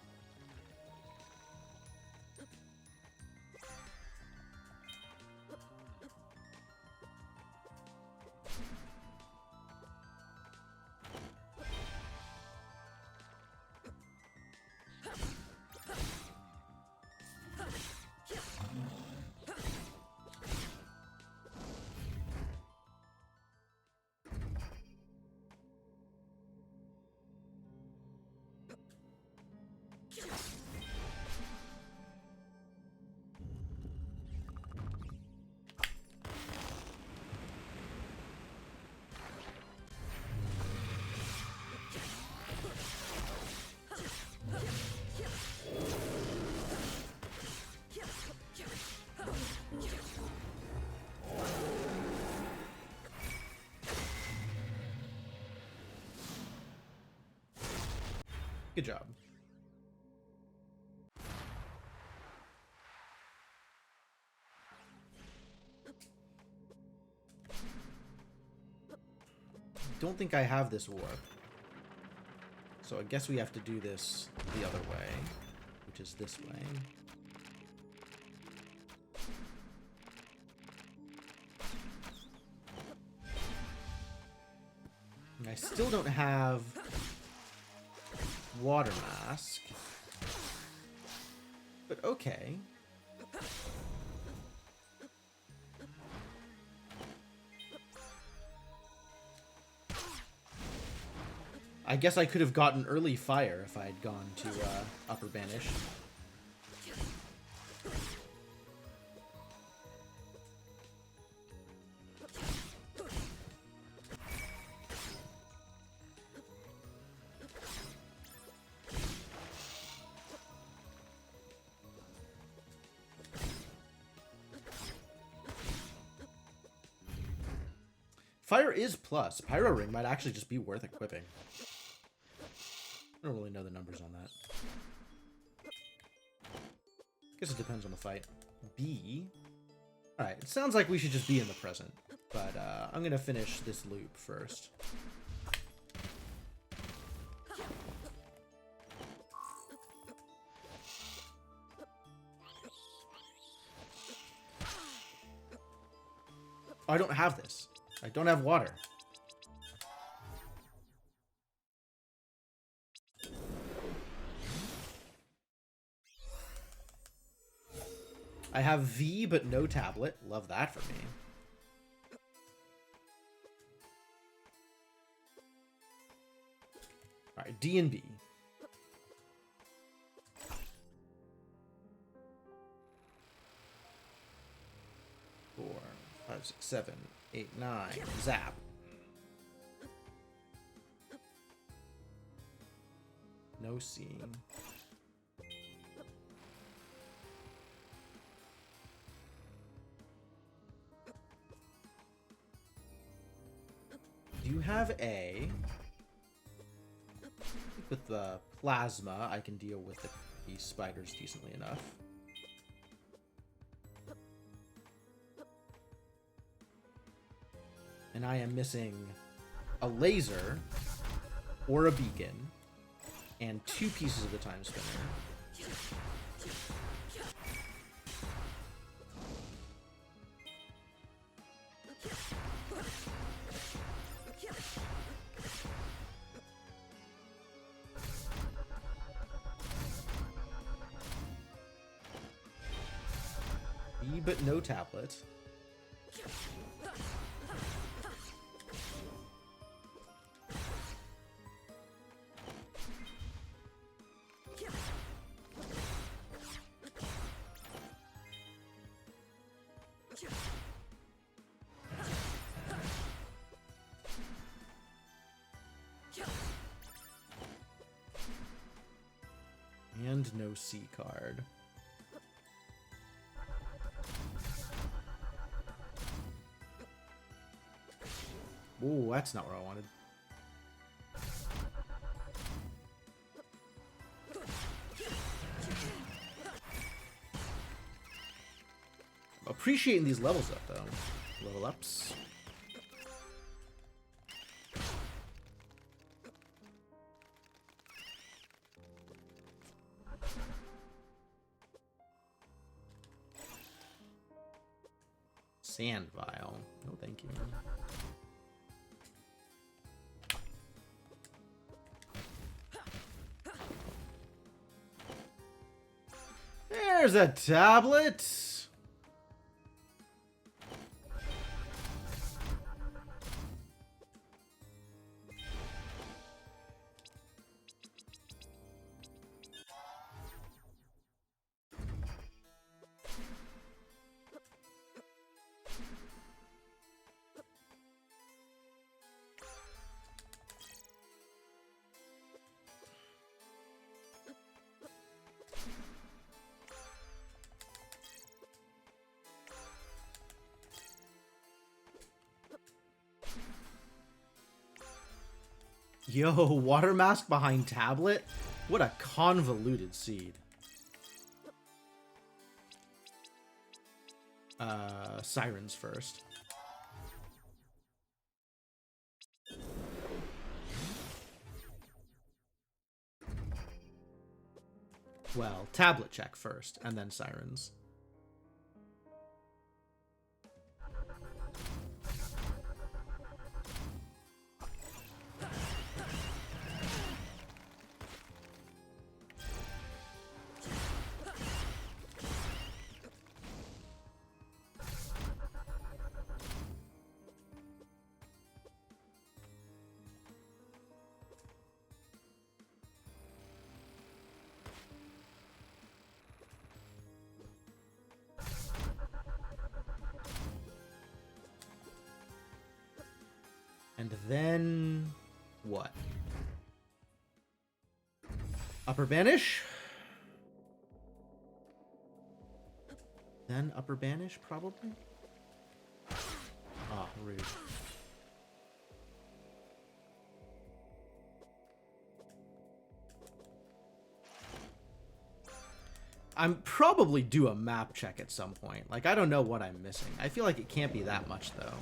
Good job. Don't think I have this warp. So I guess we have to do this the other way, which is this way. And I still don't have Water Mask. But okay. I guess I could have gotten early fire if I had gone to Upper Banish. Fire is plus. Pyro Ring might actually just be worth equipping. I don't really know the numbers on that. Guess it depends on the fight. B. Alright, it sounds like we should just be in the present. But I'm gonna finish this loop first. Oh, I don't have this. I don't have water. I have V, but no tablet. Love that for me. Alright, D and B. 4, 5, 6, 7, 8, 9. Zap. No seeing. can have A. I think with the plasma, I can deal with the spiders decently enough. And I am missing a laser or a beacon and 2 pieces of the time spinner. B, but no tablet. And no C card. Oh, that's not what I wanted. I'm appreciating these levels up, though. Level ups. Sand vial. No, thank you. There's a tablet. Yo, water mask behind tablet? What a convoluted seed. Sirens first. Well, tablet check first, and then sirens. And then what? Upper banish? Then upper banish, probably? Ah, rude. I'm probably due a map check at some point. Like, I don't know what I'm missing. I feel like it can't be that much, though.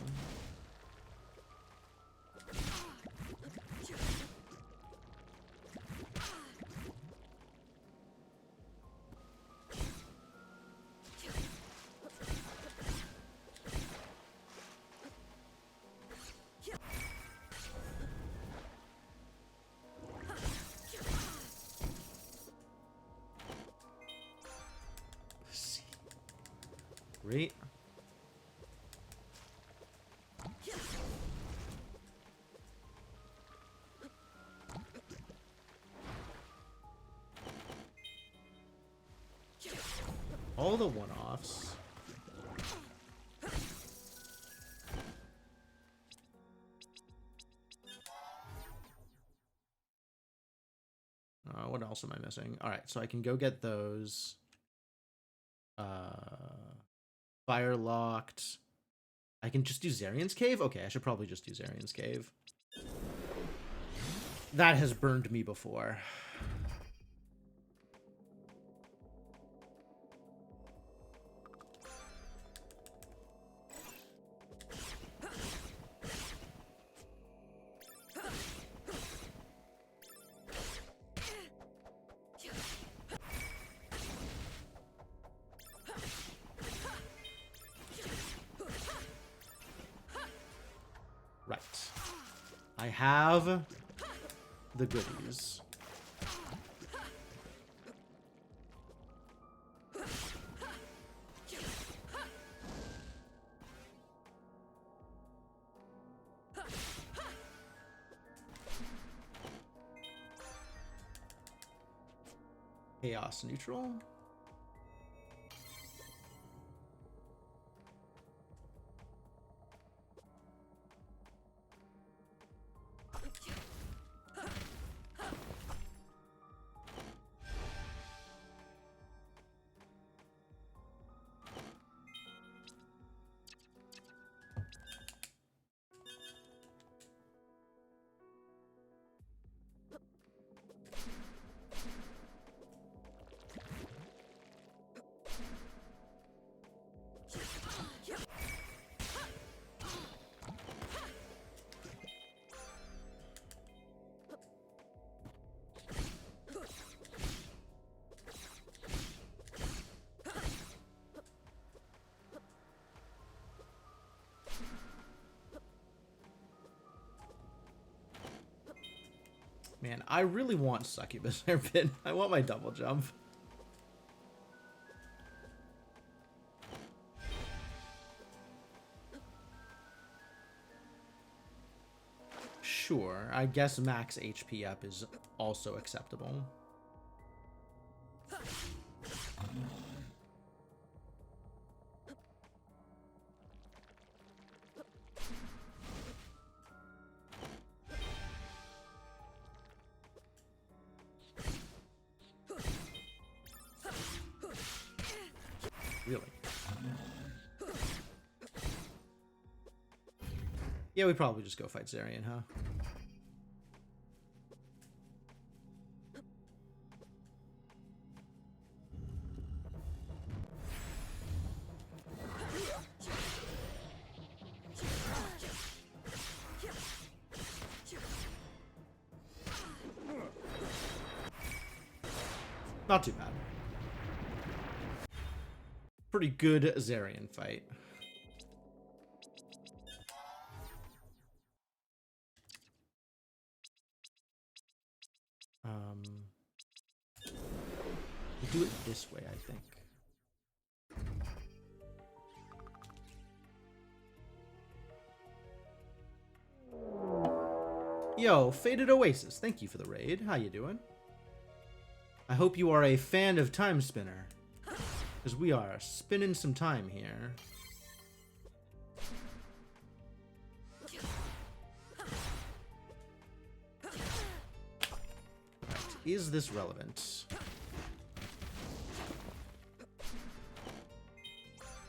Great. All the one-offs. What else am I missing? All right, so I can go get those. Fire locked. I can just do Zarian's Cave? Okay, I should probably just do Zarian's Cave. That has burned me before. Right. I have the goodies. Chaos neutral. Man, I really want Succubus Hairpin. I want my double jump. Sure, I guess max HP up is also acceptable. Really? Yeah, we probably just go fight Zarian, huh? Not too bad. Pretty good Zarian fight. We'll do it this way, I think. Yo, Faded Oasis, thank you for the raid. How you doing? I hope you are a fan of Timespinner, because we are spinning some time here. Right. Is this relevant?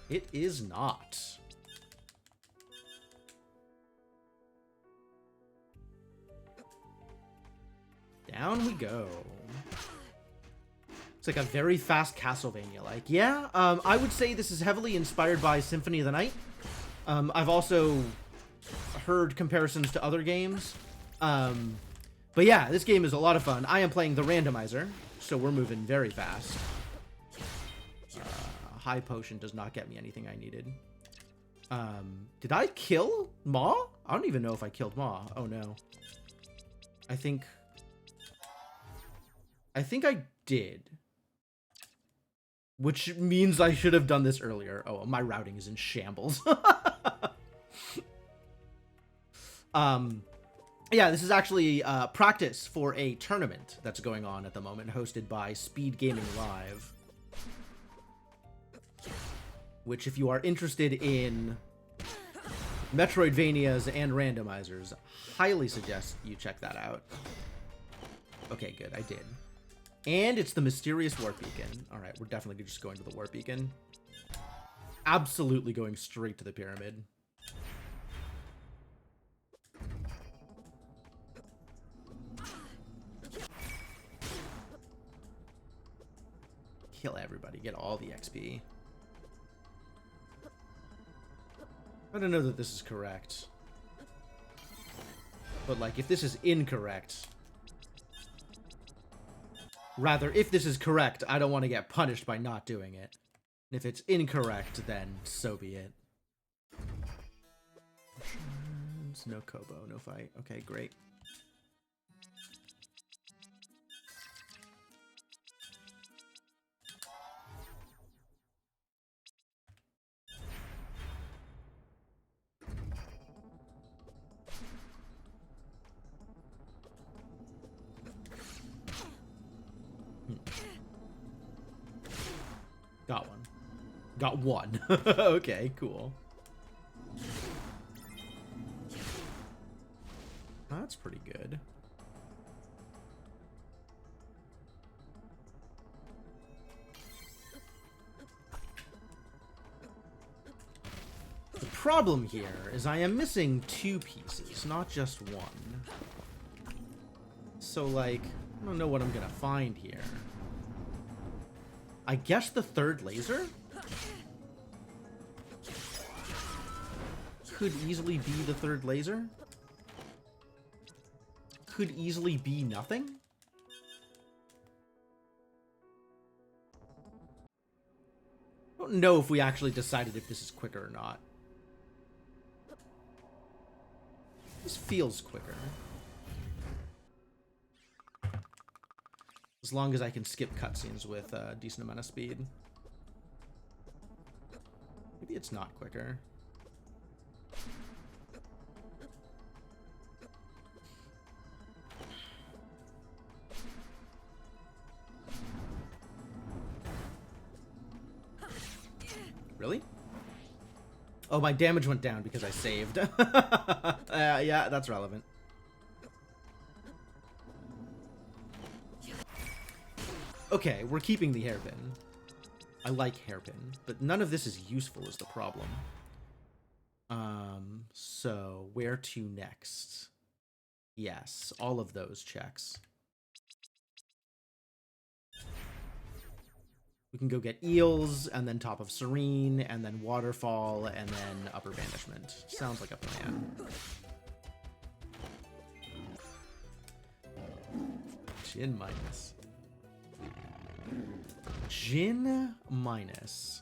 It is not. Down we go. It's like a very fast Castlevania, like. Yeah, I would say this is heavily inspired by Symphony of the Night. I've also heard comparisons to other games. But yeah, this game is a lot of fun. I am playing the Randomizer, so we're moving very fast. High potion does not get me anything I needed. Did I kill Ma? I don't even know if I killed Ma. Oh no. I think I did. Which means I should have done this earlier. Oh, my routing is in shambles. Yeah, this is actually practice for a tournament that's going on at the moment, hosted by Speed Gaming Live. Which, if you are interested in Metroidvanias and randomizers, highly suggest you check that out. Okay, good, I did. And it's the mysterious warp beacon. All right, we're definitely just going to the warp beacon. Absolutely going straight to the pyramid. kill everybody, get all the XP. I don't know that this is correct. But, like, if this is incorrect... Rather, if this is correct, I don't want to get punished by not doing it. If it's incorrect, then so be it. No Kobo, no fight. Okay, great. Got one. Got one. Okay, cool. That's pretty good. The problem here is I am missing 2 pieces, not just 1. So, like, I don't know what I'm gonna find here. I guess the 3rd laser? Could easily be the 3rd laser? Could easily be nothing? I don't know if we actually decided if this is quicker or not. This feels quicker. As long as I can skip cutscenes with a decent amount of speed. Maybe it's not quicker. Really? Oh, my damage went down because I saved. Yeah, that's relevant. Okay, we're keeping the hairpin. I like hairpin, but none of this is useful is the problem. So where to next? Yes, all of those checks. We can go get eels, and then Top of Serene, and then Waterfall, and then Upper Banishment. Sounds like a plan. Jin minus. Jin minus.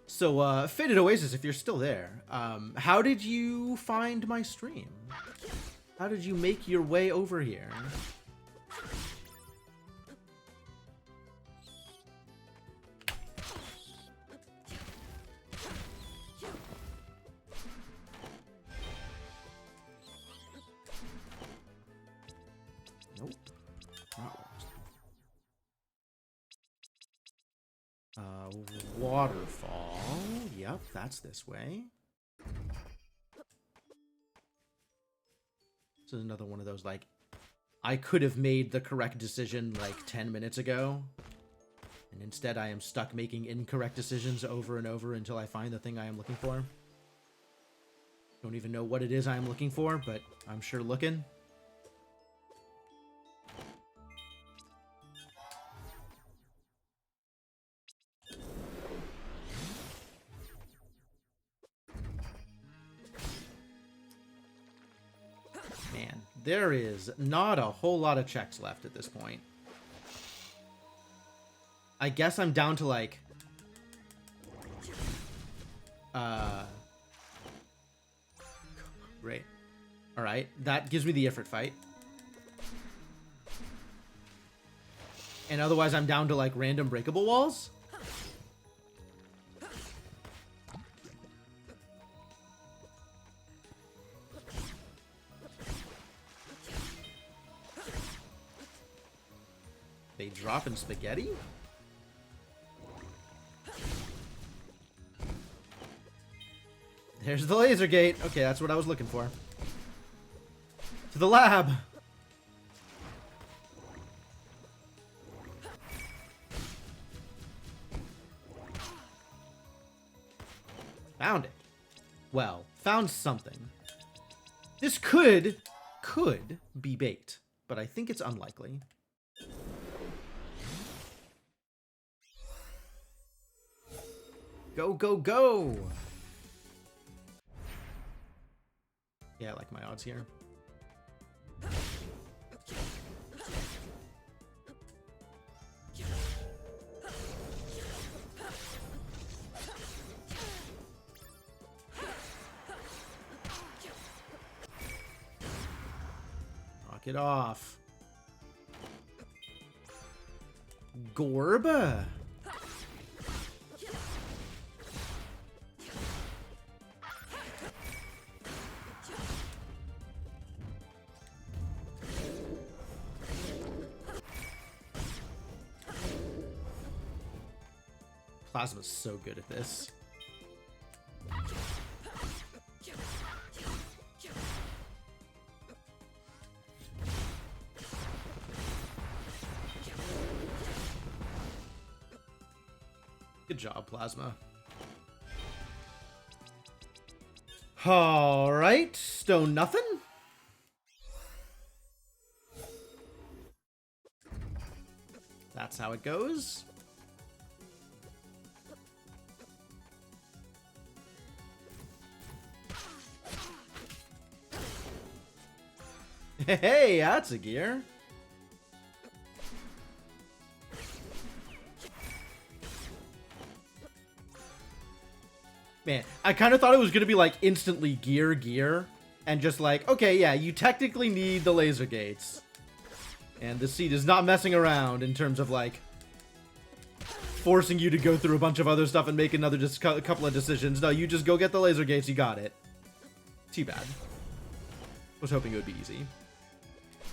So, Faded Oasis, if you're still there, how did you find my stream? How did you make your way over here? Nope. Waterfall. Yep, that's this way. This is another one of those, like, I could have made the correct decision, like, 10 minutes ago. And instead I am stuck making incorrect decisions over and over until I find the thing I am looking for. Don't even know what it is I am looking for, but I'm sure looking. Man, there is not a whole lot of checks left at this point. I guess I'm down to, like, great. Alright, that gives me the Ifrit fight. And otherwise I'm down to, like, random breakable walls. They drop in spaghetti? There's the laser gate. Okay, that's what I was looking for. To the lab. Found it. Well, found something. This could be bait, but I think it's unlikely. Go, go, go! Yeah, I like my odds here. Knock it off. Gorb? Plasma's so good at this. Good job, Plasma. Alright, stone nothing? That's how it goes. Hey, that's a gear. Man, I kind of thought it was going to be like instantly gear, and just like, okay, yeah, you technically need the laser gates. And the seed is not messing around in terms of like forcing you to go through a bunch of other stuff and make another couple of decisions. No, you just go get the laser gates, you got it. Too bad. Was hoping it would be easy.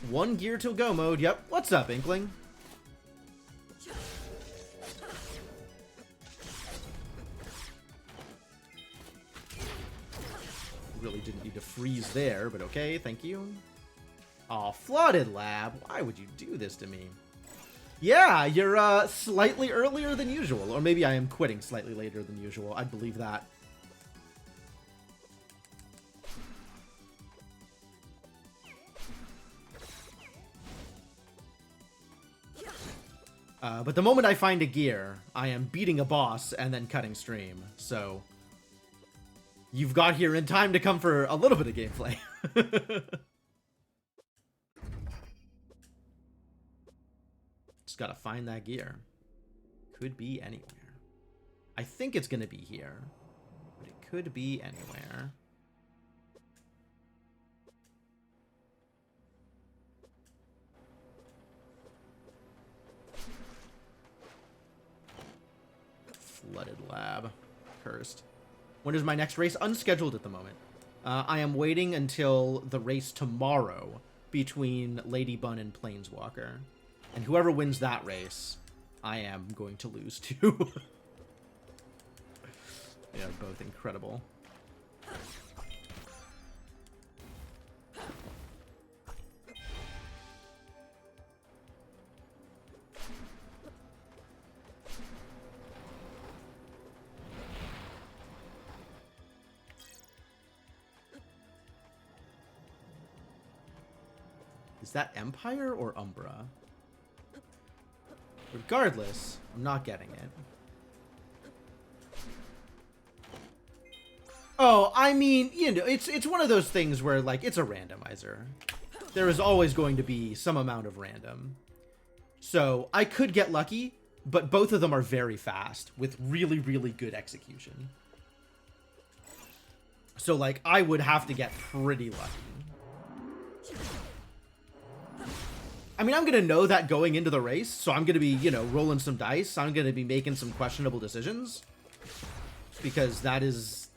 One gear till go mode. Yep. What's up, Inkling? Really didn't need to freeze there, but okay, thank you. Aw, flooded lab. Why would you do this to me? Yeah, you're slightly earlier than usual. Or maybe I am quitting slightly later than usual. I'd believe that. But the moment I find a gear, I am beating a boss and then cutting stream. So you've got here in time to come for a little bit of gameplay. Just gotta find that gear. Could be anywhere. I think it's gonna be here, but it could be anywhere. Flooded lab. Cursed. When is my next race? Unscheduled at the moment. I am waiting until the race tomorrow between Lady Bun and Planeswalker. And whoever wins that race, I am going to lose to. They are both incredible. Is that Empire or Umbra? Regardless, I'm not getting it. Oh, I mean, you know, it's one of those things where, like, it's a randomizer. There is always going to be some amount of random. So, I could get lucky, but both of them are very fast, with really, really good execution. So, like, I would have to get pretty lucky. I mean, I'm going to know that going into the race, so I'm going to be, you know, rolling some dice. I'm going to be making some questionable decisions. Because that is,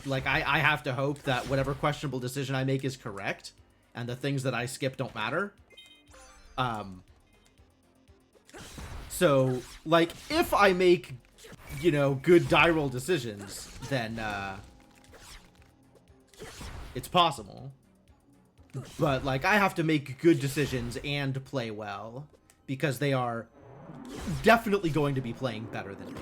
like, I have to hope that whatever questionable decision I make is correct. And the things that I skip don't matter. So, like, if I make, you know, good die roll decisions, then, it's possible. But, like, I have to make good decisions and play well, because they are definitely going to be playing better than me.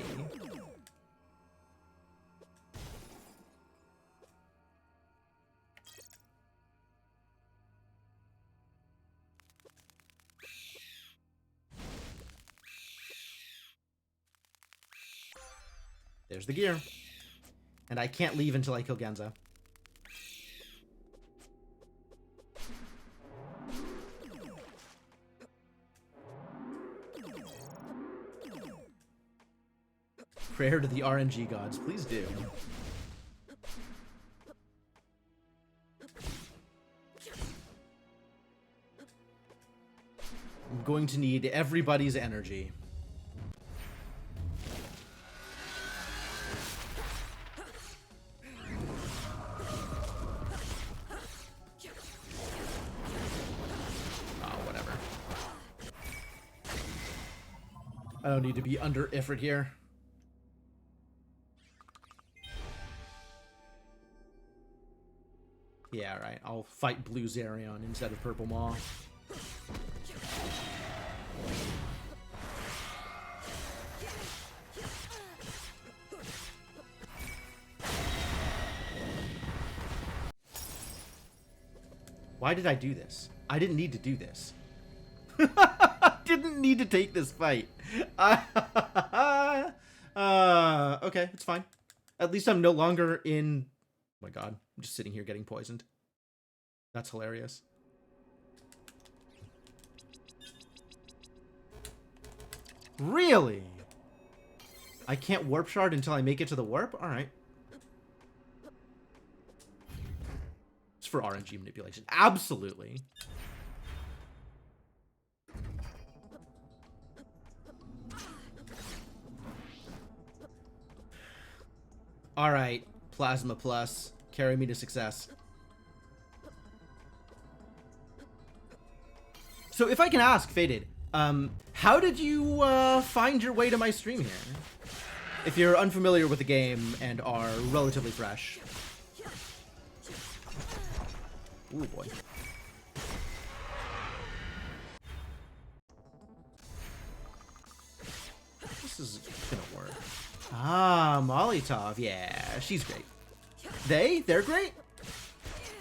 There's the gear. And I can't leave until I kill Genza. Prayer to the RNG gods, please do. I'm going to need everybody's energy. Whatever. I don't need to be under effort here. Yeah, right. I'll fight Blue Zerion instead of Purple Maw. Why did I do this? I didn't need to do this. Didn't need to take this fight. Okay, it's fine. At least I'm no longer in... Oh my god, I'm just sitting here getting poisoned. That's hilarious. Really? I can't warp shard until I make it to the warp? Alright. It's for RNG manipulation. Absolutely. Alright. Plasma Plus. Carry me to success. So if I can ask, Faded, how did you find your way to my stream here? If you're unfamiliar with the game and are relatively fresh. Ooh, boy. This is gonna work. Ah, Molotov. Yeah, she's great. They're great?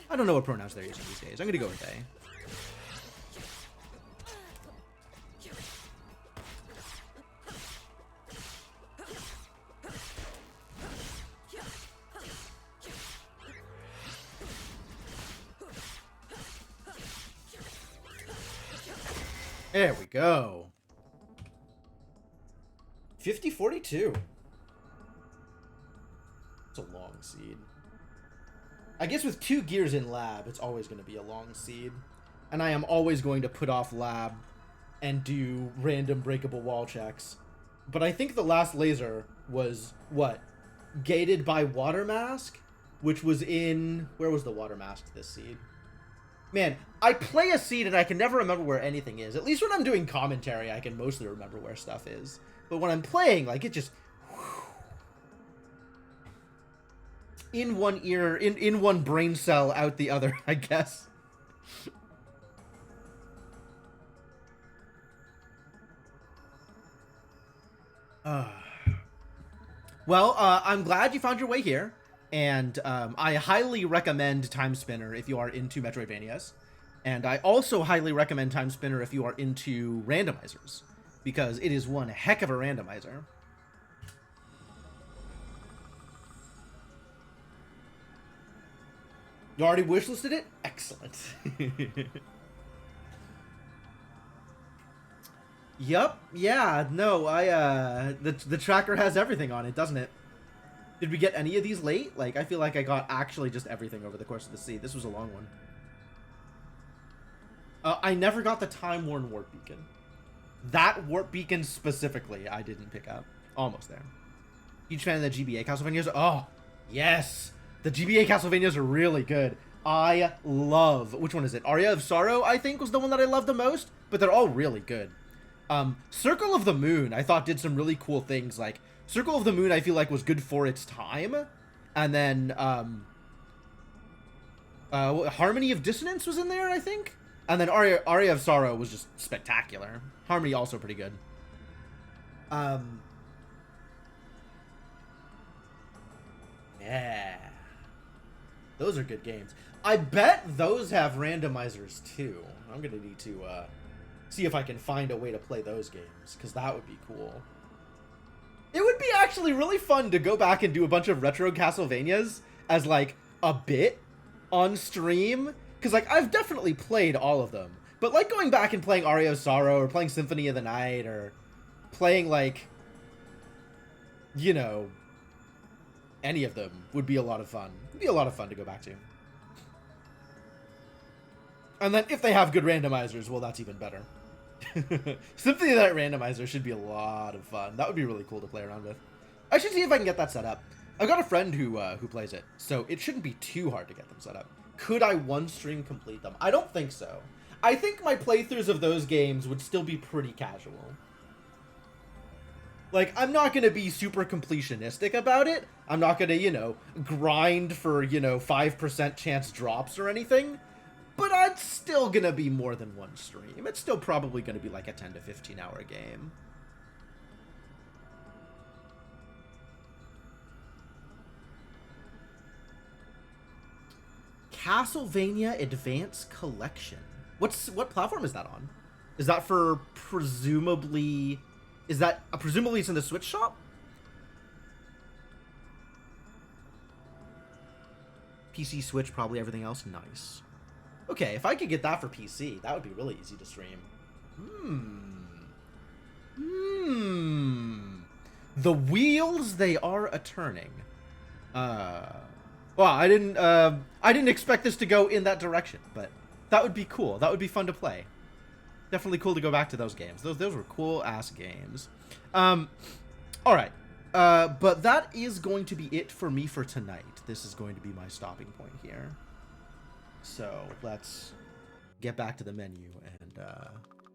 I don't know what pronouns they're using these days. I'm gonna go with they. There we go. 50-42. It's a long seed. I guess with 2 gears in lab, it's always going to be a long seed. And I am always going to put off lab and do random breakable wall checks. But I think the last laser was, what? Gated by Water Mask? Which was in... Where was the Water Mask this seed? Man, I play a seed and I can never remember where anything is. At least when I'm doing commentary, I can mostly remember where stuff is. But when I'm playing, like, it just... In one ear, in one brain cell, out the other, I guess. Well, I'm glad you found your way here. And I highly recommend Timespinner if you are into Metroidvanias. And I also highly recommend Timespinner if you are into randomizers. Because it is one heck of a randomizer. You already wishlisted it? Excellent. Yup. Yeah, no, the tracker has everything on it, doesn't it? Did we get any of these late? Like, I feel like I got actually just everything over the course of the seed. This was a long one. I never got the time-worn warp beacon. That warp beacon specifically, I didn't pick up. Almost there. Huge fan of the GBA Castlevanias. Oh, yes. The GBA Castlevanias are really good. I love... Which one is it? Aria of Sorrow, I think, was the one that I loved the most. But they're all really good. Circle of the Moon, I thought, did some really cool things. Like, Circle of the Moon, I feel like, was good for its time. And then, Harmony of Dissonance was in there, I think? And then Aria of Sorrow was just spectacular. Harmony also pretty good. Yeah. Those are good games. I bet those have randomizers, too. I'm gonna need to, see if I can find a way to play those games, because that would be cool. It would be actually actually really fun to go back and do a bunch of retro Castlevanias as, like, a bit on stream. Because, like, I've definitely played all of them. But, like, going back and playing Aria of Sorrow or playing Symphony of the Night or playing, like, you know, any of them would be a lot of fun. It'd be a lot of fun to go back to. And then if they have good randomizers, well, that's even better. Symphony of the Night randomizer should be a lot of fun. That would be really cool to play around with. I should see if I can get that set up. I've got a friend who plays it, so it shouldn't be too hard to get them set up. Could I one stream complete them? I don't think so. I think my playthroughs of those games would still be pretty casual. Like, I'm not going to be super completionistic about it. I'm not going to, you know, grind for, you know, 5% chance drops or anything. But it's still going to be more than one stream. It's still probably going to be like a 10 to 15 hour game. Castlevania Advance Collection. What platform is that on? Is that for presumably... presumably it's in the Switch shop? PC, Switch, probably everything else. Nice. Okay, if I could get that for PC, that would be really easy to stream. The wheels, they are a-turning. Well, I didn't expect this to go in that direction, but that would be cool. That would be fun to play. Definitely cool to go back to those games. Those were cool-ass games. All right. But that is going to be it for me for tonight. This is going to be my stopping point here. So let's get back to the menu and